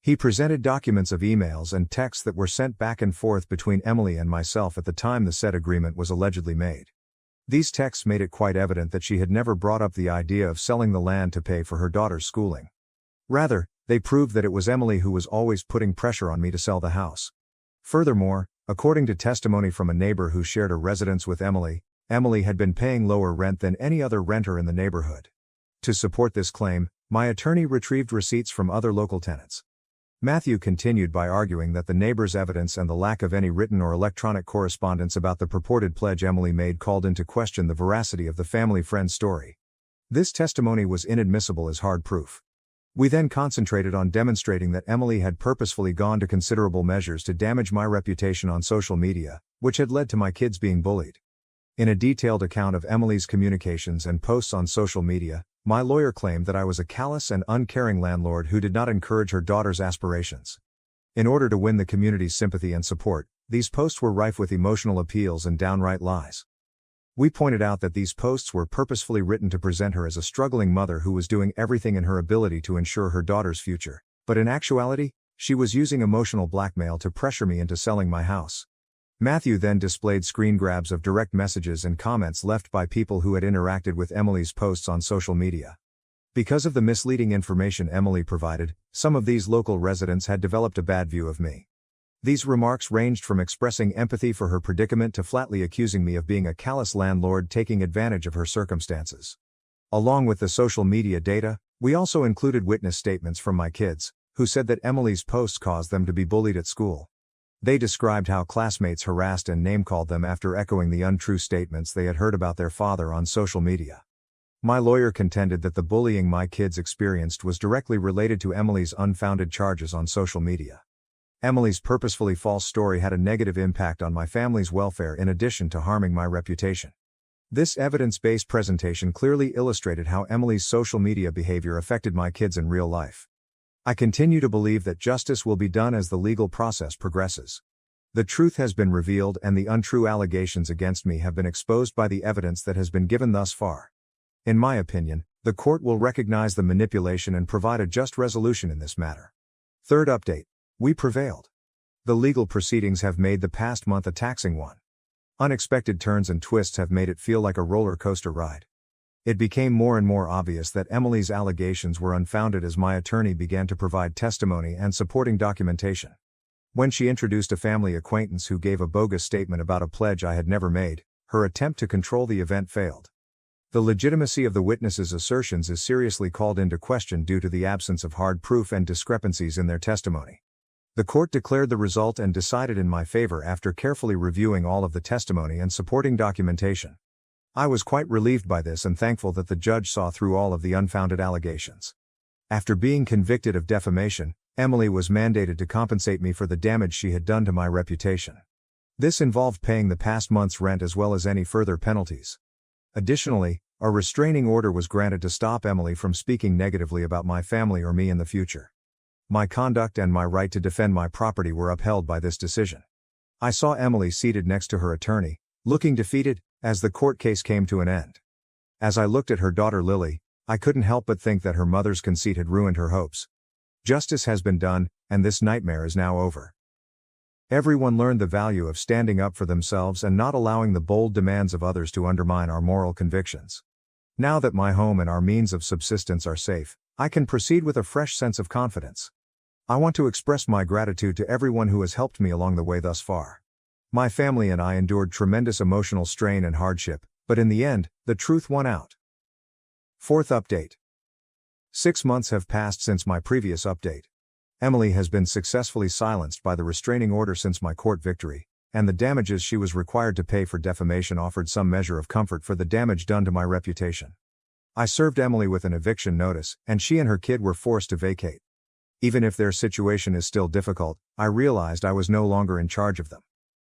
He presented documents of emails and texts that were sent back and forth between Emily and myself at the time the said agreement was allegedly made. These texts made it quite evident that she had never brought up the idea of selling the land to pay for her daughter's schooling. Rather, they proved that it was Emily who was always putting pressure on me to sell the house. Furthermore, according to testimony from a neighbor who shared a residence with Emily, Emily had been paying lower rent than any other renter in the neighborhood. To support this claim, my attorney retrieved receipts from other local tenants. Matthew continued by arguing that the neighbor's evidence and the lack of any written or electronic correspondence about the purported pledge Emily made called into question the veracity of the family friend's story. This testimony was inadmissible as hard proof. We then concentrated on demonstrating that Emily had purposefully gone to considerable measures to damage my reputation on social media, which had led to my kids being bullied. In a detailed account of Emily's communications and posts on social media, my lawyer claimed that I was a callous and uncaring landlord who did not encourage her daughter's aspirations. In order to win the community's sympathy and support, these posts were rife with emotional appeals and downright lies. We pointed out that these posts were purposefully written to present her as a struggling mother who was doing everything in her ability to ensure her daughter's future, but in actuality, she was using emotional blackmail to pressure me into selling my house. Matthew then displayed screen grabs of direct messages and comments left by people who had interacted with Emily's posts on social media. Because of the misleading information Emily provided, some of these local residents had developed a bad view of me. These remarks ranged from expressing empathy for her predicament to flatly accusing me of being a callous landlord taking advantage of her circumstances. Along with the social media data, we also included witness statements from my kids, who said that Emily's posts caused them to be bullied at school. They described how classmates harassed and name-called them after echoing the untrue statements they had heard about their father on social media. My lawyer contended that the bullying my kids experienced was directly related to Emily's unfounded charges on social media. Emily's purposefully false story had a negative impact on my family's welfare in addition to harming my reputation. This evidence-based presentation clearly illustrated how Emily's social media behavior affected my kids in real life. I continue to believe that justice will be done as the legal process progresses. The truth has been revealed and the untrue allegations against me have been exposed by the evidence that has been given thus far. In my opinion, the court will recognize the manipulation and provide a just resolution in this matter. Third update. We prevailed. The legal proceedings have made the past month a taxing one. Unexpected turns and twists have made it feel like a roller coaster ride. It became more and more obvious that Emily's allegations were unfounded as my attorney began to provide testimony and supporting documentation. When she introduced a family acquaintance who gave a bogus statement about a pledge I had never made, her attempt to control the event failed. The legitimacy of the witnesses' assertions is seriously called into question due to the absence of hard proof and discrepancies in their testimony. The court declared the result and decided in my favor after carefully reviewing all of the testimony and supporting documentation. I was quite relieved by this and thankful that the judge saw through all of the unfounded allegations. After being convicted of defamation, Emily was mandated to compensate me for the damage she had done to my reputation. This involved paying the past month's rent as well as any further penalties. Additionally, a restraining order was granted to stop Emily from speaking negatively about my family or me in the future. My conduct and my right to defend my property were upheld by this decision. I saw Emily seated next to her attorney, looking defeated, as the court case came to an end. As I looked at her daughter Lily, I couldn't help but think that her mother's conceit had ruined her hopes. Justice has been done, and this nightmare is now over. Everyone learned the value of standing up for themselves and not allowing the bold demands of others to undermine our moral convictions. Now that my home and our means of subsistence are safe, I can proceed with a fresh sense of confidence. I want to express my gratitude to everyone who has helped me along the way thus far. My family and I endured tremendous emotional strain and hardship, but in the end, the truth won out. Fourth update. 6 months have passed since my previous update. Emily has been successfully silenced by the restraining order since my court victory, and the damages she was required to pay for defamation offered some measure of comfort for the damage done to my reputation. I served Emily with an eviction notice, and she and her kid were forced to vacate. Even if their situation is still difficult, I realized I was no longer in charge of them.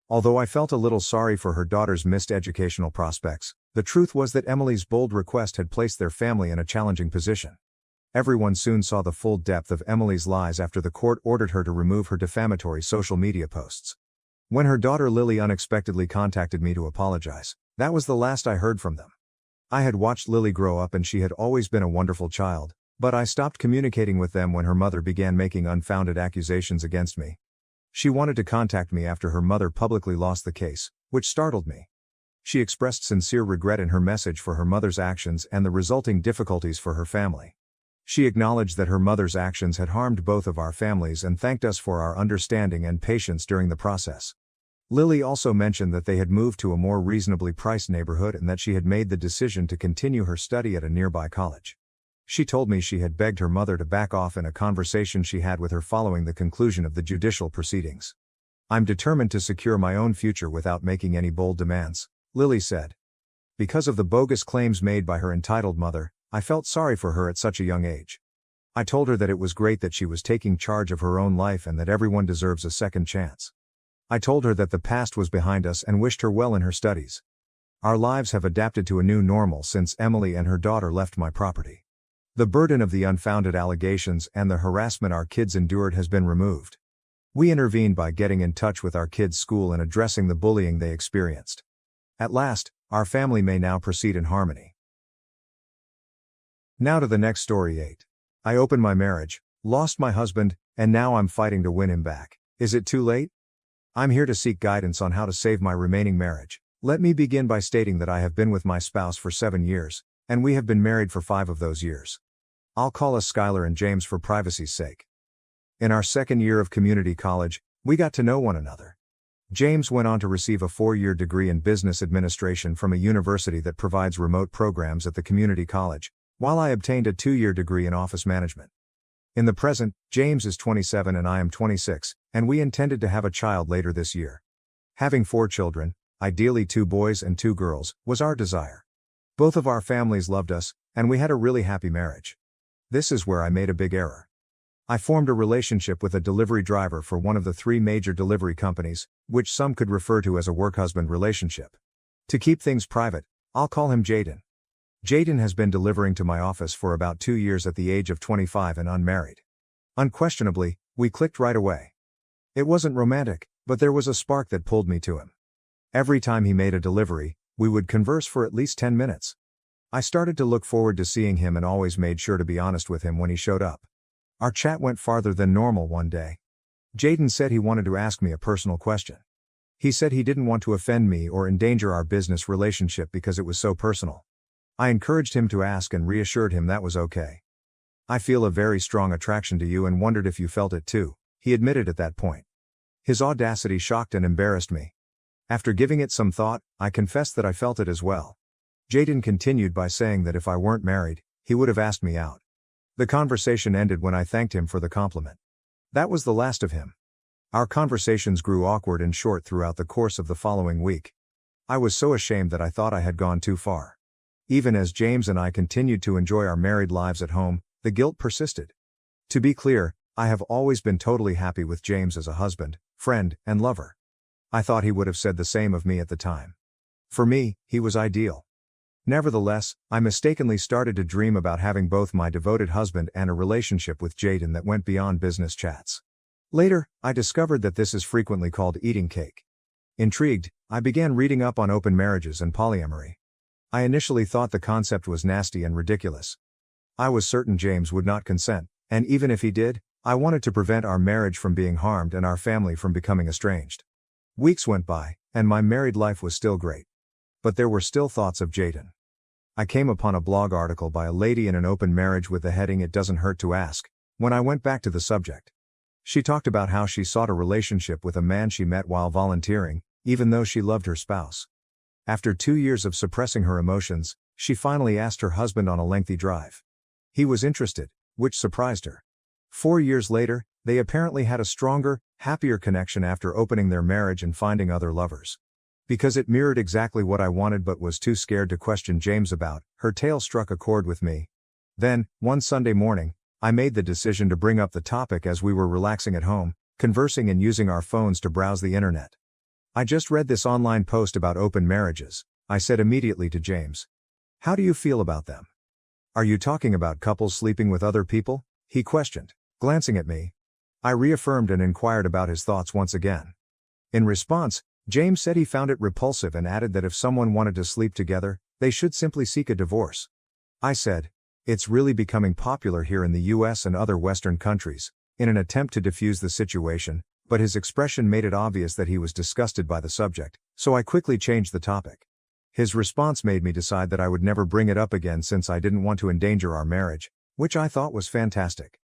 Although I felt a little sorry for her daughter's missed educational prospects, the truth was that Emily's bold request had placed their family in a challenging position. Everyone soon saw the full depth of Emily's lies after the court ordered her to remove her defamatory social media posts. When her daughter Lily unexpectedly contacted me to apologize, that was the last I heard from them. I had watched Lily grow up and she had always been a wonderful child, but I stopped communicating with them when her mother began making unfounded accusations against me. She wanted to contact me after her mother publicly lost the case, which startled me. She expressed sincere regret in her message for her mother's actions and the resulting difficulties for her family. She acknowledged that her mother's actions had harmed both of our families and thanked us for our understanding and patience during the process. Lily also mentioned that they had moved to a more reasonably priced neighborhood and that she had made the decision to continue her study at a nearby college. She told me she had begged her mother to back off in a conversation she had with her following the conclusion of the judicial proceedings. "I'm determined to secure my own future without making any bold demands," Lily said. Because of the bogus claims made by her entitled mother, I felt sorry for her at such a young age. I told her that it was great that she was taking charge of her own life and that everyone deserves a second chance. I told her that the past was behind us and wished her well in her studies. Our lives have adapted to a new normal since Emily and her daughter left my property. The burden of the unfounded allegations and the harassment our kids endured has been removed. We intervened by getting in touch with our kids' school and addressing the bullying they experienced. At last, our family may now proceed in harmony. Now to the next story 8. I opened my marriage, lost my husband, and now I'm fighting to win him back. Is it too late? I'm here to seek guidance on how to save my remaining marriage. Let me begin by stating that I have been with my spouse for 7 years, and we have been married for 5 of those years. I'll call us Skylar and James for privacy's sake. In our second year of community college, we got to know one another. James went on to receive a 4-year degree in business administration from a university that provides remote programs at the community college, while I obtained a 2-year degree in office management. In the present, James is 27 and I am 26, and we intended to have a child later this year. Having 4 children, ideally 2 boys and 2 girls, was our desire. Both of our families loved us, and we had a really happy marriage. This is where I made a big error. I formed a relationship with a delivery driver for one of the 3 major delivery companies, which some could refer to as a work-husband relationship. To keep things private, I'll call him Jaden. Jaden has been delivering to my office for about 2 years at the age of 25 and unmarried. Unquestionably, we clicked right away. It wasn't romantic, but there was a spark that pulled me to him. Every time he made a delivery, we would converse for at least 10 minutes. I started to look forward to seeing him and always made sure to be honest with him when he showed up. Our chat went farther than normal one day. Jaden said he wanted to ask me a personal question. He said he didn't want to offend me or endanger our business relationship because it was so personal. I encouraged him to ask and reassured him that was okay. "I feel a very strong attraction to you and wondered if you felt it too," he admitted at that point. His audacity shocked and embarrassed me. After giving it some thought, I confessed that I felt it as well. Jaden continued by saying that if I weren't married, he would have asked me out. The conversation ended when I thanked him for the compliment. That was the last of him. Our conversations grew awkward and short throughout the course of the following week. I was so ashamed that I thought I had gone too far. Even as James and I continued to enjoy our married lives at home, the guilt persisted. To be clear, I have always been totally happy with James as a husband, friend, and lover. I thought he would have said the same of me at the time. For me, he was ideal. Nevertheless, I mistakenly started to dream about having both my devoted husband and a relationship with Jaden that went beyond business chats. Later, I discovered that this is frequently called eating cake. Intrigued, I began reading up on open marriages and polyamory. I initially thought the concept was nasty and ridiculous. I was certain James would not consent, and even if he did, I wanted to prevent our marriage from being harmed and our family from becoming estranged. Weeks went by, and my married life was still great. But there were still thoughts of Jaden. I came upon a blog article by a lady in an open marriage with the heading "It Doesn't Hurt to Ask," when I went back to the subject. She talked about how she sought a relationship with a man she met while volunteering, even though she loved her spouse. After 2 years of suppressing her emotions, she finally asked her husband on a lengthy drive. He was interested, which surprised her. 4 years later, they apparently had a stronger, happier connection after opening their marriage and finding other lovers. Because it mirrored exactly what I wanted but was too scared to question James about, her tale struck a chord with me. Then, one Sunday morning, I made the decision to bring up the topic as we were relaxing at home, conversing and using our phones to browse the internet. "I just read this online post about open marriages," I said immediately to James. "How do you feel about them?" "Are you talking about couples sleeping with other people?" he questioned, glancing at me. I reaffirmed and inquired about his thoughts once again. In response, James said he found it repulsive and added that if someone wanted to sleep together, they should simply seek a divorce. I said, "It's really becoming popular here in the US and other Western countries," in an attempt to defuse the situation, but his expression made it obvious that he was disgusted by the subject, so I quickly changed the topic. His response made me decide that I would never bring it up again since I didn't want to endanger our marriage, which I thought was fantastic.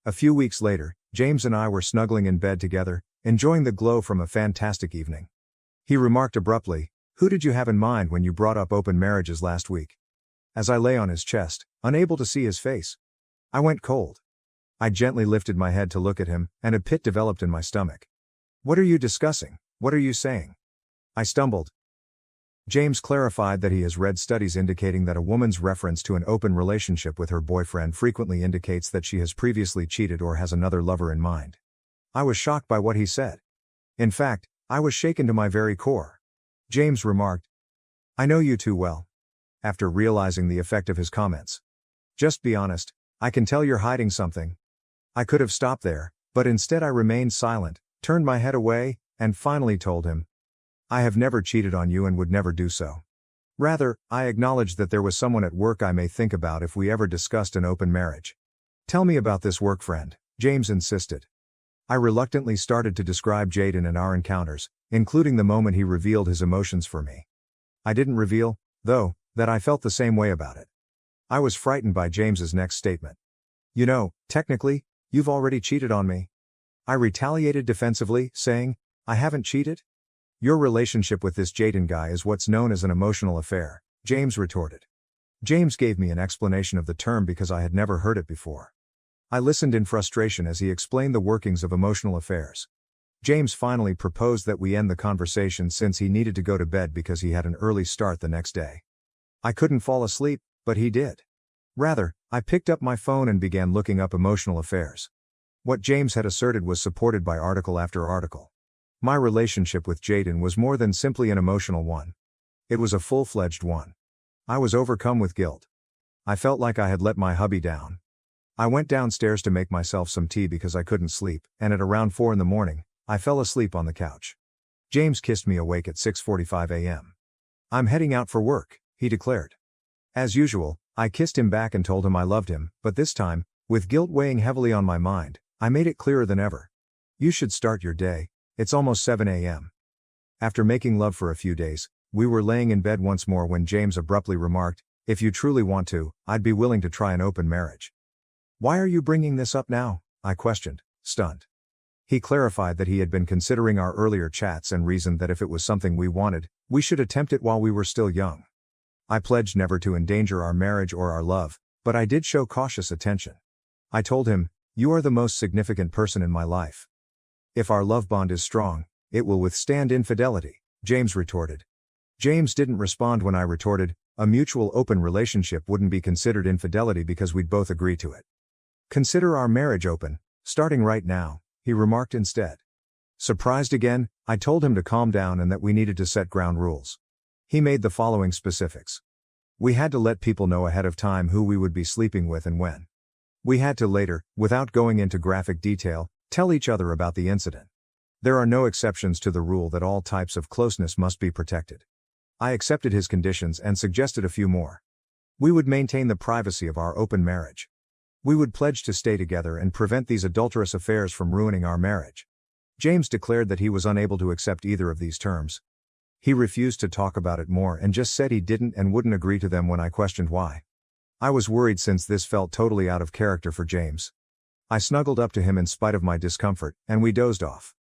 A few weeks later, James and I were snuggling in bed together, enjoying the glow from a fantastic evening. He remarked abruptly, "Who did you have in mind when you brought up open marriages last week?" As I lay on his chest, unable to see his face, I went cold. I gently lifted my head to look at him, and a pit developed in my stomach. "What are you discussing? What are you saying?" I stumbled. James clarified that he has read studies indicating that a woman's reference to an open relationship with her boyfriend frequently indicates that she has previously cheated or has another lover in mind. I was shocked by what he said. In fact, I was shaken to my very core. James remarked, "I know you too well," after realizing the effect of his comments. "Just be honest, I can tell you're hiding something." I could have stopped there, but instead I remained silent, turned my head away, and finally told him, "I have never cheated on you and would never do so. Rather, I acknowledged that there was someone at work I may think about if we ever discussed an open marriage." "Tell me about this work friend," James insisted. I reluctantly started to describe Jaden and our encounters, including the moment he revealed his emotions for me. I didn't reveal, though, that I felt the same way about it. I was frightened by James's next statement. "You know, technically, you've already cheated on me." I retaliated defensively, saying, "I haven't cheated." "Your relationship with this Jaden guy is what's known as an emotional affair," James retorted. James gave me an explanation of the term because I had never heard it before. I listened in frustration as he explained the workings of emotional affairs. James finally proposed that we end the conversation since he needed to go to bed because he had an early start the next day. I couldn't fall asleep, but he did. Rather, I picked up my phone and began looking up emotional affairs. What James had asserted was supported by article after article. My relationship with Jaden was more than simply an emotional one. It was a full-fledged one. I was overcome with guilt. I felt like I had let my hubby down. I went downstairs to make myself some tea because I couldn't sleep, and at around 4 a.m, I fell asleep on the couch. James kissed me awake at 6:45 a.m. "I'm heading out for work," he declared. As usual, I kissed him back and told him I loved him, but this time, with guilt weighing heavily on my mind, I made it clearer than ever. "You should start your day. It's almost 7 a.m. After making love for a few days, we were laying in bed once more when James abruptly remarked, "If you truly want to, I'd be willing to try an open marriage." "Why are you bringing this up now?" I questioned, stunned. He clarified that he had been considering our earlier chats and reasoned that if it was something we wanted, we should attempt it while we were still young. I pledged never to endanger our marriage or our love, but I did show cautious attention. I told him, "You are the most significant person in my life. If our love bond is strong, it will withstand infidelity," James retorted. James didn't respond when I retorted, "A mutual open relationship wouldn't be considered infidelity because we'd both agree to it. Consider our marriage open, starting right now," he remarked instead. Surprised again, I told him to calm down and that we needed to set ground rules. He made the following specifics. We had to let people know ahead of time who we would be sleeping with and when. We had to later, without going into graphic detail, tell each other about the incident. There are no exceptions to the rule that all types of closeness must be protected. I accepted his conditions and suggested a few more. We would maintain the privacy of our open marriage. We would pledge to stay together and prevent these adulterous affairs from ruining our marriage. James declared that he was unable to accept either of these terms. He refused to talk about it more and just said he didn't and wouldn't agree to them when I questioned why. I was worried since this felt totally out of character for James. I snuggled up to him in spite of my discomfort, and we dozed off.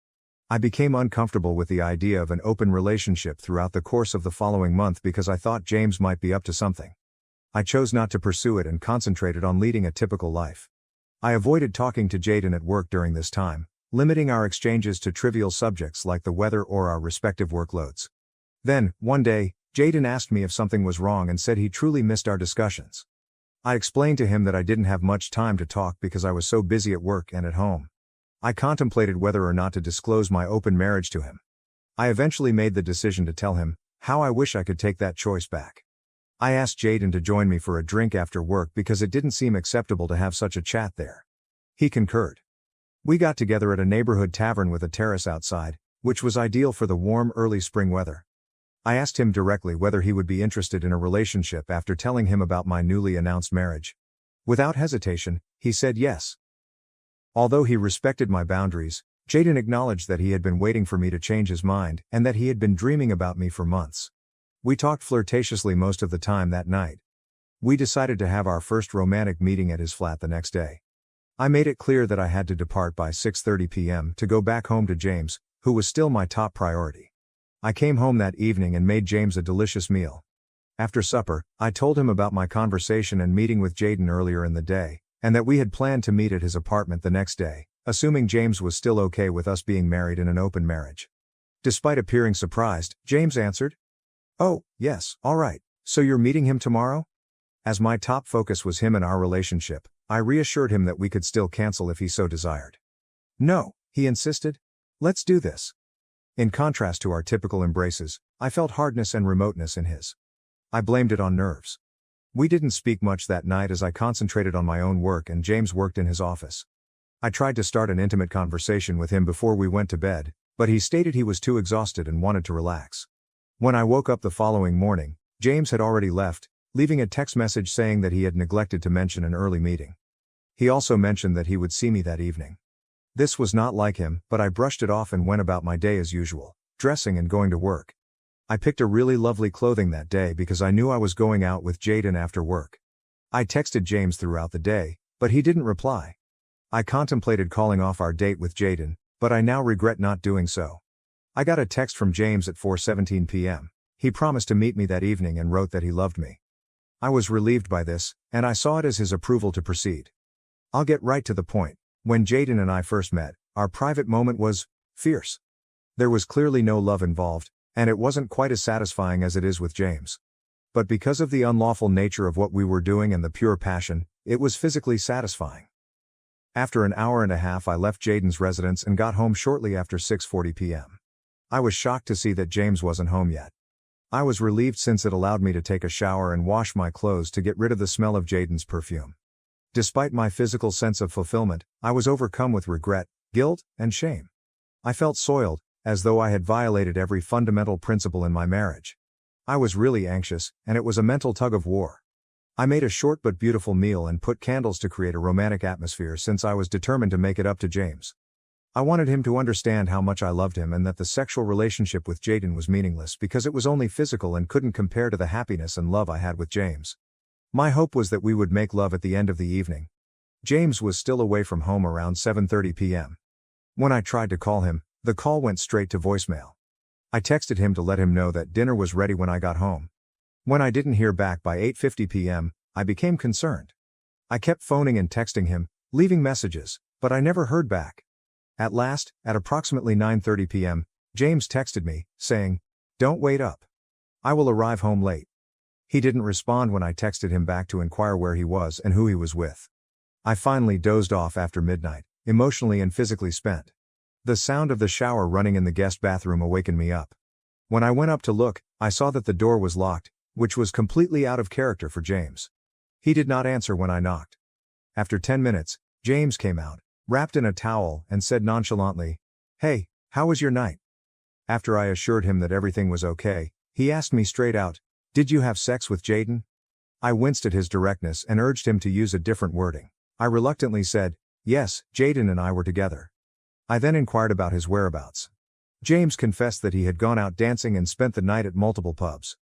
I became uncomfortable with the idea of an open relationship throughout the course of the following month because I thought James might be up to something. I chose not to pursue it and concentrated on leading a typical life. I avoided talking to Jaden at work during this time, limiting our exchanges to trivial subjects like the weather or our respective workloads. Then, one day, Jaden asked me if something was wrong and said he truly missed our discussions. I explained to him that I didn't have much time to talk because I was so busy at work and at home. I contemplated whether or not to disclose my open marriage to him. I eventually made the decision to tell him how I wish I could take that choice back. I asked Jaden to join me for a drink after work because it didn't seem acceptable to have such a chat there. He concurred. We got together at a neighborhood tavern with a terrace outside, which was ideal for the warm early spring weather. I asked him directly whether he would be interested in a relationship after telling him about my newly announced marriage. Without hesitation, he said yes. Although he respected my boundaries, Jaden acknowledged that he had been waiting for me to change his mind and that he had been dreaming about me for months. We talked flirtatiously most of the time that night. We decided to have our first romantic meeting at his flat the next day. I made it clear that I had to depart by 6:30 p.m. to go back home to James, who was still my top priority. I came home that evening and made James a delicious meal. After supper, I told him about my conversation and meeting with Jaden earlier in the day, and that we had planned to meet at his apartment the next day, assuming James was still okay with us being married in an open marriage. Despite appearing surprised, James answered, "Oh, yes, all right, so you're meeting him tomorrow?" As my top focus was him and our relationship, I reassured him that we could still cancel if he so desired. "No," he insisted. "Let's do this." In contrast to our typical embraces, I felt hardness and remoteness in his. I blamed it on nerves. We didn't speak much that night as I concentrated on my own work and James worked in his office. I tried to start an intimate conversation with him before we went to bed, but he stated he was too exhausted and wanted to relax. When I woke up the following morning, James had already left, leaving a text message saying that he had neglected to mention an early meeting. He also mentioned that he would see me that evening. This was not like him, but I brushed it off and went about my day as usual, dressing and going to work. I picked a really lovely clothing that day because I knew I was going out with Jaden after work. I texted James throughout the day, but he didn't reply. I contemplated calling off our date with Jaden, but I now regret not doing so. I got a text from James at 4:17 p.m. He promised to meet me that evening and wrote that he loved me. I was relieved by this, and I saw it as his approval to proceed. I'll get right to the point. When Jaden and I first met, our private moment was fierce. There was clearly no love involved, and it wasn't quite as satisfying as it is with James. But because of the unlawful nature of what we were doing and the pure passion, it was physically satisfying. After an hour and a half I left Jaden's residence and got home shortly after 6:40 p.m. I was shocked to see that James wasn't home yet. I was relieved since it allowed me to take a shower and wash my clothes to get rid of the smell of Jaden's perfume. Despite my physical sense of fulfillment, I was overcome with regret, guilt, and shame. I felt soiled, as though I had violated every fundamental principle in my marriage. I was really anxious, and it was a mental tug of war. I made a short but beautiful meal and put candles to create a romantic atmosphere since I was determined to make it up to James. I wanted him to understand how much I loved him and that the sexual relationship with Jaden was meaningless because it was only physical and couldn't compare to the happiness and love I had with James. My hope was that we would make love at the end of the evening. James was still away from home around 7:30 p.m. When I tried to call him, the call went straight to voicemail. I texted him to let him know that dinner was ready when I got home. When I didn't hear back by 8:50 p.m., I became concerned. I kept phoning and texting him, leaving messages, but I never heard back. At last, at approximately 9:30 p.m., James texted me, saying, "Don't wait up. I will arrive home late." He didn't respond when I texted him back to inquire where he was and who he was with. I finally dozed off after midnight, emotionally and physically spent. The sound of the shower running in the guest bathroom awakened me up. When I went up to look, I saw that the door was locked, which was completely out of character for James. He did not answer when I knocked. After 10 minutes, James came out, wrapped in a towel, and said nonchalantly, "Hey, how was your night?" After I assured him that everything was okay, he asked me straight out, "Did you have sex with Jaden?" I winced at his directness and urged him to use a different wording. I reluctantly said, "Yes, Jaden and I were together." I then inquired about his whereabouts. James confessed that he had gone out dancing and spent the night at multiple pubs.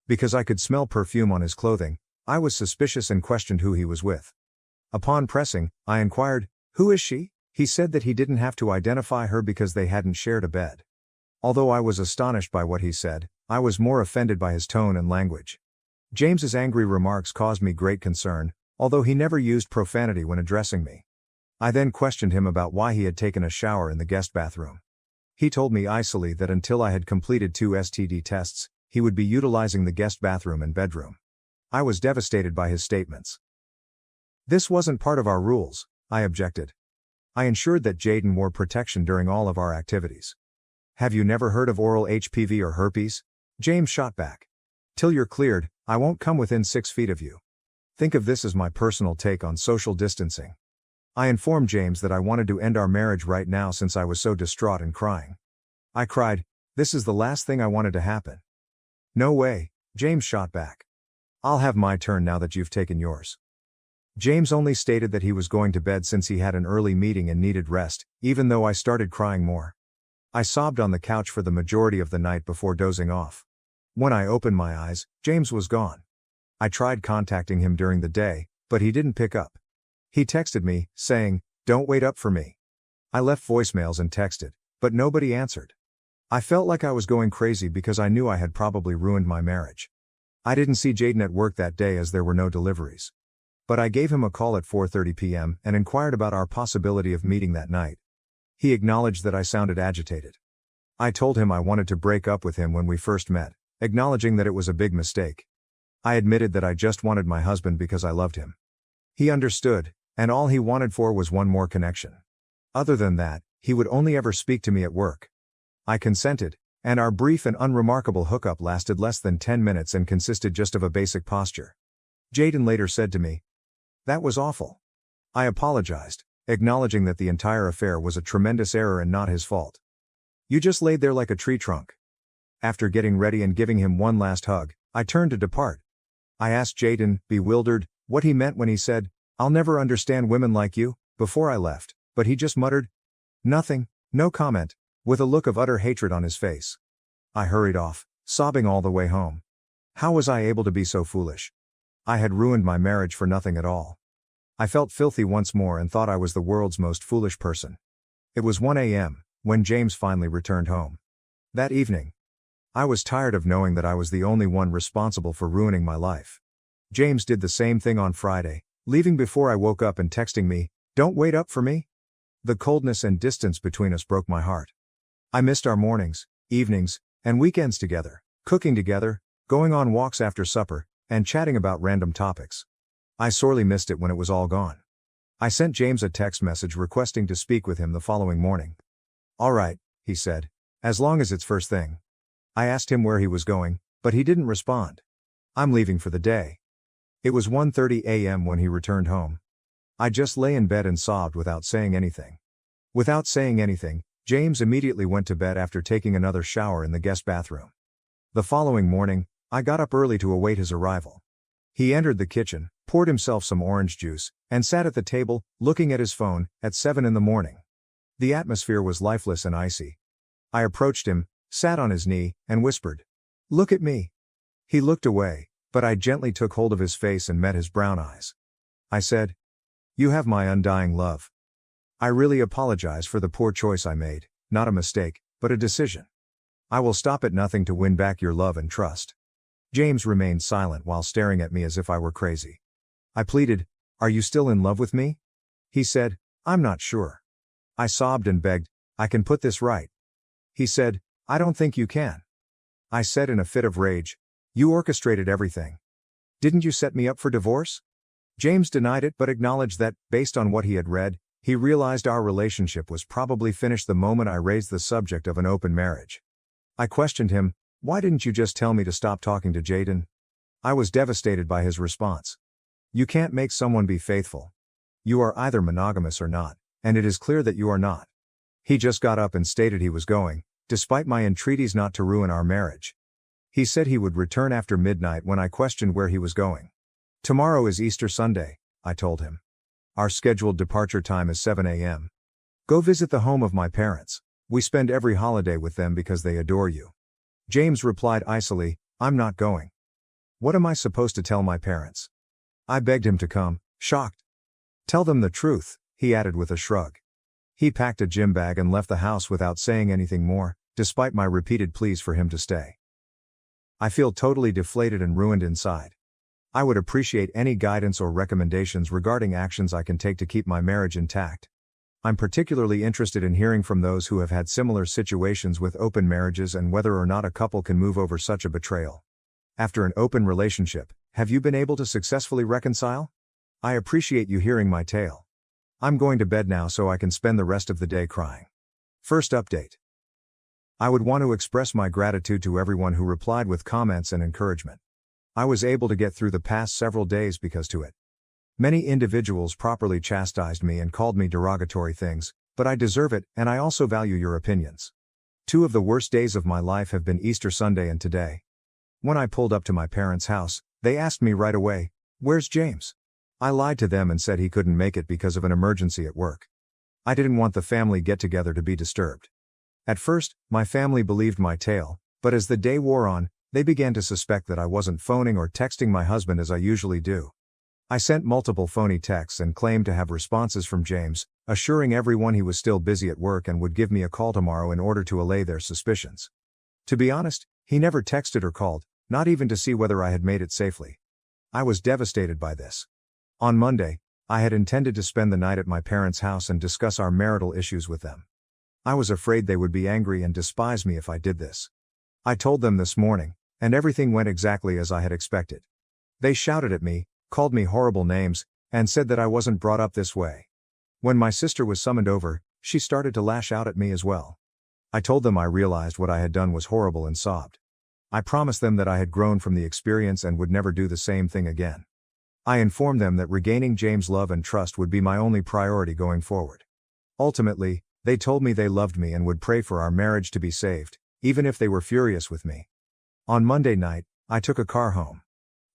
Because I could smell perfume on his clothing, I was suspicious and questioned who he was with. Upon pressing, I inquired, "Who is she?" He said that he didn't have to identify her because they hadn't shared a bed. Although I was astonished by what he said, I was more offended by his tone and language. James's angry remarks caused me great concern, although he never used profanity when addressing me. I then questioned him about why he had taken a shower in the guest bathroom. He told me icily that until I had completed 2 STD tests, he would be utilizing the guest bathroom and bedroom. I was devastated by his statements. This wasn't part of our rules, I objected. I ensured that Jaden wore protection during all of our activities. Have you never heard of oral HPV or herpes? James shot back. Till you're cleared, I won't come within 6 feet of you. Think of this as my personal take on social distancing. I informed James that I wanted to end our marriage right now since I was so distraught and crying. I cried, this is the last thing I wanted to happen. No way, James shot back. I'll have my turn now that you've taken yours. James only stated that he was going to bed since he had an early meeting and needed rest, even though I started crying more. I sobbed on the couch for the majority of the night before dozing off. When I opened my eyes, James was gone. I tried contacting him during the day, but he didn't pick up. He texted me, saying, "Don't wait up for me." I left voicemails and texted, but nobody answered. I felt like I was going crazy because I knew I had probably ruined my marriage. I didn't see Jaden at work that day as there were no deliveries. But I gave him a call at 4:30 p.m. and inquired about our possibility of meeting that night. He acknowledged that I sounded agitated. I told him I wanted to break up with him when we first met, acknowledging that it was a big mistake. I admitted that I just wanted my husband because I loved him. He understood, and all he wanted for was one more connection. Other than that, he would only ever speak to me at work. I consented, and our brief and unremarkable hookup lasted less than 10 minutes and consisted just of a basic posture. Jaden later said to me, "That was awful." I apologized, acknowledging that the entire affair was a tremendous error and not his fault. "You just laid there like a tree trunk." After getting ready and giving him one last hug, I turned to depart. I asked Jaden, bewildered, what he meant when he said, "I'll never understand women like you," before I left, but he just muttered, "Nothing, no comment," with a look of utter hatred on his face. I hurried off, sobbing all the way home. How was I able to be so foolish? I had ruined my marriage for nothing at all. I felt filthy once more and thought I was the world's most foolish person. It was 1 a.m. when James finally returned home. That evening, I was tired of knowing that I was the only one responsible for ruining my life. James did the same thing on Friday, leaving before I woke up and texting me, "Don't wait up for me." The coldness and distance between us broke my heart. I missed our mornings, evenings, and weekends together, cooking together, going on walks after supper, and chatting about random topics. I sorely missed it when it was all gone. I sent James a text message requesting to speak with him the following morning. "All right," he said, "as long as it's first thing." I asked him where he was going, but he didn't respond. "I'm leaving for the day." It was 1:30 a.m. when he returned home. I just lay in bed and sobbed without saying anything. Without saying anything, James immediately went to bed after taking another shower in the guest bathroom. The following morning, I got up early to await his arrival. He entered the kitchen, poured himself some orange juice, and sat at the table, looking at his phone, at 7 in the morning. The atmosphere was lifeless and icy. I approached him, sat on his knee, and whispered, "Look at me." He looked away, but I gently took hold of his face and met his brown eyes. I said, "You have my undying love. I really apologize for the poor choice I made, not a mistake, but a decision. I will stop at nothing to win back your love and trust." James remained silent while staring at me as if I were crazy. I pleaded, "Are you still in love with me?" He said, "I'm not sure." I sobbed and begged, "I can put this right." He said, "I don't think you can." I said in a fit of rage, "You orchestrated everything. Didn't you set me up for divorce?" James denied it but acknowledged that, based on what he had read, he realized our relationship was probably finished the moment I raised the subject of an open marriage. I questioned him, "Why didn't you just tell me to stop talking to Jaden?" I was devastated by his response. "You can't make someone be faithful. You are either monogamous or not, and it is clear that you are not." He just got up and stated he was going, despite my entreaties not to ruin our marriage. He said he would return after midnight when I questioned where he was going. "Tomorrow is Easter Sunday," I told him. "Our scheduled departure time is 7 a.m. Go visit the home of my parents. We spend every holiday with them because they adore you." James replied icily, "I'm not going." What am I supposed to tell my parents? I begged him to come, shocked. "Tell them the truth," he added with a shrug. He packed a gym bag and left the house without saying anything more, despite my repeated pleas for him to stay. I feel totally deflated and ruined inside. I would appreciate any guidance or recommendations regarding actions I can take to keep my marriage intact. I'm particularly interested in hearing from those who have had similar situations with open marriages and whether or not a couple can move over such a betrayal. After an open relationship, have you been able to successfully reconcile? I appreciate you hearing my tale. I'm going to bed now so I can spend the rest of the day crying. First update. I would want to express my gratitude to everyone who replied with comments and encouragement. I was able to get through the past several days because to it. Many individuals properly chastised me and called me derogatory things, but I deserve it, and I also value your opinions. 2 of the worst days of my life have been Easter Sunday and today. When I pulled up to my parents' house, they asked me right away, "Where's James?" I lied to them and said he couldn't make it because of an emergency at work. I didn't want the family get-together to be disturbed. At first, my family believed my tale, but as the day wore on, they began to suspect that I wasn't phoning or texting my husband as I usually do. I sent multiple phony texts and claimed to have responses from James, assuring everyone he was still busy at work and would give me a call tomorrow in order to allay their suspicions. To be honest, he never texted or called, not even to see whether I had made it safely. I was devastated by this. On Monday, I had intended to spend the night at my parents' house and discuss our marital issues with them. I was afraid they would be angry and despise me if I did this. I told them this morning, and everything went exactly as I had expected. They shouted at me, called me horrible names, and said that I wasn't brought up this way. When my sister was summoned over, she started to lash out at me as well. I told them I realized what I had done was horrible and sobbed. I promised them that I had grown from the experience and would never do the same thing again. I informed them that regaining James' love and trust would be my only priority going forward. Ultimately, they told me they loved me and would pray for our marriage to be saved, even if they were furious with me. On Monday night, I took a car home.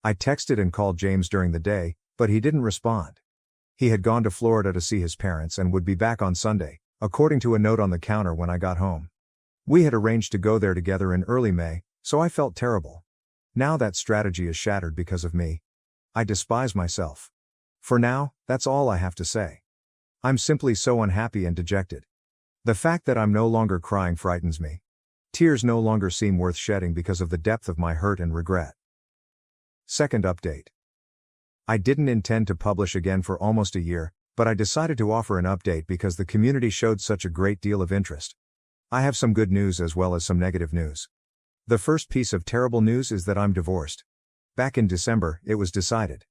I texted and called James during the day, but he didn't respond. He had gone to Florida to see his parents and would be back on Sunday, according to a note on the counter when I got home. We had arranged to go there together in early May, so I felt terrible. Now that strategy is shattered because of me. I despise myself. For now, that's all I have to say. I'm simply so unhappy and dejected. The fact that I'm no longer crying frightens me. Tears no longer seem worth shedding because of the depth of my hurt and regret. Second update. I didn't intend to publish again for almost a year, but I decided to offer an update because the community showed such a great deal of interest. I have some good news as well as some negative news. The first piece of terrible news is that I'm divorced. Back in December, it was decided.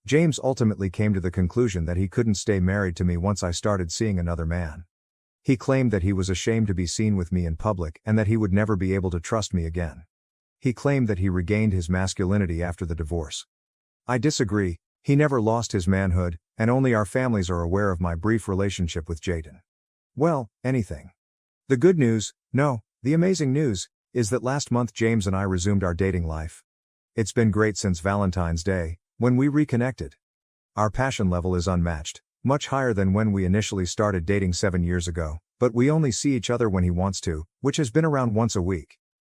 James ultimately came to the conclusion that he couldn't stay married to me once I started seeing another man. He claimed that he was ashamed to be seen with me in public and that he would never be able to trust me again. He claimed that he regained his masculinity after the divorce. I disagree, he never lost his manhood, and only our families are aware of my brief relationship with Jaden. Well, anything. The good news, no, the amazing news, is that last month James and I resumed our dating life. It's been great since Valentine's Day, when we reconnected. Our passion level is unmatched, much higher than when we initially started dating 7 years ago, but we only see each other when he wants to, which has been around once a week.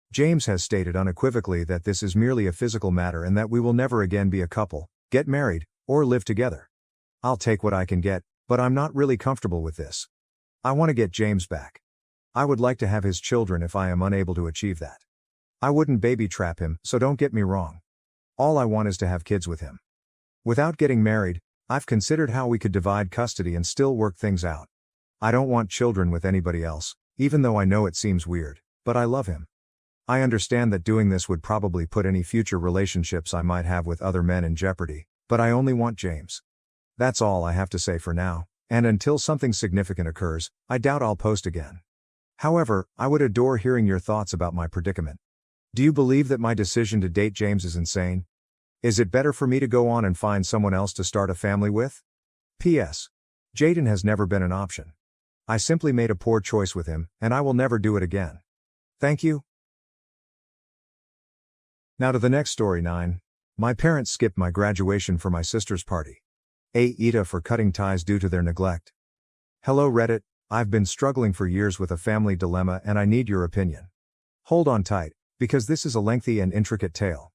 James has stated unequivocally that this is merely a physical matter and that we will never again be a couple, get married, or live together. I'll take what I can get, but I'm not really comfortable with this. I want to get James back. I would like to have his children if I am unable to achieve that. I wouldn't baby trap him, so don't get me wrong. All I want is to have kids with him. Without getting married, I've considered how we could divide custody and still work things out. I don't want children with anybody else, even though I know it seems weird, but I love him. I understand that doing this would probably put any future relationships I might have with other men in jeopardy, but I only want James. That's all I have to say for now, and until something significant occurs, I doubt I'll post again. However, I would adore hearing your thoughts about my predicament. Do you believe that my decision to date James is insane? Is it better for me to go on and find someone else to start a family with? P.S. Jaden has never been an option. I simply made a poor choice with him, and I will never do it again. Thank you. Now to the next story 9. My parents skipped my graduation for my sister's party. Ida for cutting ties due to their neglect. Hello Reddit, I've been struggling for years with a family dilemma and I need your opinion. Hold on tight, because this is a lengthy and intricate tale.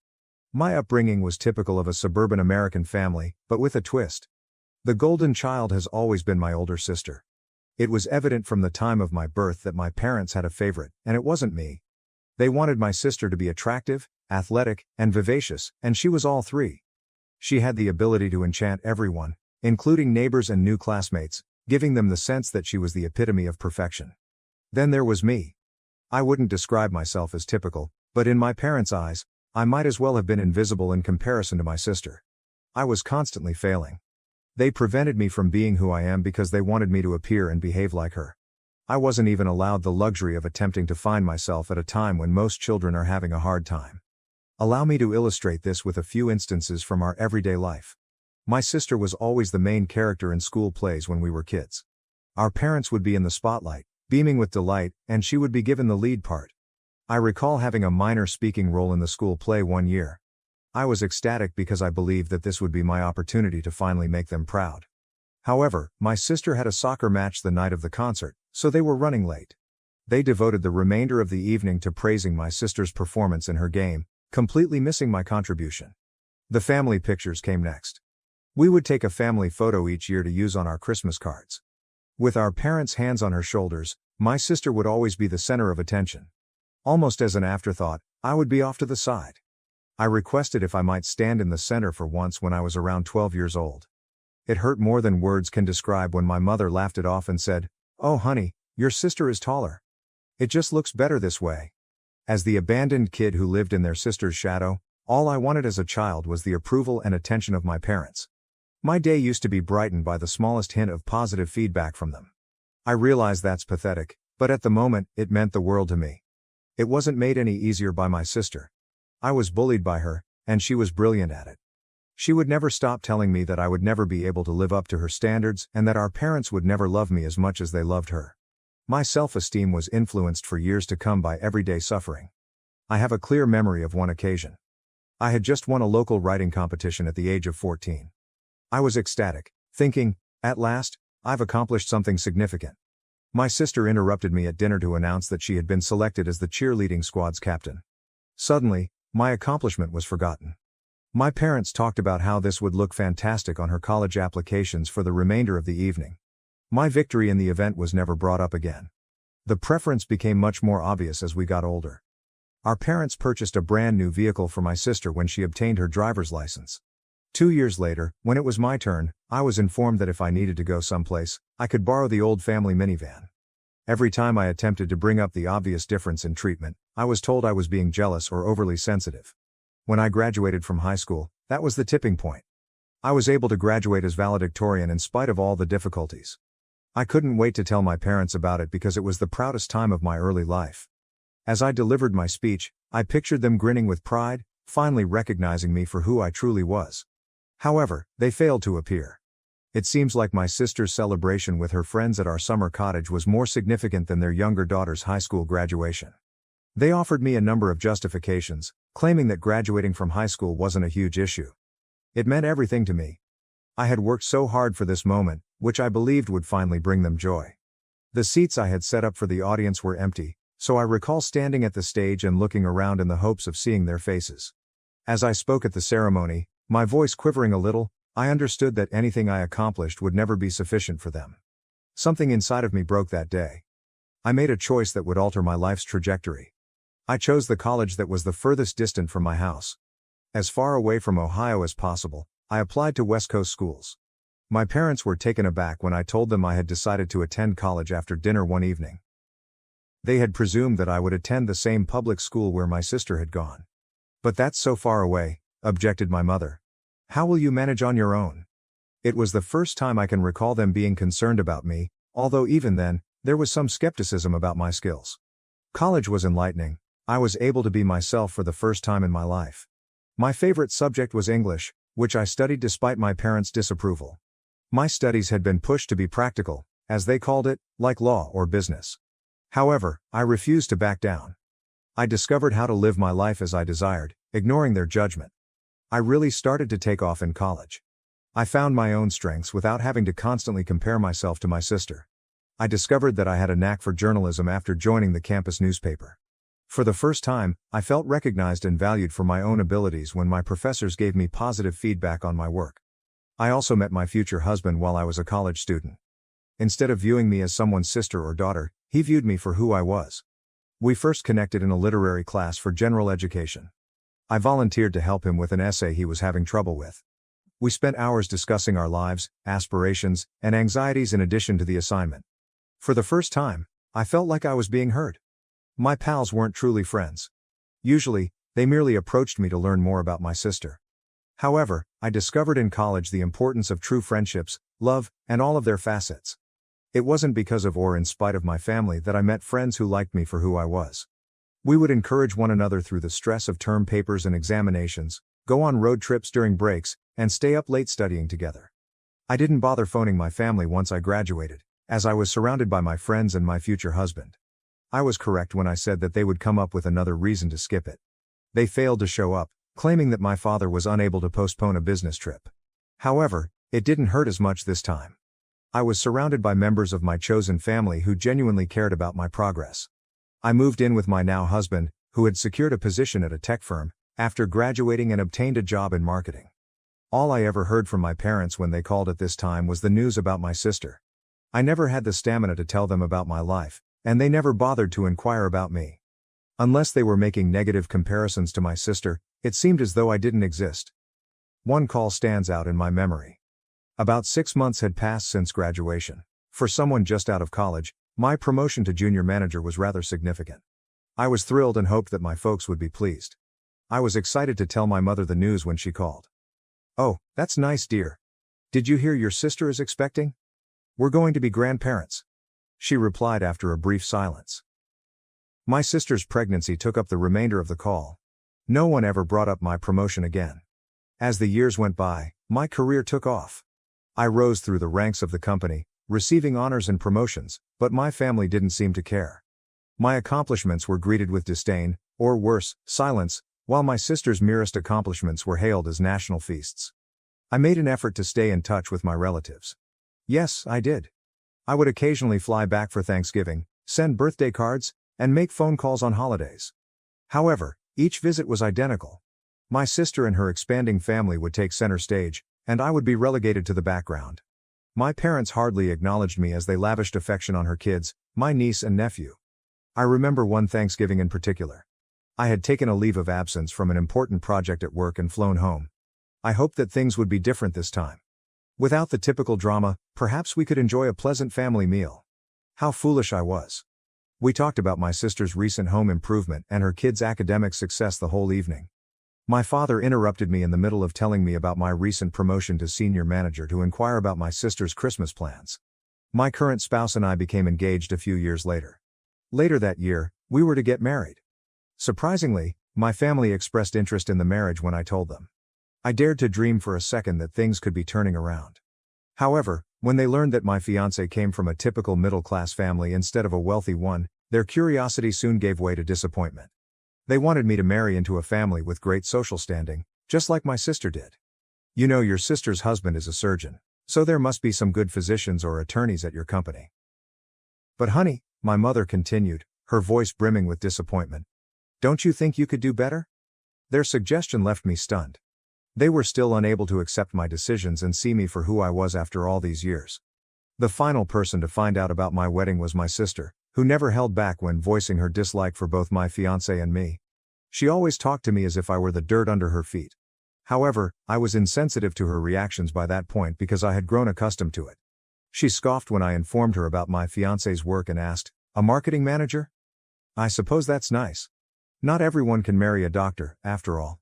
My upbringing was typical of a suburban American family, but with a twist. The golden child has always been my older sister. It was evident from the time of my birth that my parents had a favorite, and it wasn't me. They wanted my sister to be attractive, athletic, and vivacious, and she was all three. She had the ability to enchant everyone, including neighbors and new classmates, giving them the sense that she was the epitome of perfection. Then there was me. I wouldn't describe myself as typical, but in my parents' eyes, I might as well have been invisible in comparison to my sister. I was constantly failing. They prevented me from being who I am because they wanted me to appear and behave like her. I wasn't even allowed the luxury of attempting to find myself at a time when most children are having a hard time. Allow me to illustrate this with a few instances from our everyday life. My sister was always the main character in school plays when we were kids. Our parents would be in the spotlight, beaming with delight, and she would be given the lead part. I recall having a minor speaking role in the school play one year. I was ecstatic because I believed that this would be my opportunity to finally make them proud. However, my sister had a soccer match the night of the concert, so they were running late. They devoted the remainder of the evening to praising my sister's performance in her game, completely missing my contribution. The family pictures came next. We would take a family photo each year to use on our Christmas cards. With our parents' hands on her shoulders, my sister would always be the center of attention. Almost as an afterthought, I would be off to the side. I requested if I might stand in the center for once when I was around 12 years old. It hurt more than words can describe when my mother laughed it off and said, "Oh honey, your sister is taller. It just looks better this way." As the abandoned kid who lived in their sister's shadow, all I wanted as a child was the approval and attention of my parents. My day used to be brightened by the smallest hint of positive feedback from them. I realize that's pathetic, but at the moment, it meant the world to me. It wasn't made any easier by my sister. I was bullied by her, and she was brilliant at it. She would never stop telling me that I would never be able to live up to her standards and that our parents would never love me as much as they loved her. My self-esteem was influenced for years to come by everyday suffering. I have a clear memory of one occasion. I had just won a local writing competition at the age of 14. I was ecstatic, thinking, at last, I've accomplished something significant. My sister interrupted me at dinner to announce that she had been selected as the cheerleading squad's captain. Suddenly, my accomplishment was forgotten. My parents talked about how this would look fantastic on her college applications for the remainder of the evening. My victory in the event was never brought up again. The preference became much more obvious as we got older. Our parents purchased a brand new vehicle for my sister when she obtained her driver's license. 2 years later, when it was my turn, I was informed that if I needed to go someplace, I could borrow the old family minivan. Every time I attempted to bring up the obvious difference in treatment, I was told I was being jealous or overly sensitive. When I graduated from high school, that was the tipping point. I was able to graduate as valedictorian in spite of all the difficulties. I couldn't wait to tell my parents about it because it was the proudest time of my early life. As I delivered my speech, I pictured them grinning with pride, finally recognizing me for who I truly was. However, they failed to appear. It seems like my sister's celebration with her friends at our summer cottage was more significant than their younger daughter's high school graduation. They offered me a number of justifications, claiming that graduating from high school wasn't a huge issue. It meant everything to me. I had worked so hard for this moment, which I believed would finally bring them joy. The seats I had set up for the audience were empty, so I recall standing at the stage and looking around in the hopes of seeing their faces. As I spoke at the ceremony, my voice quivering a little, I understood that anything I accomplished would never be sufficient for them. Something inside of me broke that day. I made a choice that would alter my life's trajectory. I chose the college that was the furthest distant from my house. As far away from Ohio as possible, I applied to West Coast schools. My parents were taken aback when I told them I had decided to attend college after dinner one evening. They had presumed that I would attend the same public school where my sister had gone. "But that's so far away," objected my mother. "How will you manage on your own?" It was the first time I can recall them being concerned about me, although even then, there was some skepticism about my skills. College was enlightening. I was able to be myself for the first time in my life. My favorite subject was English, which I studied despite my parents' disapproval. My studies had been pushed to be practical, as they called it, like law or business. However, I refused to back down. I discovered how to live my life as I desired, ignoring their judgment. I really started to take off in college. I found my own strengths without having to constantly compare myself to my sister. I discovered that I had a knack for journalism after joining the campus newspaper. For the first time, I felt recognized and valued for my own abilities when my professors gave me positive feedback on my work. I also met my future husband while I was a college student. Instead of viewing me as someone's sister or daughter, he viewed me for who I was. We first connected in a literary class for general education. I volunteered to help him with an essay he was having trouble with. We spent hours discussing our lives, aspirations, and anxieties in addition to the assignment. For the first time, I felt like I was being heard. My pals weren't truly friends. Usually, they merely approached me to learn more about my sister. However, I discovered in college the importance of true friendships, love, and all of their facets. It wasn't because of or in spite of my family that I met friends who liked me for who I was. We would encourage one another through the stress of term papers and examinations, go on road trips during breaks, and stay up late studying together. I didn't bother phoning my family once I graduated, as I was surrounded by my friends and my future husband. I was correct when I said that they would come up with another reason to skip it. They failed to show up, claiming that my father was unable to postpone a business trip. However, it didn't hurt as much this time. I was surrounded by members of my chosen family who genuinely cared about my progress. I moved in with my now husband, who had secured a position at a tech firm, after graduating and obtained a job in marketing. All I ever heard from my parents when they called at this time was the news about my sister. I never had the stamina to tell them about my life, and they never bothered to inquire about me. Unless they were making negative comparisons to my sister, it seemed as though I didn't exist. One call stands out in my memory. About 6 months had passed since graduation. For someone just out of college, my promotion to junior manager was rather significant. I was thrilled and hoped that my folks would be pleased. I was excited to tell my mother the news when she called. "Oh, that's nice, dear. Did you hear your sister is expecting? We're going to be grandparents," she replied after a brief silence. My sister's pregnancy took up the remainder of the call. No one ever brought up my promotion again. As the years went by, my career took off. I rose through the ranks of the company, receiving honors and promotions, but my family didn't seem to care. My accomplishments were greeted with disdain, or worse, silence, while my sister's merest accomplishments were hailed as national feasts. I made an effort to stay in touch with my relatives. Yes, I did. I would occasionally fly back for Thanksgiving, send birthday cards, and make phone calls on holidays. However, each visit was identical. My sister and her expanding family would take center stage, and I would be relegated to the background. My parents hardly acknowledged me as they lavished affection on her kids, my niece and nephew. I remember one Thanksgiving in particular. I had taken a leave of absence from an important project at work and flown home. I hoped that things would be different this time. Without the typical drama, perhaps we could enjoy a pleasant family meal. How foolish I was. We talked about my sister's recent home improvement and her kids' academic success the whole evening. My father interrupted me in the middle of telling me about my recent promotion to senior manager to inquire about my sister's Christmas plans. My current spouse and I became engaged a few years later. Later that year, we were to get married. Surprisingly, my family expressed interest in the marriage when I told them. I dared to dream for a second that things could be turning around. However, when they learned that my fiancé came from a typical middle-class family instead of a wealthy one, their curiosity soon gave way to disappointment. They wanted me to marry into a family with great social standing, just like my sister did. "You know, your sister's husband is a surgeon, so there must be some good physicians or attorneys at your company." "But honey," my mother continued, her voice brimming with disappointment, "don't you think you could do better?" Their suggestion left me stunned. They were still unable to accept my decisions and see me for who I was after all these years. The final person to find out about my wedding was my sister, who never held back when voicing her dislike for both my fiancé and me. She always talked to me as if I were the dirt under her feet. However, I was insensitive to her reactions by that point because I had grown accustomed to it. She scoffed when I informed her about my fiancé's work and asked, "A marketing manager? I suppose that's nice. Not everyone can marry a doctor, after all."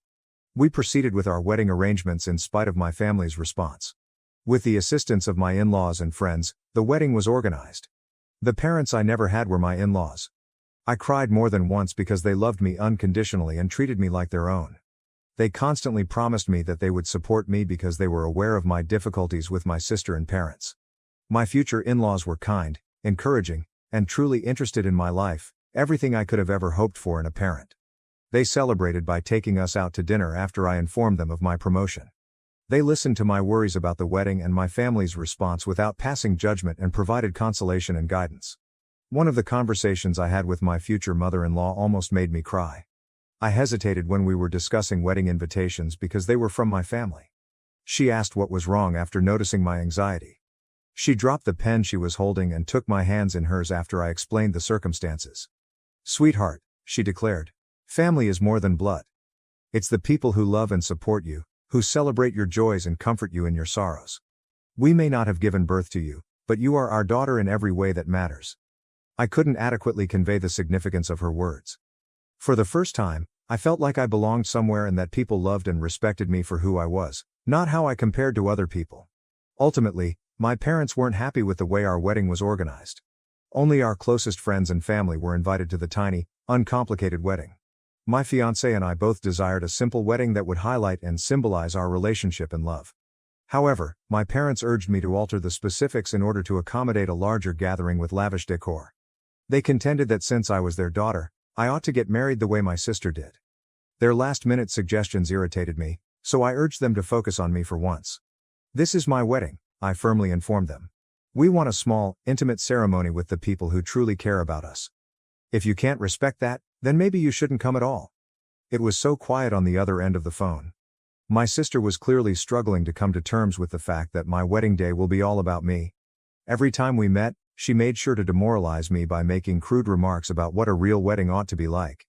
We proceeded with our wedding arrangements in spite of my family's response. With the assistance of my in-laws and friends, the wedding was organized. The parents I never had were my in-laws. I cried more than once because they loved me unconditionally and treated me like their own. They constantly promised me that they would support me because they were aware of my difficulties with my sister and parents. My future in-laws were kind, encouraging, and truly interested in my life, everything I could have ever hoped for in a parent. They celebrated by taking us out to dinner after I informed them of my promotion. They listened to my worries about the wedding and my family's response without passing judgment and provided consolation and guidance. One of the conversations I had with my future mother-in-law almost made me cry. I hesitated when we were discussing wedding invitations because they were from my family. She asked what was wrong after noticing my anxiety. She dropped the pen she was holding and took my hands in hers after I explained the circumstances. "Sweetheart," she declared, "family is more than blood. It's the people who love and support you, who celebrate your joys and comfort you in your sorrows. We may not have given birth to you, but you are our daughter in every way that matters." I couldn't adequately convey the significance of her words. For the first time, I felt like I belonged somewhere and that people loved and respected me for who I was, Not how I compared to other people. Ultimately, my parents weren't happy with the way our wedding was organized. Only our closest friends and family were invited to the tiny, uncomplicated wedding. My fiancé and I both desired a simple wedding that would highlight and symbolize our relationship and love. However, my parents urged me to alter the specifics in order to accommodate a larger gathering with lavish decor. They contended that since I was their daughter, I ought to get married the way my sister did. Their last-minute suggestions irritated me, so I urged them to focus on me for once. This is my wedding, I firmly informed them. We want a small, intimate ceremony with the people who truly care about us. If you can't respect that, then maybe you shouldn't come at all. It was so quiet on the other end of the phone. My sister was clearly struggling to come to terms with the fact that my wedding day will be all about me. Every time we met, she made sure to demoralize me by making crude remarks about what a real wedding ought to be like.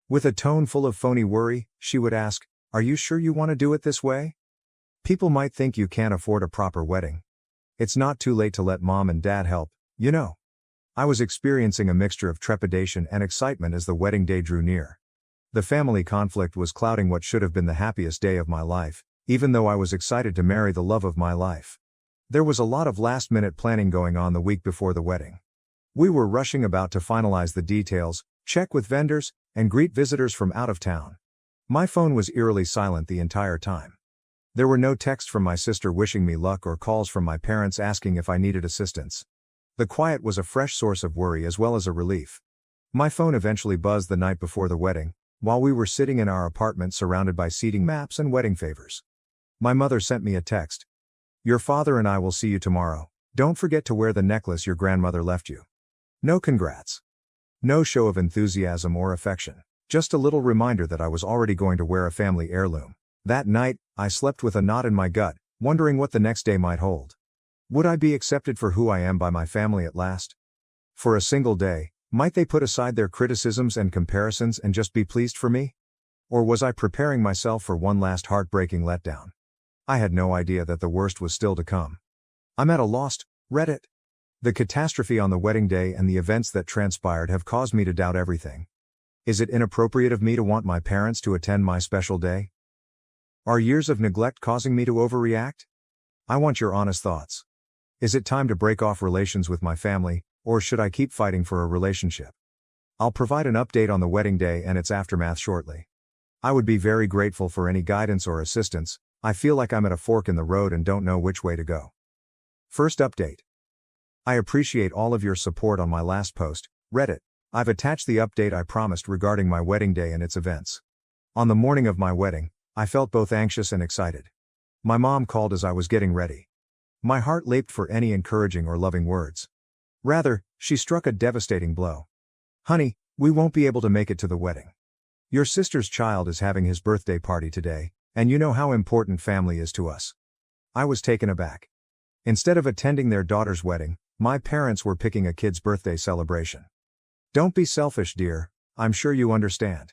With a tone full of phony worry, she would ask, "Are you sure you want to do it this way? People might think you can't afford a proper wedding. It's not too late to let mom and dad help, you know." I was experiencing a mixture of trepidation and excitement as the wedding day drew near. The family conflict was clouding what should have been the happiest day of my life, even though I was excited to marry the love of my life. There was a lot of last-minute planning going on the week before the wedding. We were rushing about to finalize the details, check with vendors, and greet visitors from out of town. My phone was eerily silent the entire time. There were no texts from my sister wishing me luck or calls from my parents asking if I needed assistance. The quiet was a fresh source of worry as well as a relief. My phone eventually buzzed the night before the wedding, while we were sitting in our apartment surrounded by seating maps and wedding favors. My mother sent me a text. "Your father and I will see you tomorrow. Don't forget to wear the necklace your grandmother left you." No congrats. No show of enthusiasm or affection. Just a little reminder that I was already going to wear a family heirloom. That night, I slept with a knot in my gut, wondering what the next day might hold. Would I be accepted for who I am by my family at last? For a single day, might they put aside their criticisms and comparisons and just be pleased for me? Or was I preparing myself for one last heartbreaking letdown? I had no idea that the worst was still to come. I'm at a loss, Reddit. The catastrophe on the wedding day and the events that transpired have caused me to doubt everything. Is it inappropriate of me to want my parents to attend my special day? Are years of neglect causing me to overreact? I want your honest thoughts. Is it time to break off relations with my family, or should I keep fighting for a relationship? I'll provide an update on the wedding day and its aftermath shortly. I would be very grateful for any guidance or assistance. I feel like I'm at a fork in the road and don't know which way to go. First update. I appreciate all of your support on my last post, Reddit. I've attached the update I promised regarding my wedding day and its events. On the morning of my wedding, I felt both anxious and excited. My mom called as I was getting ready. My heart leaped for any encouraging or loving words. Rather, she struck a devastating blow. "Honey, we won't be able to make it to the wedding. Your sister's child is having his birthday party today, and you know how important family is to us." I was taken aback. Instead of attending their daughter's wedding, my parents were picking a kid's birthday celebration. "Don't be selfish, dear, I'm sure you understand.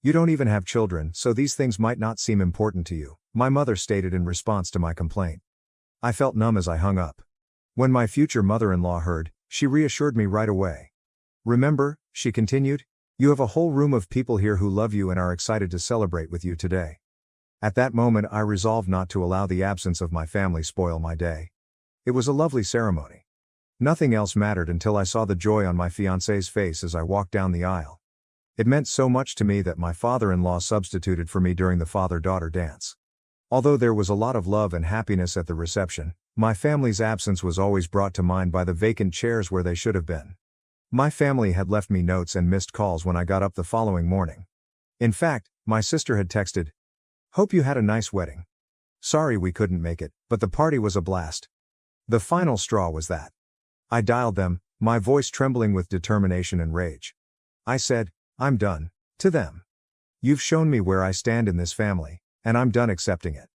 You don't even have children, so these things might not seem important to you," my mother stated in response to my complaint. I felt numb as I hung up. When my future mother-in-law heard, she reassured me right away. "Remember," she continued, "you have a whole room of people here who love you and are excited to celebrate with you today." At that moment I resolved not to allow the absence of my family spoil my day. It was a lovely ceremony. Nothing else mattered until I saw the joy on my fiancé's face as I walked down the aisle. It meant so much to me that my father-in-law substituted for me during the father-daughter dance. Although there was a lot of love and happiness at the reception, my family's absence was always brought to mind by the vacant chairs where they should have been. My family had left me notes and missed calls when I got up the following morning. In fact, my sister had texted, "Hope you had a nice wedding. Sorry we couldn't make it, but the party was a blast." The final straw was that. I dialed them, my voice trembling with determination and rage. I said, "I'm done," to them. "You've shown me where I stand in this family, and I'm done accepting it.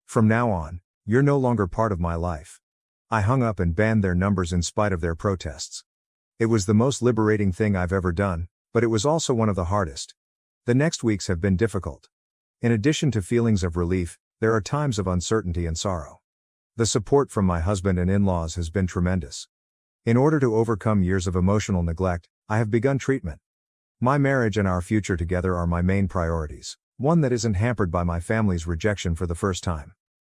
From now on, you're no longer part of my life." I hung up and banned their numbers in spite of their protests. It was the most liberating thing I've ever done, but it was also one of the hardest. The next weeks have been difficult. In addition to feelings of relief, there are times of uncertainty and sorrow. The support from my husband and in-laws has been tremendous. In order to overcome years of emotional neglect, I have begun treatment. My marriage and our future together are my main priorities, one that isn't hampered by my family's rejection for the first time.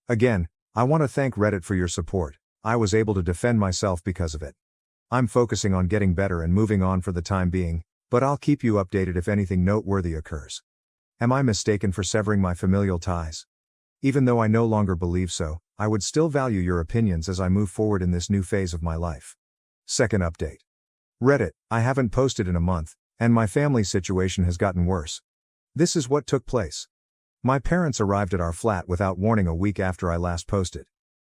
Again, I want to thank Reddit for your support. I was able to defend myself because of it. I'm focusing on getting better and moving on for the time being, but I'll keep you updated if anything noteworthy occurs. Am I mistaken for severing my familial ties? Even though I no longer believe so, I would still value your opinions as I move forward in this new phase of my life. Second update. Reddit, I haven't posted in a month, and my family situation has gotten worse. This is what took place. My parents arrived at our flat without warning a week after I last posted.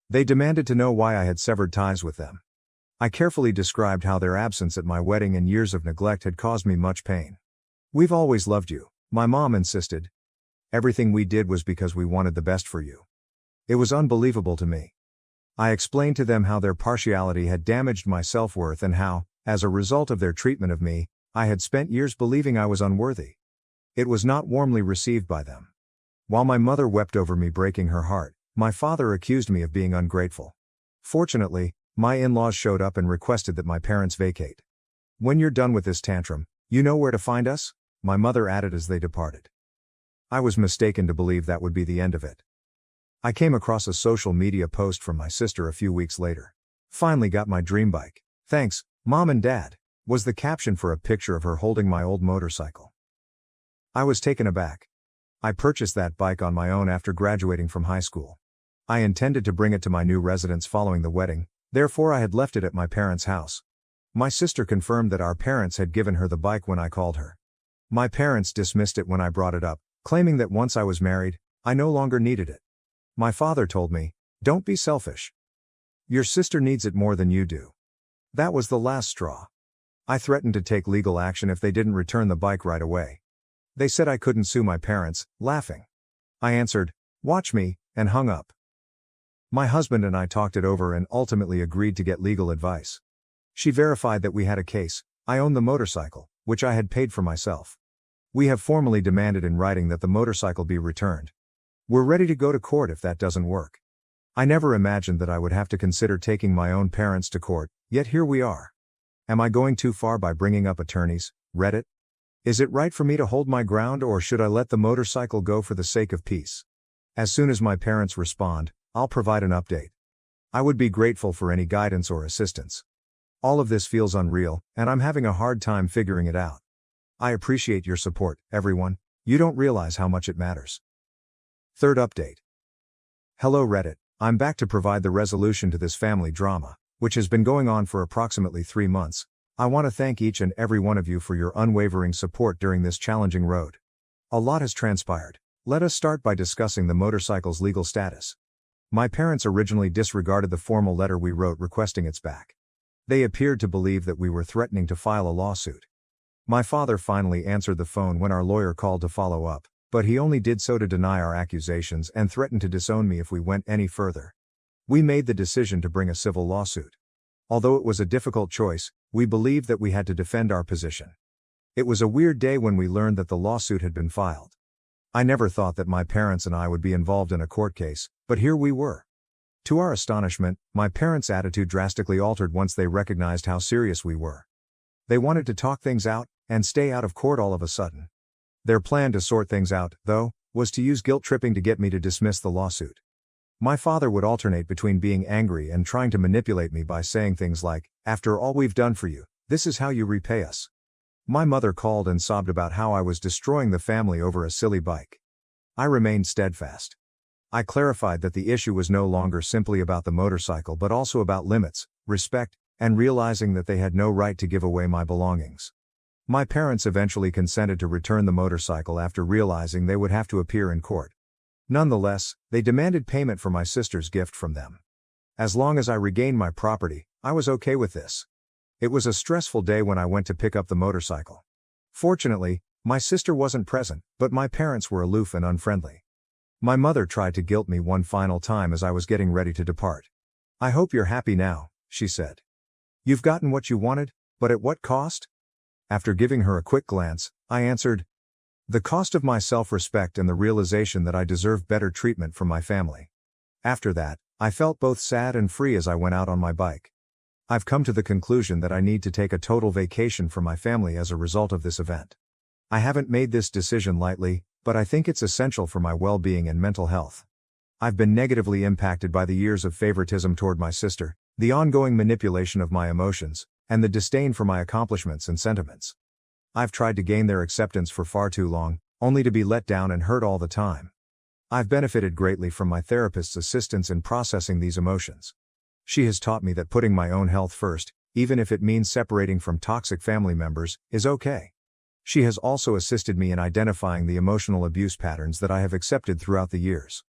They demanded to know why I had severed ties with them. I carefully described how their absence at my wedding and years of neglect had caused me much pain. We've always loved you, my mom insisted. Everything we did was because we wanted the best for you. It was unbelievable to me. I explained to them how their partiality had damaged my self-worth and how, as a result of their treatment of me, I had spent years believing I was unworthy. It was not warmly received by them. While my mother wept over me breaking her heart, my father accused me of being ungrateful. Fortunately, my in-laws showed up and requested that my parents vacate. When you're done with this tantrum, you know where to find us? My mother added as they departed. I was mistaken to believe that would be the end of it. I came across a social media post from my sister a few weeks later. Finally got my dream bike. Thanks, Mom and Dad, was the caption for a picture of her holding my old motorcycle. I was taken aback. I purchased that bike on my own after graduating from high school. I intended to bring it to my new residence following the wedding, therefore I had left it at my parents' house. My sister confirmed that our parents had given her the bike when I called her. My parents dismissed it when I brought it up, claiming that once I was married, I no longer needed it. My father told me, "Don't be selfish. Your sister needs it more than you do." That was the last straw. I threatened to take legal action if they didn't return the bike right away. They said I couldn't sue my parents, laughing. I answered, "Watch me," and hung up. My husband and I talked it over and ultimately agreed to get legal advice. She verified that we had a case. I owned the motorcycle, which I had paid for myself. We have formally demanded in writing that the motorcycle be returned. We're ready to go to court if that doesn't work. I never imagined that I would have to consider taking my own parents to court, yet here we are. Am I going too far by bringing up attorneys, Reddit? Is it right for me to hold my ground or should I let the motorcycle go for the sake of peace? As soon as my parents respond, I'll provide an update. I would be grateful for any guidance or assistance. All of this feels unreal, and I'm having a hard time figuring it out. I appreciate your support, everyone. You don't realize how much it matters. Third update. Hello Reddit, I'm back to provide the resolution to this family drama, which has been going on for approximately 3 months. I want to thank each and every one of you for your unwavering support during this challenging road. A lot has transpired. Let us start by discussing the motorcycle's legal status. My parents originally disregarded the formal letter we wrote requesting its back. They appeared to believe that we were threatening to file a lawsuit. My father finally answered the phone when our lawyer called to follow up, but he only did so to deny our accusations and threatened to disown me if we went any further. We made the decision to bring a civil lawsuit. Although it was a difficult choice, we believed that we had to defend our position. It was a weird day when we learned that the lawsuit had been filed. I never thought that my parents and I would be involved in a court case, but here we were. To our astonishment, my parents' attitude drastically altered once they recognized how serious we were. They wanted to talk things out, and stay out of court all of a sudden. Their plan to sort things out, though, was to use guilt tripping to get me to dismiss the lawsuit. My father would alternate between being angry and trying to manipulate me by saying things like, "After all we've done for you, this is how you repay us." My mother called and sobbed about how I was destroying the family over a silly bike. I remained steadfast. I clarified that the issue was no longer simply about the motorcycle but also about limits, respect, and realizing that they had no right to give away my belongings. My parents eventually consented to return the motorcycle after realizing they would have to appear in court. Nonetheless, they demanded payment for my sister's gift from them. As long as I regained my property, I was okay with this. It was a stressful day when I went to pick up the motorcycle. Fortunately, my sister wasn't present, but my parents were aloof and unfriendly. My mother tried to guilt me one final time as I was getting ready to depart. "I hope you're happy now," she said. "You've gotten what you wanted, but at what cost?" After giving her a quick glance, I answered, "The cost of my self-respect and the realization that I deserve better treatment from my family." After that, I felt both sad and free as I went out on my bike. I've come to the conclusion that I need to take a total vacation from my family as a result of this event. I haven't made this decision lightly, but I think it's essential for my well-being and mental health. I've been negatively impacted by the years of favoritism toward my sister, the ongoing manipulation of my emotions, and the disdain for my accomplishments and sentiments. I've tried to gain their acceptance for far too long, only to be let down and hurt all the time. I've benefited greatly from my therapist's assistance in processing these emotions. She has taught me that putting my own health first, even if it means separating from toxic family members, is okay. She has also assisted me in identifying the emotional abuse patterns that I have accepted throughout the years.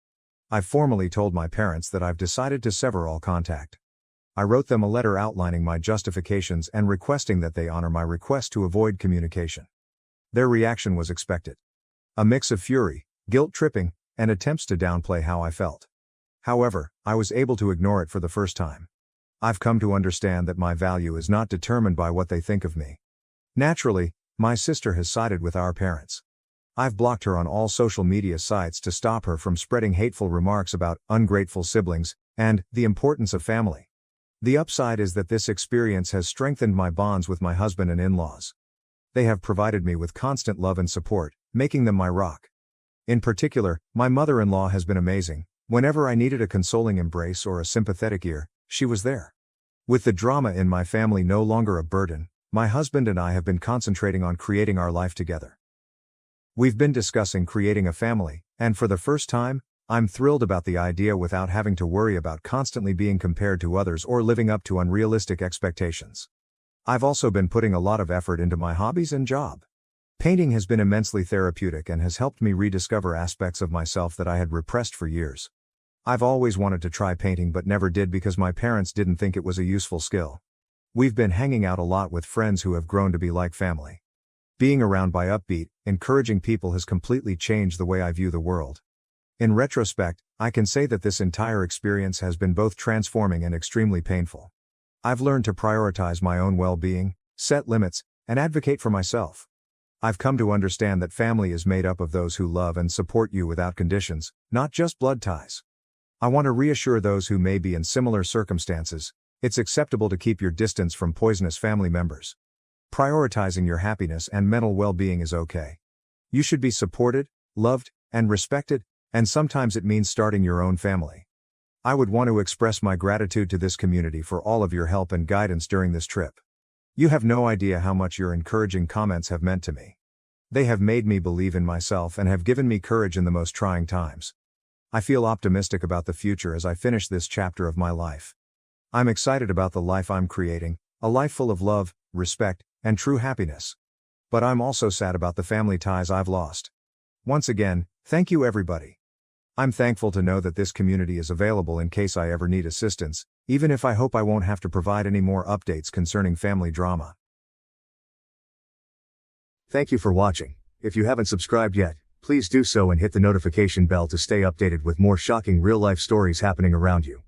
I've formally told my parents that I've decided to sever all contact. I wrote them a letter outlining my justifications and requesting that they honor my request to avoid communication. Their reaction was expected. A mix of fury, guilt-tripping, and attempts to downplay how I felt. However, I was able to ignore it for the first time. I've come to understand that my value is not determined by what they think of me. Naturally, my sister has sided with our parents. I've blocked her on all social media sites to stop her from spreading hateful remarks about ungrateful siblings and the importance of family. The upside is that this experience has strengthened my bonds with my husband and in-laws. They have provided me with constant love and support, making them my rock. In particular, my mother-in-law has been amazing. Whenever I needed a consoling embrace or a sympathetic ear, she was there. With the drama in my family no longer a burden, my husband and I have been concentrating on creating our life together. We've been discussing creating a family, and for the first time, I'm thrilled about the idea without having to worry about constantly being compared to others or living up to unrealistic expectations. I've also been putting a lot of effort into my hobbies and job. Painting has been immensely therapeutic and has helped me rediscover aspects of myself that I had repressed for years. I've always wanted to try painting but never did because my parents didn't think it was a useful skill. We've been hanging out a lot with friends who have grown to be like family. Being around by upbeat, encouraging people has completely changed the way I view the world. In retrospect, I can say that this entire experience has been both transforming and extremely painful. I've learned to prioritize my own well-being, set limits, and advocate for myself. I've come to understand that family is made up of those who love and support you without conditions, not just blood ties. I want to reassure those who may be in similar circumstances, it's acceptable to keep your distance from poisonous family members. Prioritizing your happiness and mental well-being is okay. You should be supported, loved, and respected, and sometimes it means starting your own family. I would want to express my gratitude to this community for all of your help and guidance during this trip. You have no idea how much your encouraging comments have meant to me. They have made me believe in myself and have given me courage in the most trying times. I feel optimistic about the future as I finish this chapter of my life. I'm excited about the life I'm creating, a life full of love, respect, and true happiness. But I'm also sad about the family ties I've lost. Once again, thank you everybody. I'm thankful to know that this community is available in case I ever need assistance, even if I hope I won't have to provide any more updates concerning family drama. Thank you for watching. If you haven't subscribed yet, please do so and hit the notification bell to stay updated with more shocking real-life stories happening around you.